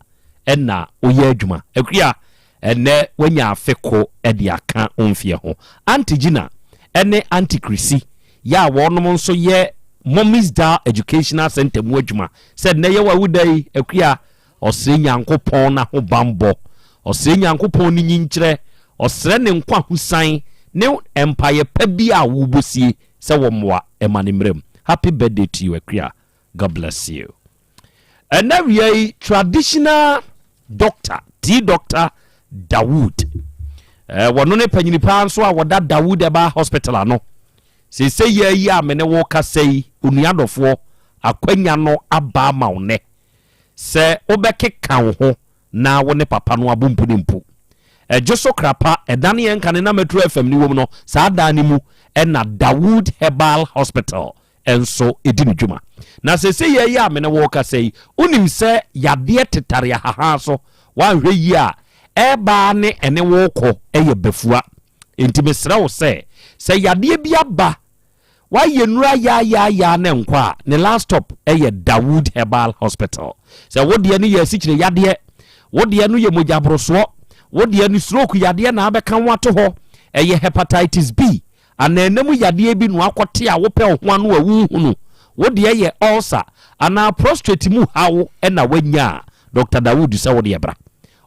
Enna Oyeduma Equia ene wenya feko ediaka onfie ho Auntie Gina ene Auntie Chrissy ya wonom nso ye Mommy's Da Educational Center mu adwuma said ne ye wawudai Equia osre nyankopon na ho bambo osre nyankopon ni nyinkyere osre ne nkwa husan ne empire pa bi a wubosie se womwa emanimrem. Happy birthday to you Equia, God bless you. And now we traditional doctor T Dr. Dawood wanone panyini pa nso a woda Dawood eba hospital ano se ye ya mene wo ka sei onuadofo akwanya no aba ma one se obekeka ho na wone papa no abompu ne mpu Joso krapa edane yenkane na Metro FM ni wom no sa adane mu ena Dawood Herbal Hospital enso edini dwuma na se ye ya mene wo ka sei unim se yade tetare haha so wanhwe yi a eba ne ene wo ko eye befua enti mesra wo se yade bi aba wa yenura ya ne nkwa ne last stop eye Dawood Herbal Hospital se wode ne ye sikire yade wode no ye mojabroso wo de ani stroke yade na abeka wato ho eye hepatitis B ana enemu yade bi no akote a wo pe ho anu awuhunu wo de ye ulcer ana prostate mu hawo na wanya Dr. Dawood se wo de bra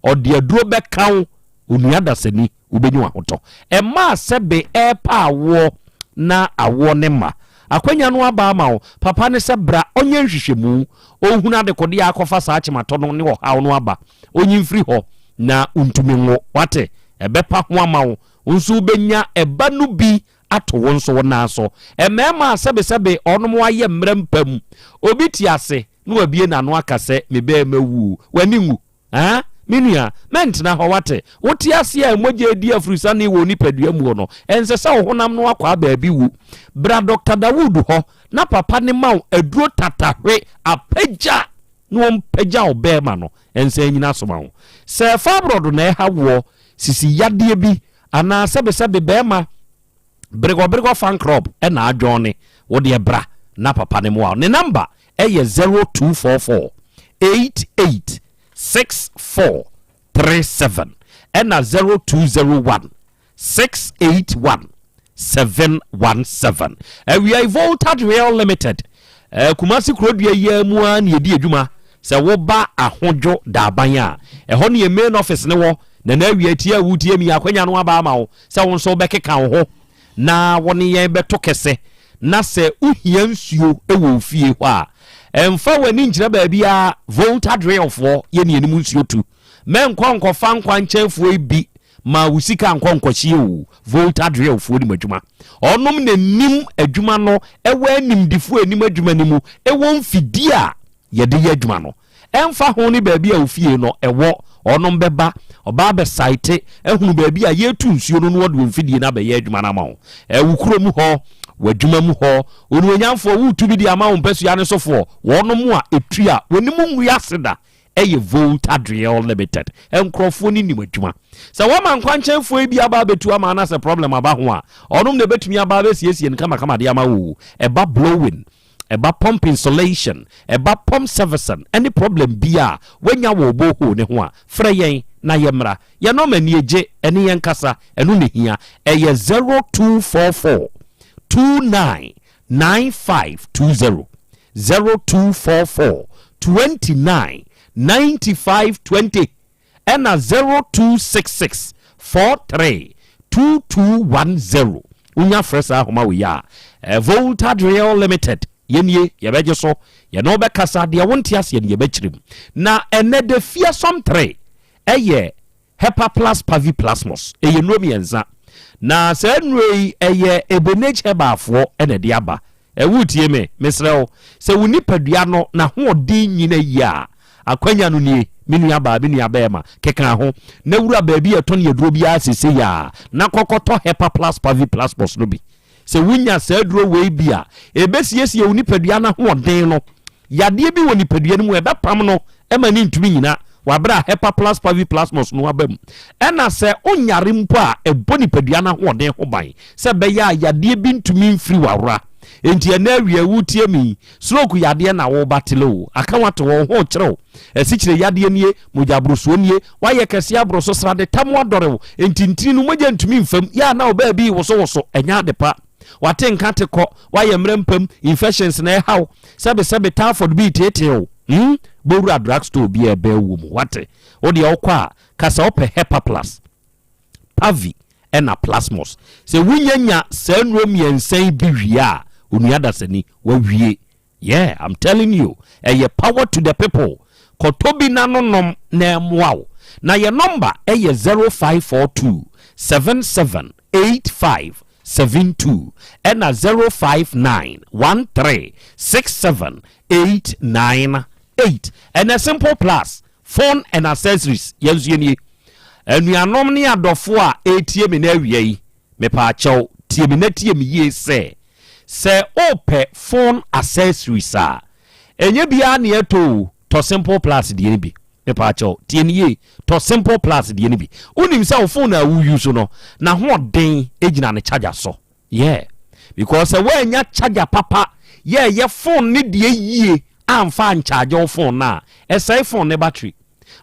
o de aduro beka wo onua dasani ubenyu ahoto ma sebe pa awo na awo ne ma akwanya no aba ma wo papa ne se bra onye nhwehwemu ohunu adekode akofa saa chemato no ne wo hawo no aba onyi mfiri ho na untumi ngo wate ebepa ho ama wo nso benya eba no bi ato wo nso na so emema sebe onom aye mrampam obi ti ase no abie na no akase mebe mawu wani ngu ha minua mentna ho wate woti ase a moje di afrusa ne wo ni padua mu no ense se honam no akwa baabi wu bra Dr. Dawood ho na papa ne maw aduro tatahwe apeja no mpagya obema no ense nyina soma ho se fabrodo na ha wo sisi yade bi ana sebe bema brego fan club na adwone wo de bra na papa ne mo ne number eye 0244 886437 na 0201 681 717 we are Voltage Real Limited Kumasi Krobea ye mu an ye di adwuma se wo ba ahojo da ban a ho ne main office ne wo na wi atia wutie mi akwanya no aba ma wo se wo nso bekeka wo ho na woni yen beto kese na se uhia nsuo ewo fie ho a emfa wani nkyira ba bia Voltage Real fo ye ne enimu nsuo tu men konko fa nkwankyefo bi ma wusika nkonkohye o Voltage Real fo ni madwuma onom na nim adwuma no ewa anim difo anim adwuma ni mu ewo mfidi a ye de ye adwuma no emfa ho ni ba bia ofie no ewo onom beba oba be site ehunu ba bia ye tu nsuo no no wode mfidi na ba ye adwuma na ma ho ewukuro mu ho wadwuma mu ho onwanyamfo wutu bi di ama wo mpesu ya ne sofo wonom a etua wonimu nwuaseda eye Voltage Real Limited enkrofo ni nim adwuma sa wa man kwanchenfo bi aba betu ama na se problem aba ho a onom na betumi aba be siesie ne kama de ama wo eba blowing eba pump installation eba pump servicing any problem bia wenya wo boho ne ho a frɛ yen na yemra ye no mani eje ene yen kasa enu ne hia eye 0244 299520 0244 299520 and 0266 43 2210 unya fresa homa we ya Voltage Real Limited yenie yebeje so ye no be kasa de wonte ase ye yebechirim na ene de fia som 3 eye Hepa Plus Pavi Plasmos eye no mienza na se nrei eye Ebenage Hebafo ene de aba wutie me mesreo se woni padua no na ho din nyina ya akwanya no nie minu aba ema keka ho na wura baabi eto ne duro bia sese ya na kokoto Hepa Plus Pavi Plasmos no bi se wunya se duro we bia ebesiesie woni padua na ho den no yade bi woni padua no mu ebepam no ema ni ntumi nyina wabra Hepa Plus Pavi Plasmos no abam ena se onyare mpo a eboni padua na ho den ho ban se be ya yade bi ntumi mfiri wawra enti ena wie wutie mi stroke yade na wo batelo aka wato wo ho kyerɛw asikyire yade nie mojabroso nie waye kese abroso srade tam wadɔrew enti ntini no moja ntumi mfam ya na oba bi woso enya de pa wate nkate kɔ waye mrempam infections na haw sebe Typhoid bi teteo bowura drugstore bi ebe wo mu wate odi okwa kasa ope Hepa Plus Pavi ena Plasmos se wunyanya sanrom yensan bi wia onuada sani wa wie yeah I'm telling you eye power to the people kotobi nanonom na emwaw na ye number eye 0542 778572 ena 0591367898 and a Simple Plus phone and accessories yensunie anuanom ne adofo a etie me na awie me pa achew tie me na tie me ye se ope phone accessories a enye bia na eto to Simple Plus de ni bi me pa achew tie ni ye to Simple Plus de ni bi unim se phone na wu use no na ho den ejina ne charger so yeah because we enya charger papa ye phone ne de yie amfa charge phone na esai phone ne battery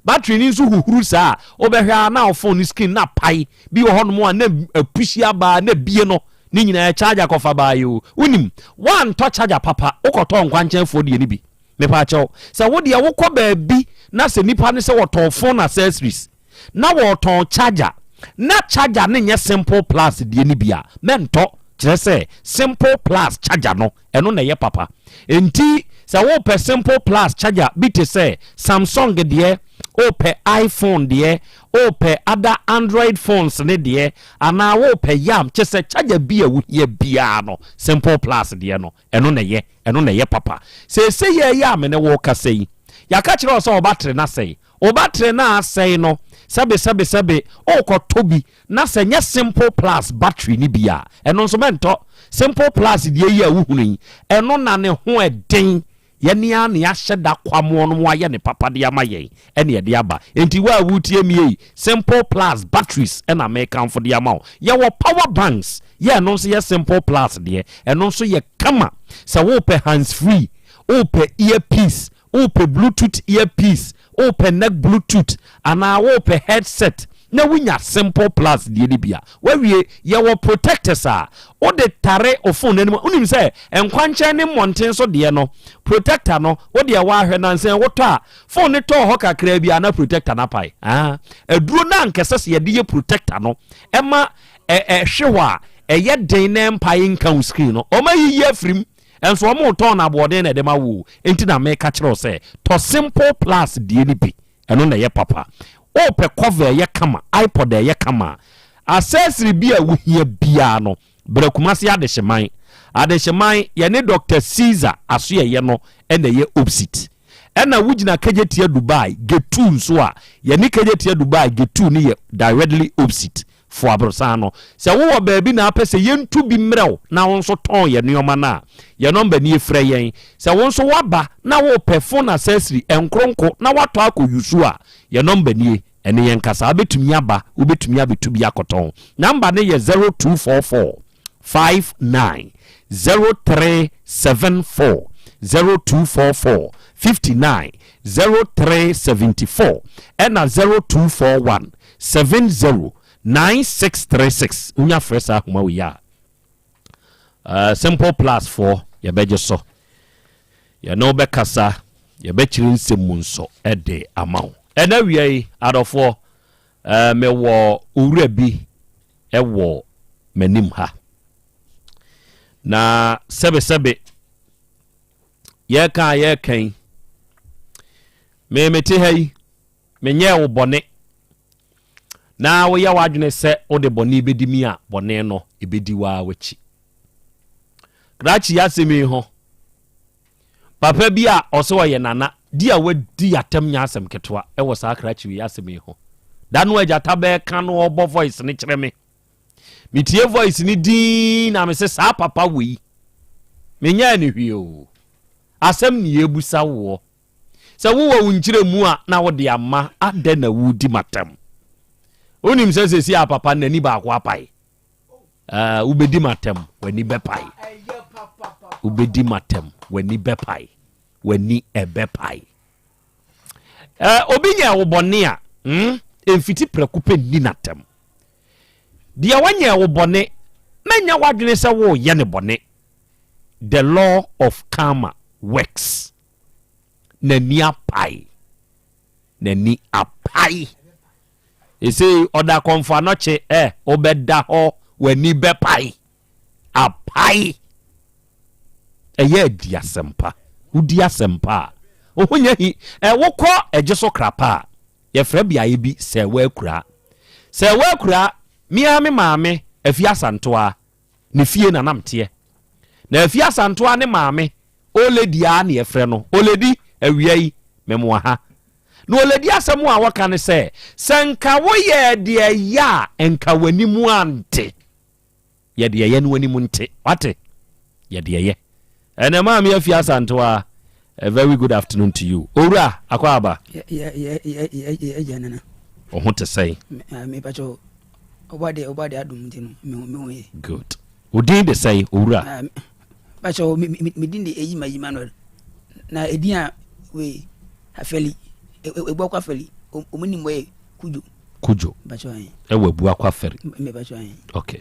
battery ni nso huhuru saa obehwa na phone screen na pai bi wo hono a na apushi aba na bie no ni nyina charger kofa ba yo unim one to charger papa ukoto nkwanchen fo de ni bi me pa chawo se wo de wo kɔ baabi na se nipa ne se wo phone accessories na wo ton charger na charger ne nye simple plus de ni bia mento kire se simple plus charger no eno na ye papa enti se wo pe simple plus charger bi te se Samsung de o pe iPhone de o pe other Android phones ne de ana wo pe yam che se charger bia wo ye bia no simple plus de no eno na ye papa se ye yam ne wo ka sei ya ka kire o se o battery na sei o battery na sei no sabe o ko tobi na se nye simple plus battery ni bia eno so mento simple plus de ye awuhunu eno na ne ho eden yenia ne ahyeda kwamo no wa ye ne papa de amaye ene ye de aba enti wa wutie mie simple plus batteries ena me kan for de amawo ye wo power banks ye no so ye simple plus de eno so ye kama se wo pe hands free o pe earpiece o pe bluetooth earpiece o pe neck bluetooth ana wo pe headset na wunya simple plus de ni bia wawie ye wo protectors a o de tare o phone anim unim se enkwanche ne monten so de no protector no o de wa hwe na nsen wo to a phone ne to ho kakra bia na protector na pai aduro na nkese se ye de ye protector no ema hwewa ye den na empai nkan screen no o ma yi afrim enso o mo to na boden na de ma wo enti na me ka kire o se to simple plus de ni bi eno na ye papa o pe cover ye kama iPod ye kama accessory bia wo hia bia no brekumase adehyeman ye ne Dr. Caesar aso ye no ena ye opposite ena wugina kejetia Dubai getu nso a ye ne kejetia Dubai getu ni ye directly opposite for abrosano se wo baabi na apese ye ntu bi mrew na won so ton ye neoma na ye number ni efre yen se won so waba na wo pe phone accessory enkronko na wato akoyusu a ye number ni ene yen kasa abetumi aba ubetumi abetu bi akoton number ne ye 0244 59 0374 0244 59 0374 ena 0241 70 9636 unya fresa huma wiya simple plus 4 ya beje so ya no be kasa ya be chiri nsemu nso ede amawo ena wiye adofo me wo owura bi ewo manim ha na sebe ye kan me meti hai menye wo bone na wo ya wadwene se o de bone bedimi a bone no ebedi wa wachi grachi ya semi ho papa bi a oso wo ye nana di a wadi atem nya asem ketwa e wo sa grachi ya semi ho da no agya tabe kan no obo voice ne kire me mitie voice ni din na me se sa papa wi menya ni hwio asem ni ebusa wo se wo wo nkire mu a na wo de ama ade na wudi matem onim se si a papa na ni ba kwa pai ubedi matem wani bepai ubedi matem wani bepai wani ebepai obinya wo bone a emfiti prekupe ni natem dia wanya wo bone menya wadwene se wo ye ne bone the law of karma works nani apai ese oda konfa no che obeda ho wani bepai apai eye dia sempa udi asempa ohonya hi wokọ ejeso krapa ye fra bia ye bi se wa kura mia me maame afi asantoa ne fie na namte na afi asantoa ne maame oledi a ne efre no oledi awiai memwa ha no oledi asemu a waka ne se senka wo ye de ya enka wanimu ante ye de ye no wanimu nte wate ye de ye ene maame afi asantoa. A very good afternoon to you. Ora akwaba.
Janana.
What to say?
Me pacho obade adum ntino me.
Good. Odi de say ora.
Pacho me din de eyi Manuel. Na edian we afeli ebu akwa feli omuni moye
kujo
bacho
ewe ebu akwa feri
me bacho
okay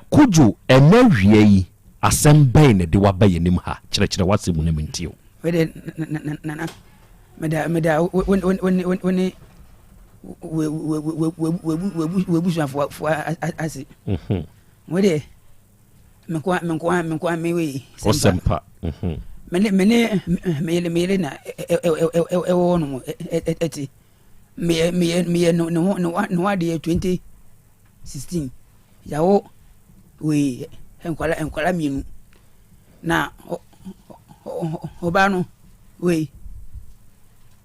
kujo enawie yi asem bɛn ne de waba yenim ha kyerɛkyerɛ wasɛm ne mentio
wede na meda woni we busu afo asi wede menkwa mewe
osempa
mele na ewo no eti me no ade 2016 yawo we enkwala mienu na obano we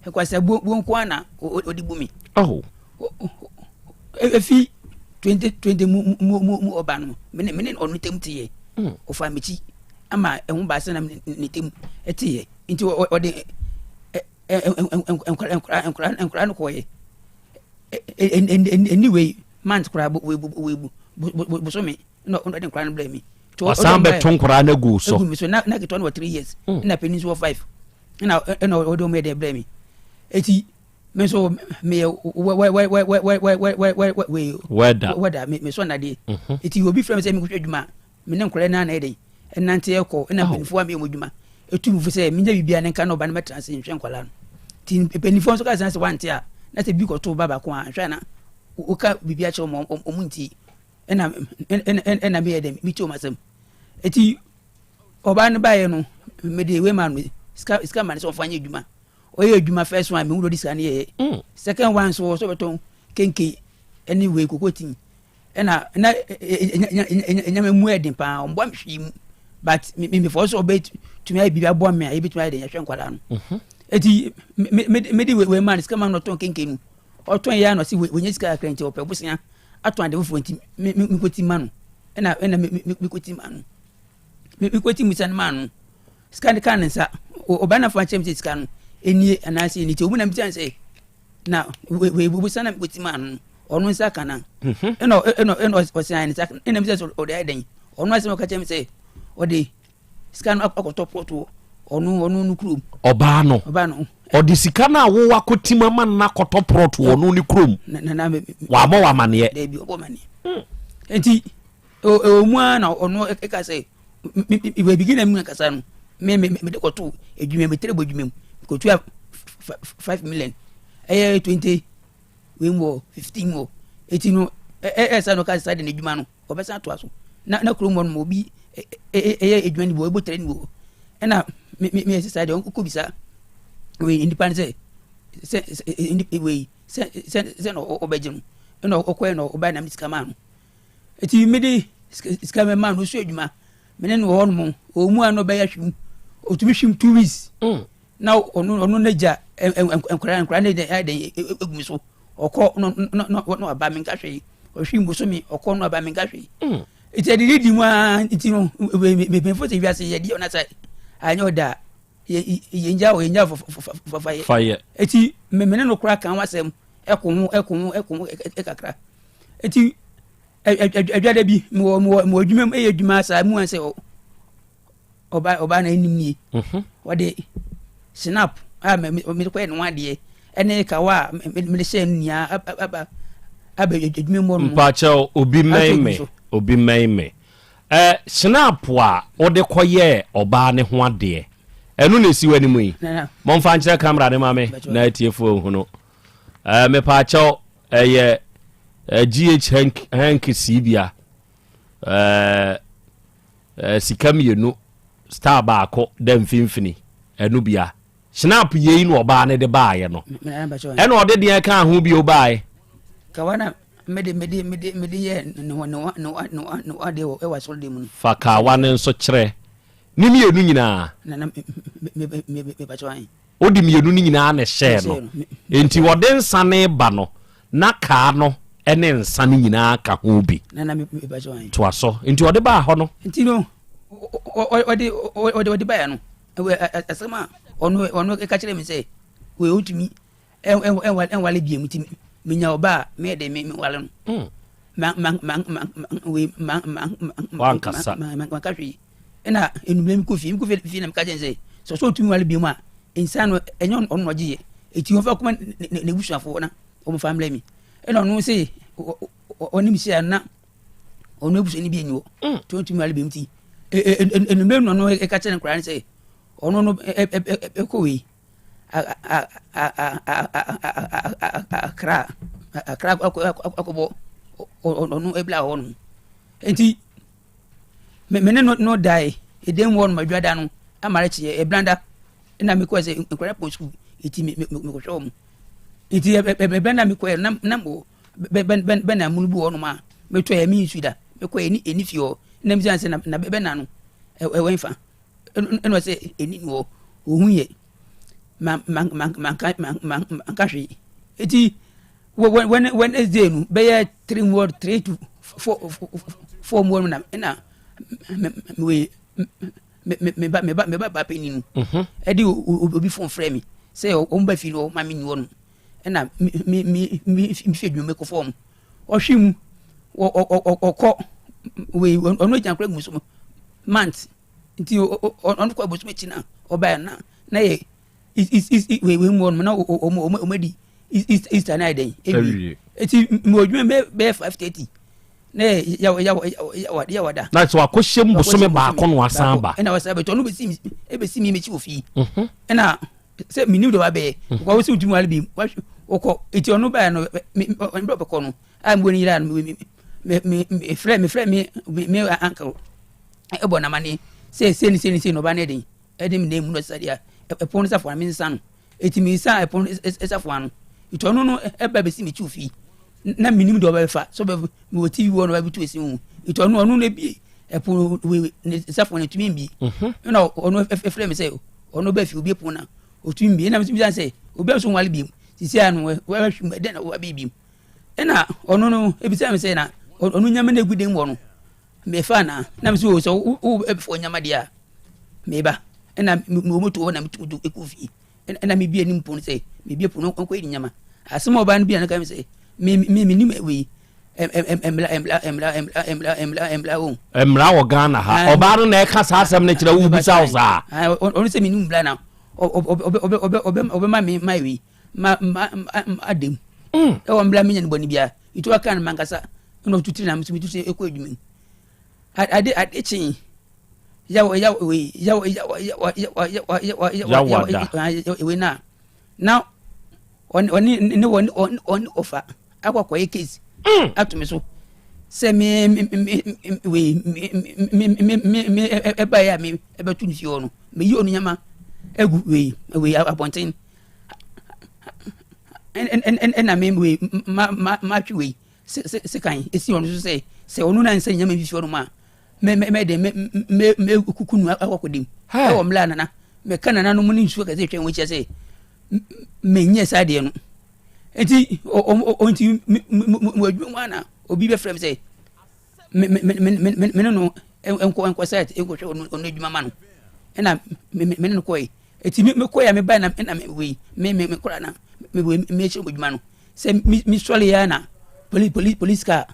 ekwasa bonko na odibumi efi 2020 mu obano mene onu temtiye o famichi ama ehun ba se na netem etiye nti ode enkwala no koye anyway man kura we so me no ode enkwala no blame me
wasambe tonkora na go so
na get 1 or 3 years na penis 5 na odo me dey blame me eti me so me weda me so na dey eti obi frame say me kwhwa dwuma me ne nkore na dey enante ekọ na penifo am emodwuma etu mu say me nya bibia ne nka na oba na metrans nhwe nkwala no ti penifo so ka san se wante a na se bi ko to baba ko a hwa na o ka bibia che mo omunti ena me yedem mi ti o masem eti oba ne baye no me de we man ska man so fanye dwuma oye dwuma first one me wo dis kan ye second one so beton kenke anyway kokoti ena na enya mu edin pa ombo amhwi but me for so bet to me bibia bo me e betuma de yahwe nkwala no eti me de we man ska man no ton kenke nu oton ya no si we nya ska krenti opebusia aton ade fo nti me koti manu ena me koti manu me koti musan manu ska kan nsa obana fa chem ska no eni anase ni ti obu na mtian say na we bubusa na me koti manu onu nsa kana eno osan nsa ena mtian so ode aden onu asem ka chem say ode ska no akoto poto onu nukrum
oba no odi sika na wo akotima man na koto prot wonu ni krom
na
wa mo wa mane
de bi obo mane enti o mu na onu e ka say we begin am ka say no me de koto edwuma me tere bodwuma ko tu 5 million 20 we mo 15 mo eti no sa no ka say de edwuma no obesa to aso na krom mo mo bi edwuma ni bo ebo tere ni bo ena me say de onko bisa we independent say we say no obejim no okwe no oba na miska man eti me de ska me man no so adwuma me ne no won mo o mu ano ba ya hwim o tumi hwim 2 weeks na onu na ja enkra na de egumi so okọ no aba me nka hwe o hwim bo so me okọ no aba me nka hwe eti de di mu a eti no me fo se wiase ye di ona sai anyo da yenja fire eti memene no kura kan wasem ekunu ekakra eti adwade bi mo adwuma adwuma sa mu anse oba na enim ni wode snap me ko en wade ene ka wa me se nia aba adwuma mo
mpacho obi meme snap wa ode koye oba ne ho ade enu na si wani mu yi mo mfa nkyere camera ne mame na atiefo hu no me pa chaw ye GH Hank Sibia sikam yenu star ba ko dem finfini enu bia snap ye no oba ne de ba ye no enu ode de kan ho bi obae
ka wana mede ye no ade e wa so de mu
fa ka wana nso kire ni mienu nyina
me patwan
odi mienu nyina na share no enti wode nsane ba no na ka no ene nsane nyina ka ho bi
na me patwan
to aso enti wode ba ho no
enti no ode ba ya no asema onu ka kire me say we otumi en wale biem ti minya oba me de me wale no
man kasa
ena enumem ko fi na mka jense so tumi wale bi mu a insano enyo onu ogiye eti o fa kuma ne busuafo na o mo family mi e no no say oni mi share na onu ebusu ni bi enyo to ntumi ale bemti enumem no no e ka che ne kra ne say onu no e ko wi akra akobo onu ebla wonu enti mene no die e dem won madwada no amare che e blanda na me ko say nkra po school iti me ko shom iti e na me ko na mo ben na munu bu wonu ma me to ya mi suida me ko eni fio na mi say na be na no e wenfa eno say eni no ohun ye man kashi eti when is day no be 3 to 4 more na me ba peninu edi obi fon frame me say o mba fi no ma me ni wonu na mi fi dwuma ko form o hwim o we onu jan kra muso month nti onu ko boso metina oba na ye we mo na o medi is tonight then eti mo dwuma be 5:30 na ya wada
na so akohyem bosome ba akono asan ba
na wasa be to no be si mi mechi ofi na se minu do ba be ko wo si utumu ale bi oko eti onu ba no me be ko no am boni ira me frame me uncle e bo na mani se no ba ne den e dem ne mu no sadia e pon sa fo mi san eti mi san e pon esa fo anu eti onu no e ba be si mechi ofi na minim do ba fa so be mo TV won ba bitu esi hu ito onu na bi e po we safo na tumi bi na onu efre me say onu ba fi obi po na o tumi bi na me bi say obi so nwale bi sisi anu we hwim de na wa bi na onu no e bi say me say na onu nyama na eguden wo no me fa na me so o e fo nyama dia me ba na mo moto na me tu ekufi na me bi anim po no say me bi po no konko edi nyama asemo ba no bi na ka me say me ni we
emla o Ghana ha oba na e ka sa asem na kira wu bisa osa
onu se me ni mbla na obe ma me mai we ma adem e wo mbla me nya ni boni bia itu aka na mankasa no tuti na msumi tuti ekọ adwuma ade chin ya na on offer akwa case up to me so say me eba ya me eba tu nfi ono me yi onu nyama egu we appointing en me we ma twi we se kan esi onu so say onu na nsa nyama nfi ono ma me de me kukunu akwa dem e wo mla na me kana na no mu ni nsu ka se twen we che say me nye sa de no enti o enti mo na obi be frame say me no enko set enko hwe ono adwuma ma no na me no koi enti me koi ya me ba na we me kora na me che adwuma no say mi sole ya na police car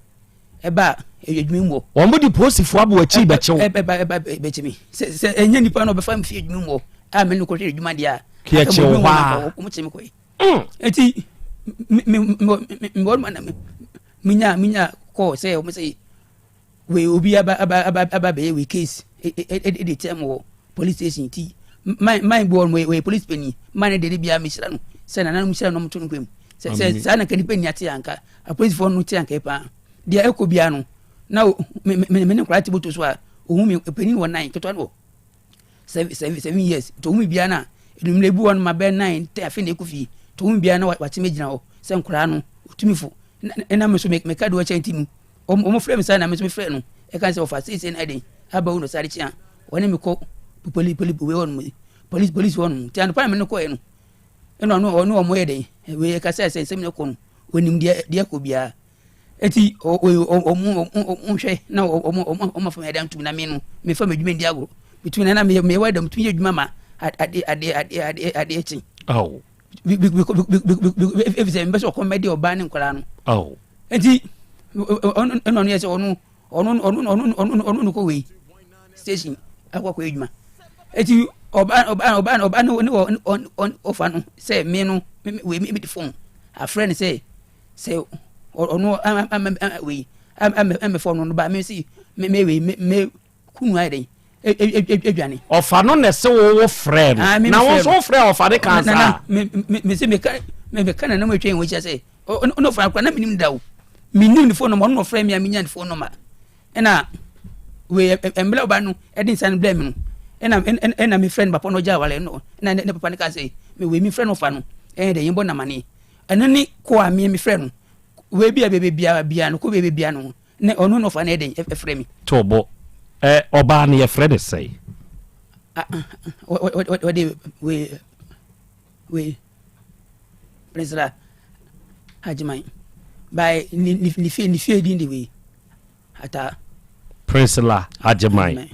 eba adwuma mo
won mo di posifo abo achi be chew
eba be chimi se enya nipa no be fa me fi adwuma mo a me no ko hwe adwuma dia
kia chew ha
ko mo chimi koi enti minya ko say o me say we obi aba be we case e tell police station ti my boy we police penny man de bia me sira no say na no sira no mto no kwem say say na kanipa ni ate anka a police for no ti anka pa dia eko bia no na me ne kwati boto so a ohun me penny won 9 keto no 7 years to hu bia na edumle bu won ma be 9 10 afi na ekufi to hu bia na wati me gina o se nkura no otumifo na me so me ka do cha ntimu o mo frame sa na me so me frame no e kan se o fa sei na den aba wo no sare chia woni me ko police we won police won ti an pa me no ko e no eno no mo ye den we ka se se me ko no wonim dia ko bia eti o hwe na o ma fa me dan tum na me no me fa me dwuma ndi agro bitumi na me wa dam tum ye dwuma ma ade chin
oh
if they mbese comedy or banning kwala no
oh
enti ono no yese ono ko we station akwa edwuma enti oba no on ofa no say me no
we me the phone a friend say or no I'm a phone no ba me see me kunu ade edwane
ofa no na se wo friend na wo so friend ofa de kan sa
me say me kan na mo twen wo cha say no fa kwa na minim dawo minim the phone no friend me aminya the phone no ma na we embla ba no edin san blame no na me friend papa no ja wale no na papa ne ka say me we me friend ofa no de yimbo na mane eno ni ko a me friend no we bia bia no ko bia no ne ono no fa na de friend me
tobo oba ne ye friend say
what we President Hajimai by ni fe din the way ata
President Hajimai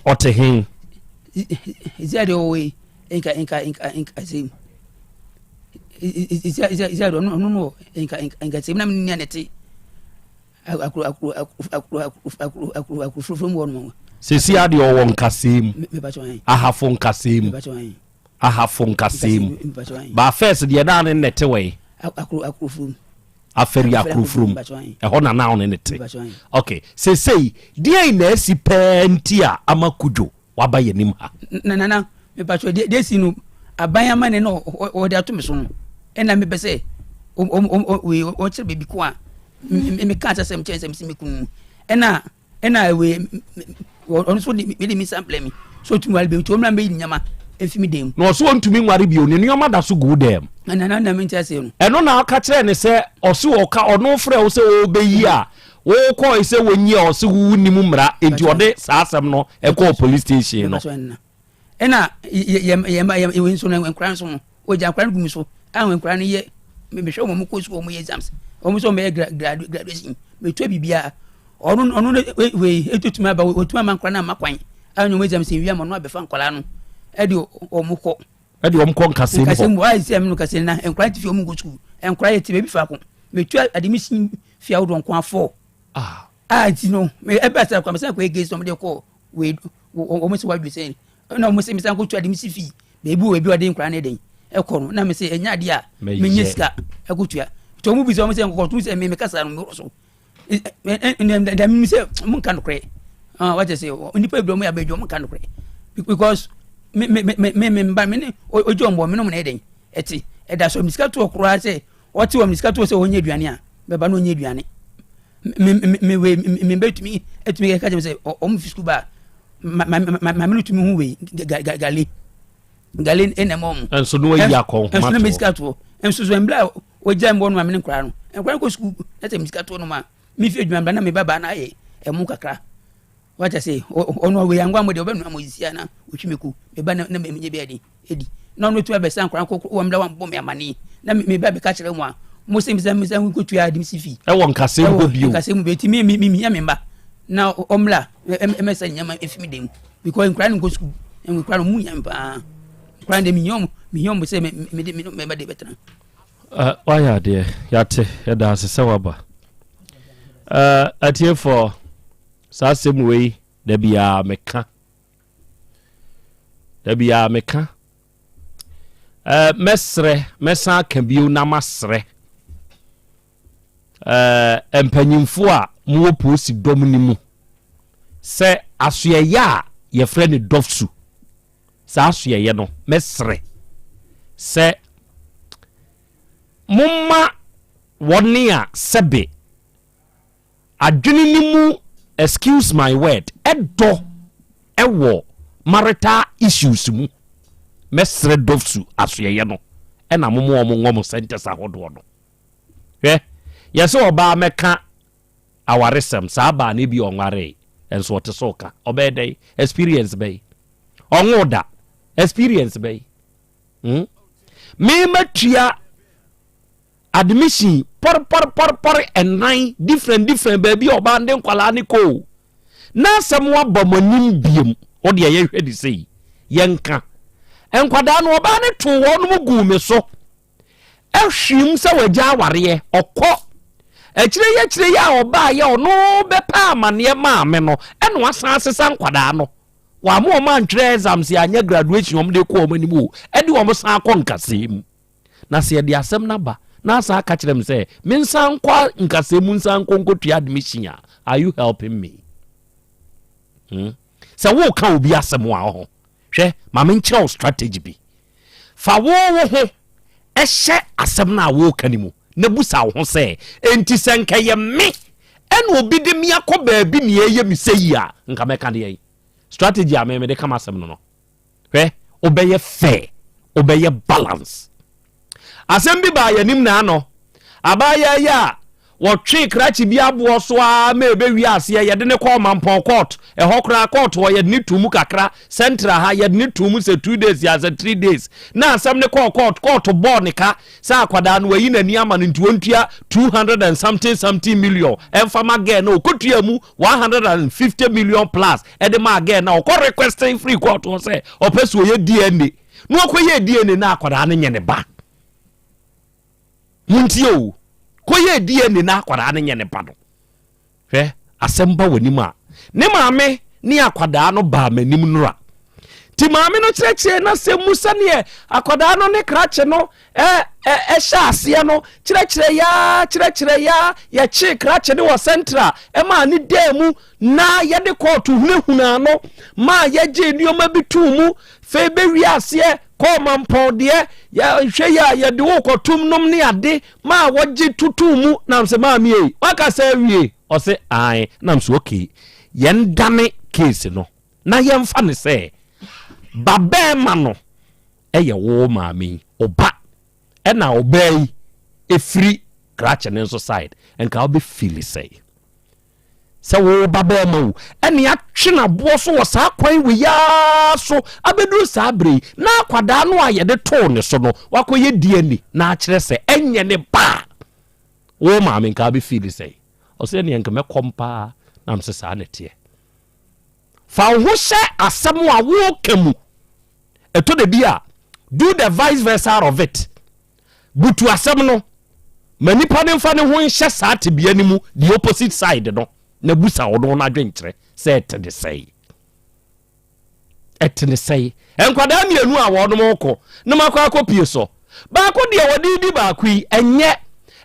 ote hin
is that the way inka say is that no inka say na ni anete akuru from one
sesi ade o won kasem ahafon kasem ba first de na ne nete we
akuru from
aferi akuru from e ho na na on nete okay sesi die na si pentia amakujo waba yenim ha
na me pacho de si no abanya mane no o de ato me so no e na me pese we o chere bebi ko a me ka ta sem chense me kun e na we on so me mi sample me so tumwal be to mra me nyama efimi dem
no so ntumi nware bio ne nyoma da so go dem
na me ntase no
eno na aka kire ne se osi wo ka ono frɛ wo se wo beyi a wo ko ise wonyi osi wu ni mu mra enti ode saasem no e ko police station no
ena ye we so na nkran so o ja nkran gumi so ahun nkran ye me hwe mo ko so mo ye exams o mo so me graduation me to bibia onu we etutuma ba otuma man nkran na makwan ahun mo exams wi am no abefa nkola no edi omukọ
nkase
mo why say am no kase na nkran ti fi omu go school nkran ye ti be fa ko me tu admission fi awdo nko afọ ti no me ebe sa kwa me sa ko ege so me de ko we o mo se wa du say na mo se me sa ko tu admission fi bebi we bi o de nkran na den e ko no na me se enya de a me nyiska e ko tua to mu bi so mo se ko tu se me kasa no me so and me se mun kan kre what I say onipa bi mo ya bejo mun kan kre because me ba me ne ojo mbo me no na den eti e da so miska to okro say oti o miska to say onye aduane a be ba no onye aduane me betumi etumi ka say o mu fisku ba ma me tumi hu we gale enemom
enso no yi akọ
enso no miska to enso so embla o jam bo no ma me nkra no nkra ko school na say miska to no ma mi fi aduane ba na me baba na ye emu kakra what I say ono we yangwa mo de obenu amoyisia na otwimeku me ba na me nye be edi na no tu abesa nkran ko wo mla wambo me amani na me ba be ka kire mu a mo se misa ko tu adim sifi
e won kase go bio
kase mu be ti mi nya me ba na omla emesa nyama efimi dem because nkran go school nkran mu nya ba nkran de mi nyom se me ba de betra
waya de yate ya da se waba atie for sasem wei da bia meka mesre mesa ka bio na masre empanyimfo a mo posi dom ni mu se asoyeye a ye frɛ ne dofsu sa asoyeye no mesre se mumma woni a sebe adwene ni mu excuse my word ewo marital issues mu mesre dofsu asoyeye no na momo omo ngom sentence ahodo no yese oba meka awaresem sa ba na bi onware enso otesoka obedey experience bay onwoda experience bay me matua admission por and nine different baby oba nden kwala ni ko na semwa bomonim biem o de ye hwedi sei yenka enkwada no oba ne to wonu gu me so ehwim se wagya aware okọ ekire ya oba ya ono bepa amane ma me no eno asan asesa nkwada no wa mo ma ntwe exams ya anya graduation om de ko omanimu edi om san akọ nkasem na se de asem na ba na sa aka kire me say me nsan kwa nkase mu nsan konkotua admission are you helping me so wo ka obi asem wa ho hwe ma me nkyerɛ strategy bi fa wo ho ehye asem na wo ka ni mu na busa wo ho say enti senka ye me en obi de mi akɔ bi ne ye mi say ya nka me ka de strategy a me de kama asem no hwe obeye fair obeye balance asem bi ba yanim na no abaya ya wotwe krachi bi abo so a me be wi ase ye de ne call mampon court hokra court wo ye ni tumu kakra central ha ye ni tumu se 2 days ya se 3 days na asem ne call court board ne ka sa akwada no yi nani ama no ntuontua 200 and something million enfama again no kotua mu 150 million plus e de ma again na o requesting free court wo say o peso ye DNA no akoye DNA na akwada ne nye ne ba muntio koye DNA na akwada ne nye ne ba no hwe asemba wanim a ne maame ne akwada no ba manim nura ti maame no kyerɛkyerɛ na semu sane akwada no ne krache no hya ase no kyerɛkyerɛ ya che krache ne wo central ma ne demu na ye de court hunahuna no ma ye gye nioma bitumu fe be wi ase ko mampɔ de ya hwɛ ya de wo kotum nom ne ade ma wogye tutumu na se ma mi waka sa wie o se ai na so okay yen dane case no na yemfa ne se babe ma no eye wo maami oba e na obey e free krache ne so side enka obi feel say se wo babe ma wo ene atwe na bo so wo sa kwan we ya so abedu sa bre na akwada no aye de to ne so no wakoye DNA na akire se enye ne ba wo maami nka obi feel say o se ne enka me kompa na mse sa ne tie fa wo hye asem a wo kamu eto de bia do the vice versa of it butu asem no manipa ne mfa ne ho hye sa te bia ni mu the opposite side no na busa wo no na dwenkyere se etede sei enkwada mienu a wo no moko na makwa akopie so ba ko de wodi di ba ku enye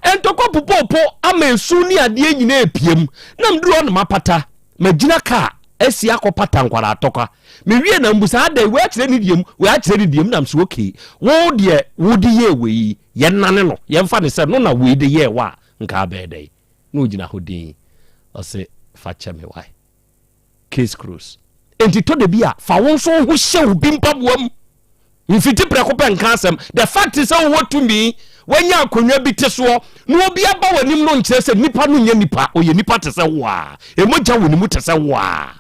entoko popopo ama esu ni ade nyina epiem na mduro no mapata magina ka esi akopata nkwara atoka me wie na mbusa ada we akire ni diem na mso okay wo de ye we ye nane no ye mfa ne se no na we de ye wa nka abedai no gina hodin o se fa cheme wai case cruise enti to de bia fa won so ho hye obi mpaboam mfiti prekope nka asem the fact is wo to me wanya akonwa bi te so no obi aba wanim no nkire se nipa no nya nipa oye nipa te se wa emoja wonimu te se wa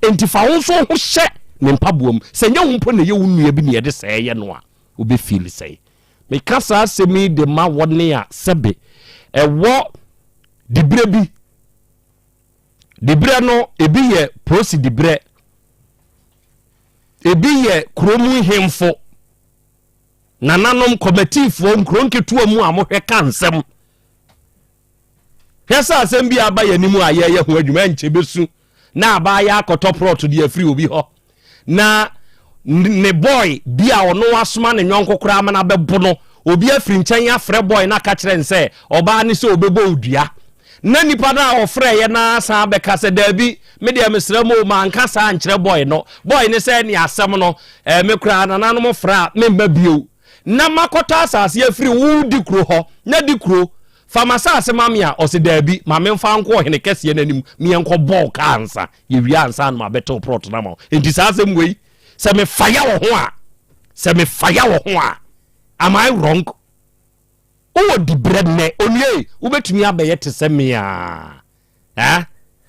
enti fa won so ho hye ne mpaboam se nya wo mpo ne ye wonua bi ne ye de se ye no a obi feel say me kasa asemi de ma wone a sebe ewo dibre no ebi ye prosi dibre ebi ye kromu hemfo nananom committee nkronketua mu amohwe kansem hwesa asem bi aba yanimu ayeye ho adwuma nchebesu na aba ya akotoprot de afri obi ho na ne boy bia ono asoma ne nyonkokora ama na bebo no obi afri nchen afre boy na ka kire nse oba ne se obebo odua na nipa na ofre ye na sa be kase dabi me de mesramo ma nka sa nkyere boy ne se ne asem no me kura nananom fra me mbabio na makota asase afiri wo di kro ho na di kro famasa asemamia o se dabi ma me mfa nko hene kese nanim me enko ball ka ansa ye wi ansa no ma beto prot na ma enti sa asem wei se me fire wo ho a am I wrong o di bread ne onye wo betumi abaye teseme a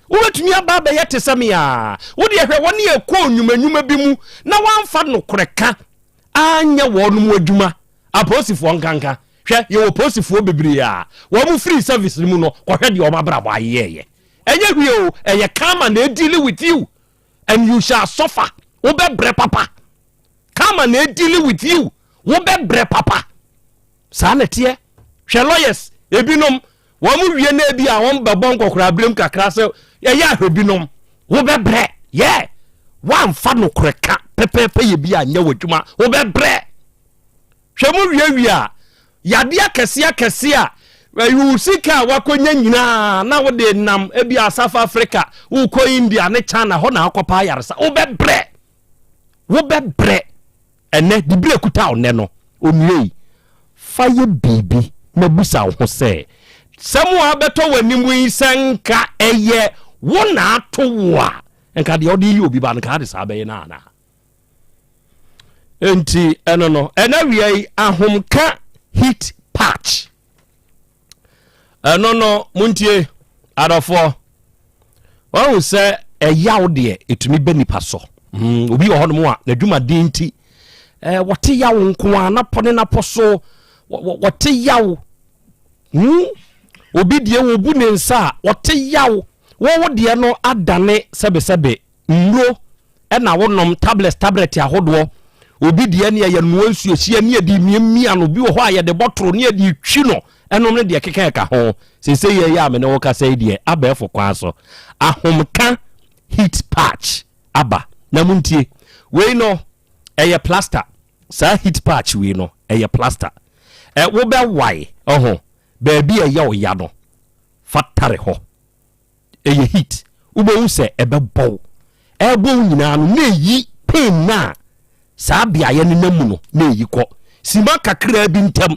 wo betumi abaye teseme a wo de hwe woni ekọ nnwuma bi mu na wamfa no koreka anya wonu adwuma aposifo nkanka hwe ye oposifo bebre a wo mu free service mu no kohwe de o mabrabo ayeye enye hwe o eye come and deal with you and you shall suffer wo be bre papa come and deal with you wo be bre papa sanete hwe lawyers ebinom wo mu wie na ebi a won bebon kokora blem kakra se ye ya hwebinom wo be bre ye wan fa no koreka pepepe ye bi anya wadwuma wo be bre hwe mu wie a yadia kesia you sika wakonya nyina na wo de nam ebia South Africa uko India ne China ho na akopa yaresa wo bebre ene di bre kuta one no onwei faye bibi na busa ho se samu abeto wanimu isenka eye wo na atowa enka de odi yi obi ba nka de sabe na na enti eno no ena wiei ahomka heat patch no muntie adofo won se eyaw de etumi benipa so obi wo hono a na dwuma de nti wote yaw nko a na pone na poso wote yaw obi de wo bu ne nsa wote yaw wo de no adane sebe nro na wonom tablet ahodo obi de ne ye no ansuo hia ne di miamia no bi wo ho a ye de botoro ne di twi no enom ne de keka ka ho sese ye ya me ne wo ka sai de abefo kwa so ahomka heat patch aba na muntie we no eye plaster sa heat patch we no eye plaster wo be why ba bi eye o ya no fatare ho eye heat ube hu se ebe bow nyina no na yi pain na sa bia ye ne namu no na yi ko sima kakra bi ntam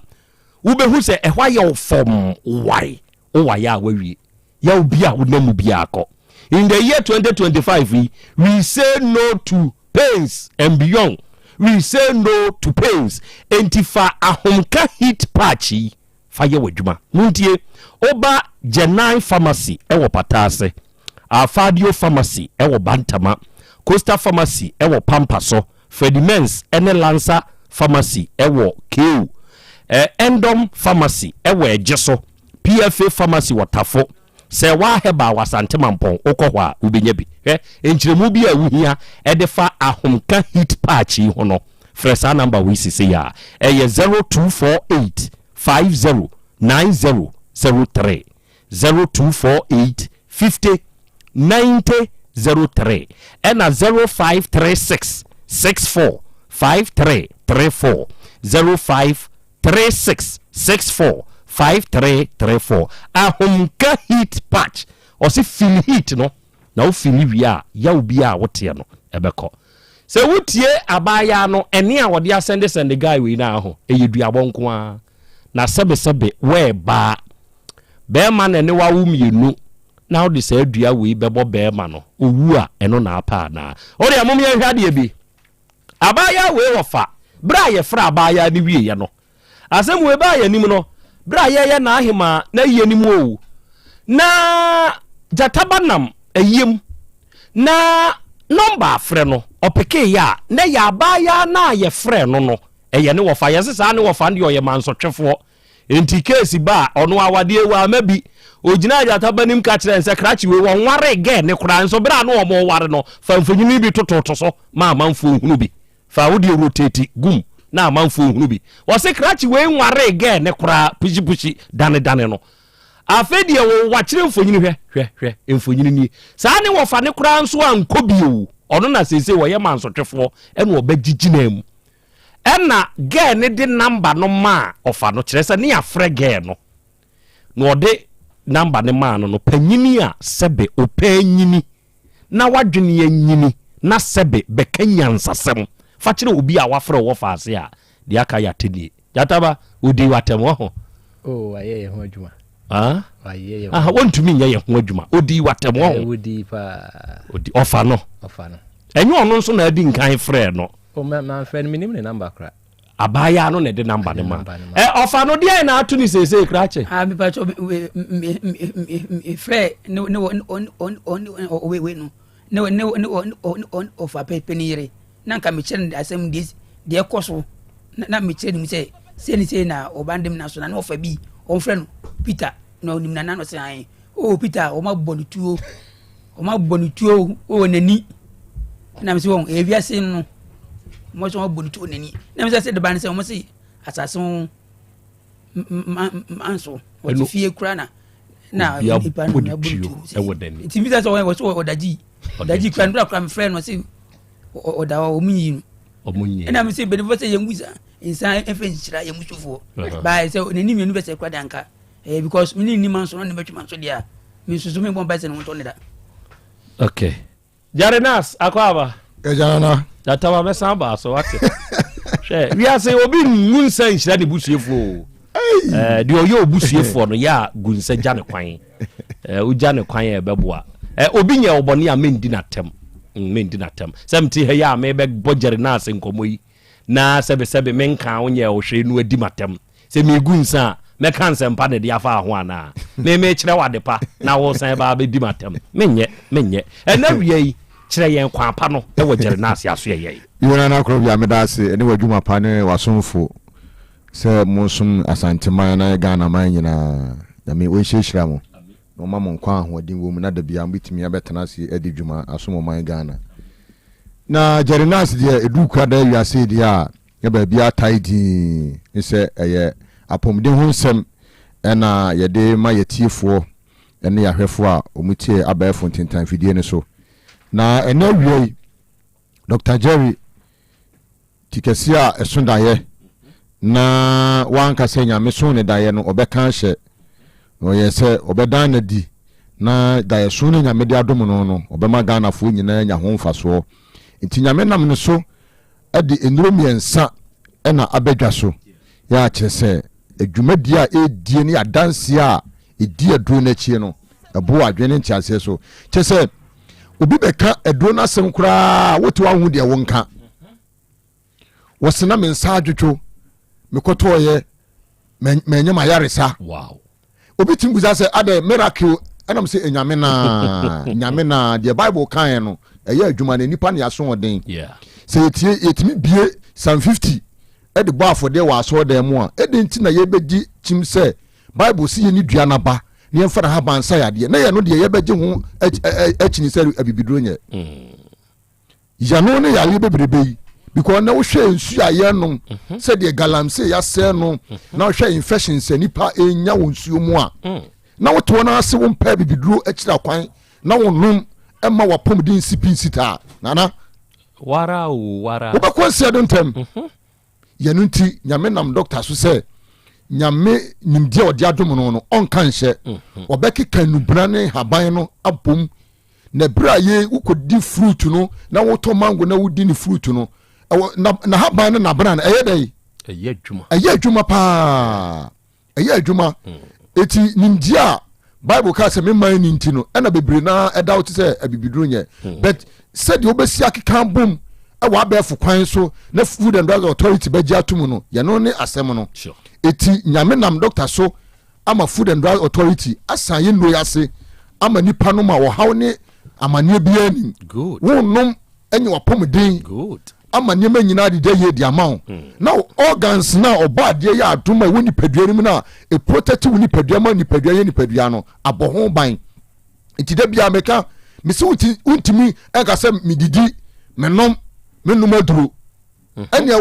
ube hu se ehwa ye fom why o wa ya wawie ya obi a wo namu bia ko. In the year 2025 we say no to pains and beyond. We say no to pains. Entifa ahomka heat patch fire wadwuma muntie oba Genai pharmacy ewo Patase, Afadio pharmacy ewo Bantama, Costa pharmacy ewo Pampaso, Fredimens ene Lanza pharmacy ewo Keu, Endom pharmacy ewo Ejeso, PFA pharmacy Watafo, se wa heba wasante mampon okwa ubenye bi enchiremu bi awuhia edefa ahomka heat patch ho no fresa number we sisi ya 0248 50 9003 0248 50 9003 and 0536 64 5334 0536 64 5334 ahomka heat patch o se feel heat no na o feel wia ya obi a wote no ebeko se wutie abaya no ene a wode asende guy we na ho eyeduabo nko a na sebe we ba be ma na ne wa wumienu na o de se adua we bebo be ma no owu a eno na apa na o de amom ye hwade bi abaya we wofa bra ye fra abaya ni wie ye no asem we ba ya nim no bra ye na ahima na ye nim o na jatabanam ayem na number frɛ no opeke ya na ya abaya na ye frɛ no eye ne wofa ye sesa ne wofa ndi oye mansotwefo enti case ba ono awade wa mabi ogina jatabanim ka kire nse krachi we won ware ge ne kura nso bra no omo ware no fa mfonyini bi tototo so ma manfo hunu bi fa wodi rotate gum na manfo hunu bi wo se krachi we nware ge ne kura pushi dane no afedie wo wakire mfonyini hwe mfonyini ni saa ne wofa ne kura nso ankobio ono na sese wo ye mansotwefo ene wo bagigina mu ena ge ne de number no ma ofa no kire se ne afre ge no de number ne ma no panyini a sebe opanyini na wadwene yanyini na sebe bekanyansasem fa kire obi a wafre wo fa ase a de aka ya tedie jataba odi watem ho
aye ho adwuma
aye wontumi nya ye ho adwuma odi watem ho
odi pa
odi ofa no enyo ono nso na adi nkan frɛ no
o ma friend minim ne number kra
abaya no ne de number ne ma ofa no de na atu ni sese krache
me pa cho frɛ no we no ofa penire na nka me kyerɛ asɛm de ekoso na me kyerɛ ni se ni na obandem na so na ofa bi on frɛ no Peter no nim na no se an Peter o ma bonu tuo o nani na me se won ewiase no mo so bonu tuo nani na me se de ban se mo se asaso manso o ti fie kura na ipa no na bonu tuo
e wodani
ti bi se so odaji kura no kura me frɛ no se oda o munyi
na
me se be se yenguza insan efe nchira ye musufo ba say oni mi university kwa danka because me ni man so no betuma so dia me susu me bon ba se no to ne da.
Okay Jarinas akwaba
ejana
datawa me san ba so what she we are say obi ngunsa nchira ne busuefo de oyo busuefo no ya gunsa jane kwan o jane kwan e beboa obi nya obone a mendi na tem semti he ya me be bojere na ase nkomoyi na sebe menka onye o hwe nu adi matem se me gunsa me kan se mpa ne dia fa ho ana me kire wade pa na wo san ba be di matem menye na wiei kire yen kwa pa no e wo jere na ase aso ye
yona na Krobea me da ase ene wadwuma pa ne wasomfo se monsum asante man na Ghana man nyina na me wo hyehyira mo no mama nkwa ahoden wo mu na da bia mbitimi abetena ase edi dwuma asomo man Ghana na Jarinas dia eduka da wiase dia ya ba bia taidi ise eye apomden ho nsem na yede ma yetiefo ene yahwefo a omutie abaefo ntentan fidie ne so na ene wiei Dr. Jerry tikesia esondaye na wanka senya meso ne daye no obeka hye no yese obedan na di na daye so ne nyame de adom no obema Ghana fo nyina nya ho mfaso nti nyame nam ne so ade enuro miensa na abedwa so ya kyese adwumadi a edie ne adanse a edi aduro na chie no ebo adwene ntiase so kyese obi beka aduro na asem kura wote wa hu de wonka wosena mensa adwetwo mekotoye menye mayaresa
wow
obi timguza se ade miracle enam se enyame na the Bible kan no eye adwuma na nipa na yaso oden se yetimi bie Psalm 50 e de bo afode wa aso oden mu a e de nti na ye beji chim se Bible si ye ni dua na ba ne yemfara ha bansa yade na ye no de ye beji ho achini se abibiduro nye ya no ne ya ye bebrebe because na wo hwe nsu aye no se de galamse ya se no na wo hwe infection se nipa enya wo nsu mu a na wo to na ase wo mpa bibiduro akira kwan na wo num emma wapom din sipita nana
wara
wo ba kwanse adontem yanu nti nyame nam doctor so se nyame nimdia odi adom no onka nhye obekeka nubra ne haban no abom na bra ye ukodi fruit no na wo to mango na wodi ni fruit no na haban no na bra na eye adwuma pa eye adwuma eti nimdia Bible ka se memman ni nti no na bebre na eda wo se abibiduro nye but said you obesi akeka bom e wa ba kwan so na Food and Drug Authority be gia tumu no ye no ne asem no eti nyame nam doctor so ama Food and Drug Authority asan ye no yase ama nipa no ma wo haw ne amane bia ni
good
wo nom enye wapomden
good
ama nyema nyina de ye di amount now organs na obade ya adoma woni padua ni na e protect woni padua ma ni padua ye ni padua no aboho ban enti da bia meka misi untimi eka se mididi menum aduru ene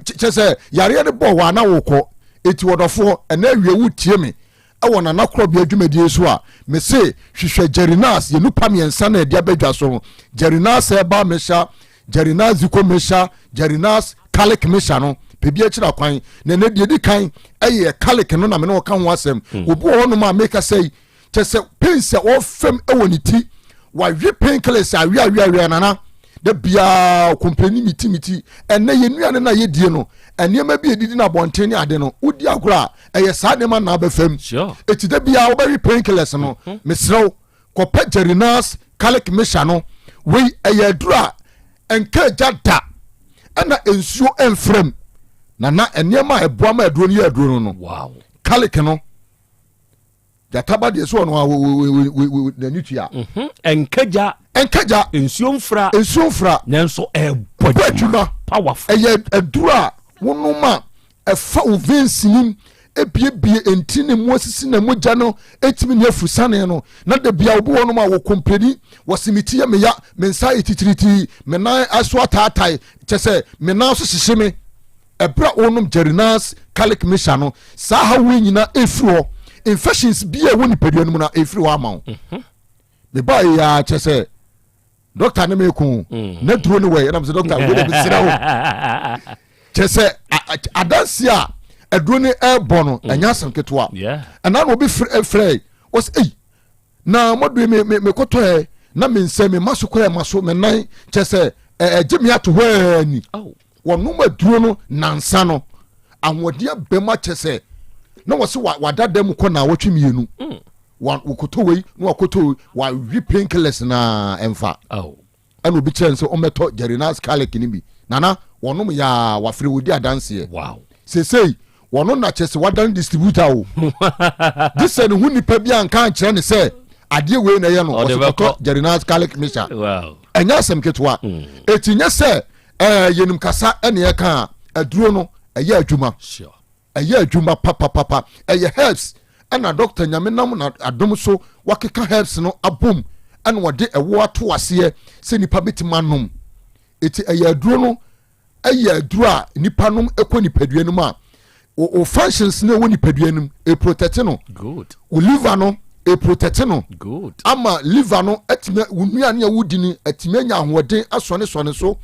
chese yare ne bo wa na woko eti wodofo ena awie wutie me e wona na Krobea adwumadi so a me se hwehwe Jarinas ye nupa miensa na dia badwa so Jarinas e ba mesha Jarinas zikomesha Jarinas kalik mesha no pebi akira kwan na ne di kan eye kalik no na me no ka ho asem obu ho no ma make say chese pense o fem e woni ti wa hwe painkillers awi nana da bia company miti enne ye nuane na ye die no enema bi edidi na bonten ade no udi agora eye saa de ma na ba fam eti da bia wo ba hwe painkillers no mesrew ko pa Jarinas kalik mesha no we eye dura enka jada ana ensuo enfrem na enema eboa ma aduro ni aduro no
wow
kalik no jataba de so no na nitua
enkaja ensuo mfra nanso
ebodwuma
powerful
eye adura wonoma efa ovensinim ebiebie entine mu asisi na moja no etimi ne afusane no na da bia obo wonoma wo kompani wasimiti ya meya mensa etitiriti mena aso atatai chese mena so hihime ebra onum Jarinas kalik mesha no sa ha wi nyina efiro infections bia woni padua no na efiri wa ma me ba ya chese doctor ne meku na duro ne we na me doctor we de bisira ho chese adansi a aduro ne ɛbɔ no ɛnya asɛm ketewa ɛna na obi frɛ was na modu me kɔtɔ na me nsɛ me maso kɔ maso me nan kyɛ sɛ ɛgye me ato hɔ ani wɔnom aduro no nansa no ahoɔden abɛma kyɛ sɛ na wɔse wadada mu kɔ na wɔtwe mmienu wɔkɔtɔ wei na wɔkɔtɔ wawi painkillers na ɛmfa ɛna obi kyerɛ sɛ ɔmmɛtɔ Jerinas Garlic ni bi nana wɔnom yɛ wafrɛ wodi adanseɛ sesei wɔno na kyɛ sɛ wadan distributor o de sɛ ne ho nipa bi anka nkyerɛ ne sɛ adeɛ wei na ɛyɛ no ɔsɔkɔtɔ Jerinas Garlic mixture ɛnyɛ asɛm ketewa ɛti nyɛ sɛ yɛnim kasa ɛne ɛka aduro no ɛyɛ adwuma ɛyɛ adwuma papapapa ɛyɛ herbs ɛna doctor nyame nam na adom so wakeka herbs no abom ɛna wɔde ɛwo ato aseɛ sɛ nipa bɛtumi anom ɛti ɛyɛ aduro no ɛyɛ aduro a nipa nom ɛkɔ nipadua no mu a o functions ne woni nipadua no e protect no good o liver no e protect no good ama liver no atime wunua ne wudi ni atime nya ahoɔden asɔne so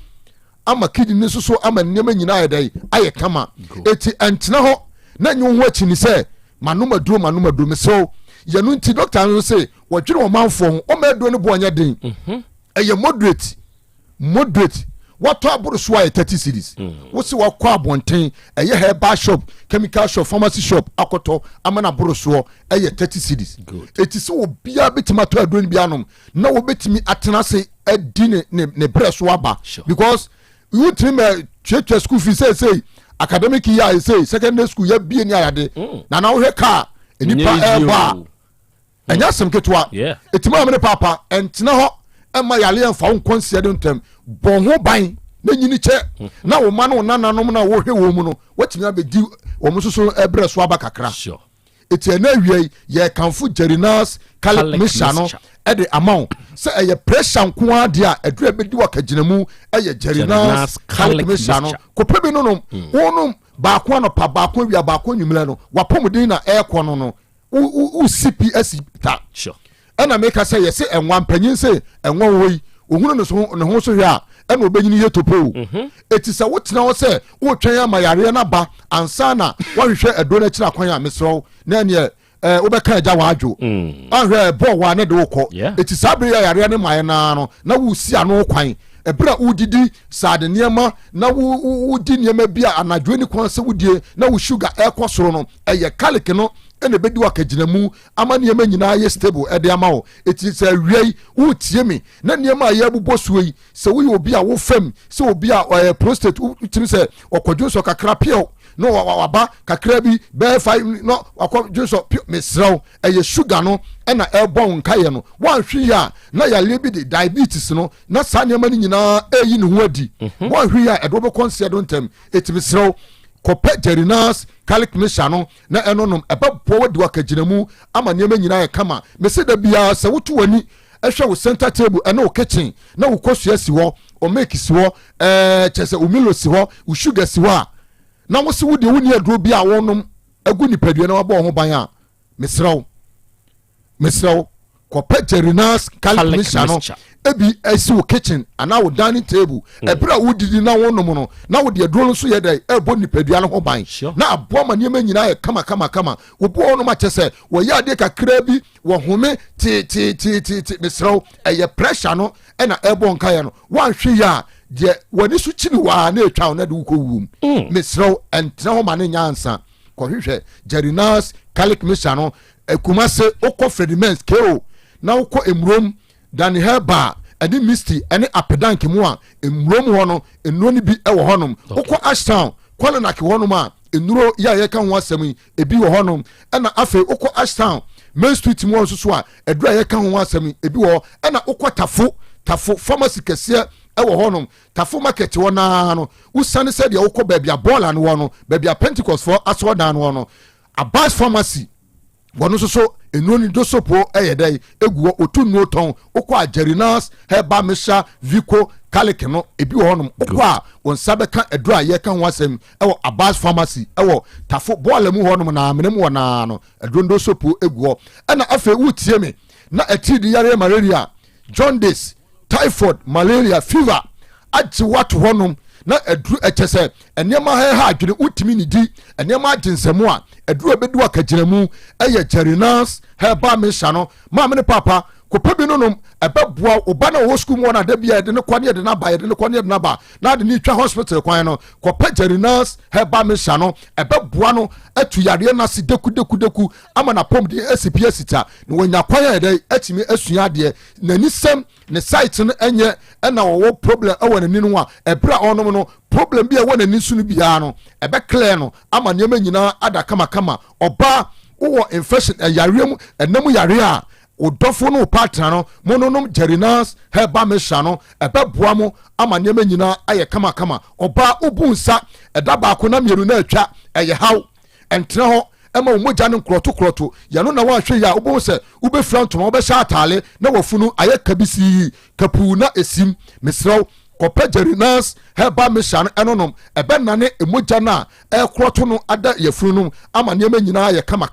ama kidney so ama nneɛma nyina ayɛ ayɛ kama eti antena hɔ na nyu ho akyi ni sɛ manoma duro me so yɛno nti doctor no say wɔdwere wɔ manfo ho o ma do no bo anya den ɛyɛ moderate what aboro so ayɛ 30 cedis wo se wakɔ abɔnten ɛyɛ herbal shop chemical shop pharmacy shop akoto amana aboro so ɛyɛ 30 cedis eti se obia betimi ato aduro ni bia nom na wo betimi atena se adi ne brɛ so aba because you trim church school fee say academic year say secondary school ya bie ni ayade na wo hwɛ car enipa ɛba ɛnya sem ketwa etima amene papa entena hɔ ɛma yale ɛmfa wo nkɔnsia de ntem bɔn ho ban na nyini kyɛ na wo ma no nananom na wo hwɛ wo mu no watimi abedi wo mu soso ɛbrɛ so aba kakra eti na awie yɛ kanfo Jerinas Garlic mixture no ɛde amount sɛ ɛyɛ pressure nko ade a adura bedi wa kaginamu ɛyɛ Jerinas Garlic mixture no kopɛ bi no wonom baako no pa baako wi baako nwumla no wapɔmuden na ɛkɔ no u CPS ta ɛna meka sɛ yɛse ɛnwa mpanyin sɛ ɛnwa woi ohunu ne ho so hwɛ a ɛna obenyini yɛ topo eti sɛ wotena hɔ sɛ wotwɛn ama yare na ba ansa na wɔhwehwɛ ɛdo na kyira kwan a mesrɛw na ne wobɛka agya wadwo ahwɛ bɔ wa ne de wokɔ eti saa bere yare ne maye na wo si ano kwan ebra udidi sade nneɛma na wodi nneɛma bi a anadwo ni kwan sɛ wodie na wo sugar ɛkɔ soro no ɛyɛ garlic no ene bedi wa kaginamu ama nneɛma nyinaa yɛ stable ɛde ama wo eti sɛ wiei wo tie me na nneɛma yɛ bubɔ so yi sɛ wo yɛ obi a wo fam sɛ obi a prostate timi sɛ ɔkɔdwo so kakra pio no waba kakra bi bɛɛ 5 no akɔdwo so mesrɛw ɛyɛ sugar no ɛna ɛbɔ nkae no wanhwe ya na yale bi de diabetes no na saa nneɛma no nyinaa ɛyi ne ho adi wanhwe ya ɛdo bɛkɔ nsia do ntem eti mesrɛw kɔpɛ Jerinas Garlic mixture no na ɛnonom ɛbɛbɔ wadi wakaginamu ama nneɛma nyinaa yɛ kama mese da bia sɛ woto wani ɛhwɛ wo center table ɛna wo kitchen na wo kɔsua si hɔ o make si hɔ kyɛ sɛ o milo si hɔ o sugar si hɔ a na wo se wodi woni aduro bi a wonom agu nipadua na wabɔ ho ban a mesrɛw kɔpɛ Jerinas Garlic mixture no ebi esi wo kitchen ana wo dining table ebra wo didi na wo nom no na wo de aduro so yɛ dɛ ebo nipadua no ho ban na aboa ma nneɛma nyinaa yɛ kama wo bo no ma kyɛ sɛ wo yɛ ade kakra bi wo home ti mesrɛw ɛyɛ pressure no ɛna ɛbɔ nkae no wanhwe ya de wani so kyini wa na etwa na de wo kɔwum mesrɛw ɛntena ho ma ne nyansa kɔhwehwɛ Jerinas Garlic mixture no ekuma se okɔ Fredimens KO na wokɔ emrom dan herba ɛne misty ɛne apedank mu a emrom hɔ no enuro ni bi ɛwɔ hɔnom wokɔ Ashtown Kwalenak hɔnom a enuro ya yɛ ka ho asɛm yi ebi wɔ hɔnom ɛna afei wokɔ Ashtown Main Street mu nso so a ɛdura yɛ ka ho asɛm yi ebi wɔ ɛna wokɔ tafo pharmacy kɛseɛ ɛwɔ hɔnom tafo market wɔ naa no wosane sɛ deɛ wokɔ baabi a bɔɔla no wɔ no baabi a Pentecost for asɔɔdan no wɔ no Abas pharmacy wɔno so enuro ni dosopo ɛyɛ dɛ egu otu nuo tɔn okɔ Jerinas herbal mixture Vico Garlic no ebi wɔ hɔnom okɔ a wɔn nsa bɛka aduro a yɛka ho asɛm ɛwɔ Abas pharmacy ɛwɔ tafo bɔɔla mu hɔnom na amena mu wɔ naa no aduro dosopo egu hɔ ɛna afei wutie me na ɛti di yare malaria jaundice typhoid malaria fever agye wato hɔnom na aduru ɛkyɛ enema ha adwene utimi ni di enema agyensɛmu a aduru ebedu akagyinamu ɛyɛ Jerinas Herbal Mixture no maame ne papa kopa bi nonom ɛbɛboa oba na wo school mu na da bia de ne kwane de na ba de ne kwane de na ba na de ne twa hospital kwan no kopa Jerinas Herbal Mixture no ɛbɛboa no atu yare na si deku ama na pom de asipia sita ne wonya kwan ya de atimi asua de na nisem ne site no enye na wo problem ɛwɔ ne ninu a ɛbra onom no problem bi ɛwɔ ne nisu no bia no ɛbɛ clear no ama nneɛma nyina ada kama oba wo infection yare mu enam yare a odofo no partner no mononom Jerinas Herbal Mixture no ɛbɛboa mo ama nneɛma nyina ayɛ kama oba ubunsa ɛda baako na mieru na atwa ɛyɛ haw ɛntena ho ɛma wo mogya no nkroto yano na wahwe ya ubon sɛ ubefra ntoma wobɛhyɛ atale na wafunu ayɛ kabisi kapu na esim mesraw kopa Jerinas Herbal Mixture enonom ɛbɛnane emogya na ɛkroto no ada yafunu no ama nneɛma nyina ayɛ kama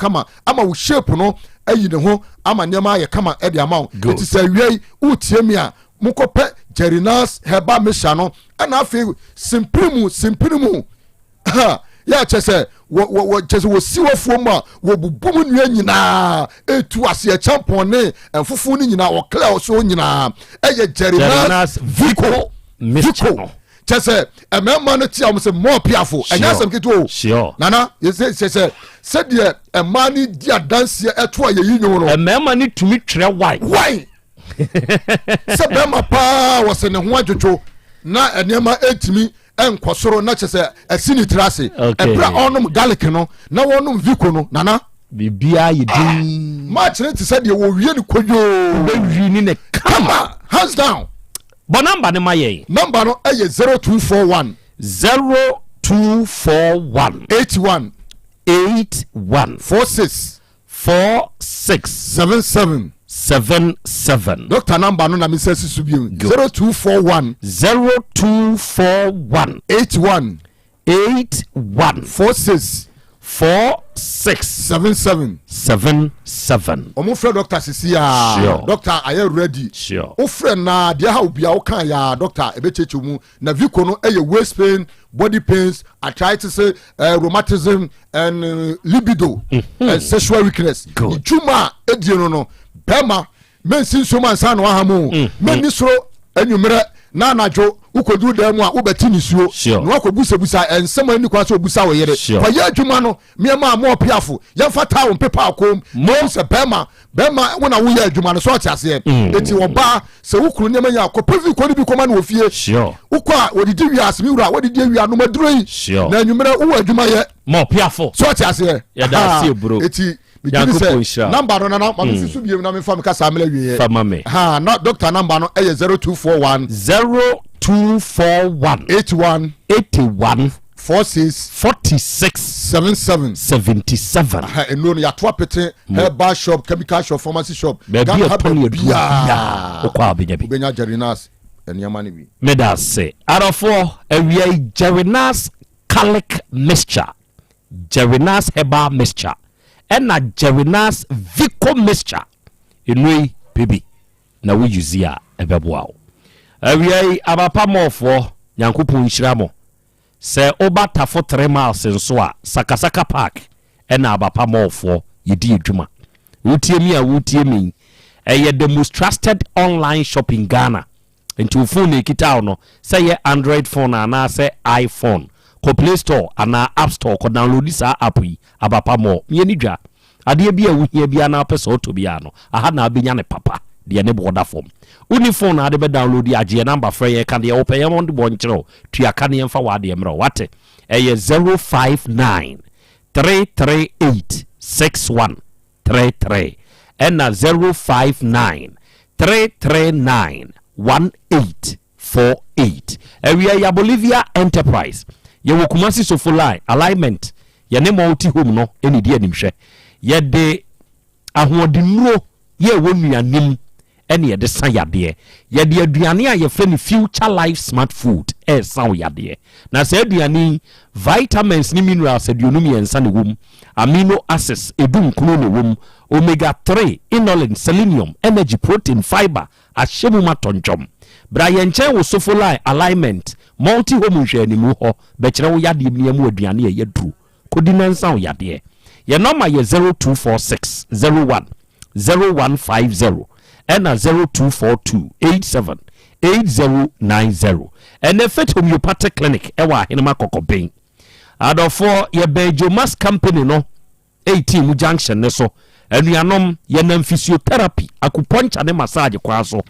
ama wo shape no ayi ne ho ama nneɛma ayɛ kama ɛde ama wo enti sɛ wiei utie mi a mukɔpɛ Jerinas Herbal Mixture no ɛna afei simprimu ya kyese wo kyese wo siwofo mu a wo bubum nua nyina etu ase champone enfufu ni nyina wo clear so nyina eye Jerinas Vico kyese emema no tia mo se mo piafo enya sam kito nana yese se de emani dia dance eto a yeyi nwo no
emema ni tumi twere why
se bema pa wo se ne ho adwodwo na enema etimi enkosoro na kyese asini trase ebra onom garlic no na wonom Vico no nana
bibia yedin
ma kyere te se de wo wie ni kodwo
be wi ni ne
kama hands down
but number ne maye
number no eye 0241 81 4677 Doctor number no na me say sisu bi 0241 81 4677 omo frɛ Doctor Sisi ya Doctor are you ready o frɛ na dia ha obia o kan ya Doctor ebecheche mu na Vico no eye waist pain body pains arthritis rheumatism and libido and sexual weakness juma edie no bema men sinso man san no ahamu men ni soro enwumere na anajo ukodu da mu a ubeti nisuo no akobusabusa ensema ni kwa so obusa wo yere kwa ya adwuma no miema mo piafo ya fata wo pepa akom mo se bema wona wo ya adwuma no so atiase eti wo ba se ukuru nyema ya kopevi ko ni bi koma na ofie ukwa odidi wi asemi wura odidi wi anu maduroi na enwumere wo adwuma ye
mo piafo
so atiase
ya da sie bro
eti number no na ma sisu bi na me fam ka samela wi na doctor number no 0241 81 46 eno no ya to apete herbal shop chemical shop pharmacy shop
baby okwa
benya Jerinas eniama ni bi
meda se arafo awia Jerinas Garlic Mixture Jerinas Herbal Mixture ena Jerinas Vico Mixture enui baby na we use ya ebeboa awia abapa mofo nyankopon hyiramo se obata for 3 miles nso a sakasaka park ena abapa mofo yedi adwuma wutie mi the most trusted online shop in Ghana into phone ekita no say ye Android phone ana say iPhone ko Play Store ana App Store ko download this app yi abapa mo yeni dwa ade bia wuhia bia na pese oto bia no aha na abenya ne papa de ne border form uniform na de be download age number frɛ ye kan de open ye mon de bon kyerɛ tua kan ye mfa wa de mrɛ wate 059 338 6133 and 059 339 1848 area ya Bolivia Enterprise ye wokumasi sofo line alignment ye ne multi home no eni di animhwe ye de ahodenuro ye wonuanim ene ye de san yade ye de aduane a ye frɛ ne future life smart food san yade na se aduane vitamins ni minerals aduonum ye nsa ne wom amino acids edum kuno ne wom omega 3 inulin selenium energy protein fiber ashemu matonjom bra yenchen wo sofo alignment multi home nhwanimu ho be kire wo yade miamu aduane ye duru kodi nansa wo yade ye number ye 0246 01 0150 and 0242 878090 and a fit homeopathic clinic ewa hinema kokobin adofo ye Bejomas company no 18 junction ne so anuanom ye nam physiotherapy acupuncture ne massage kwa so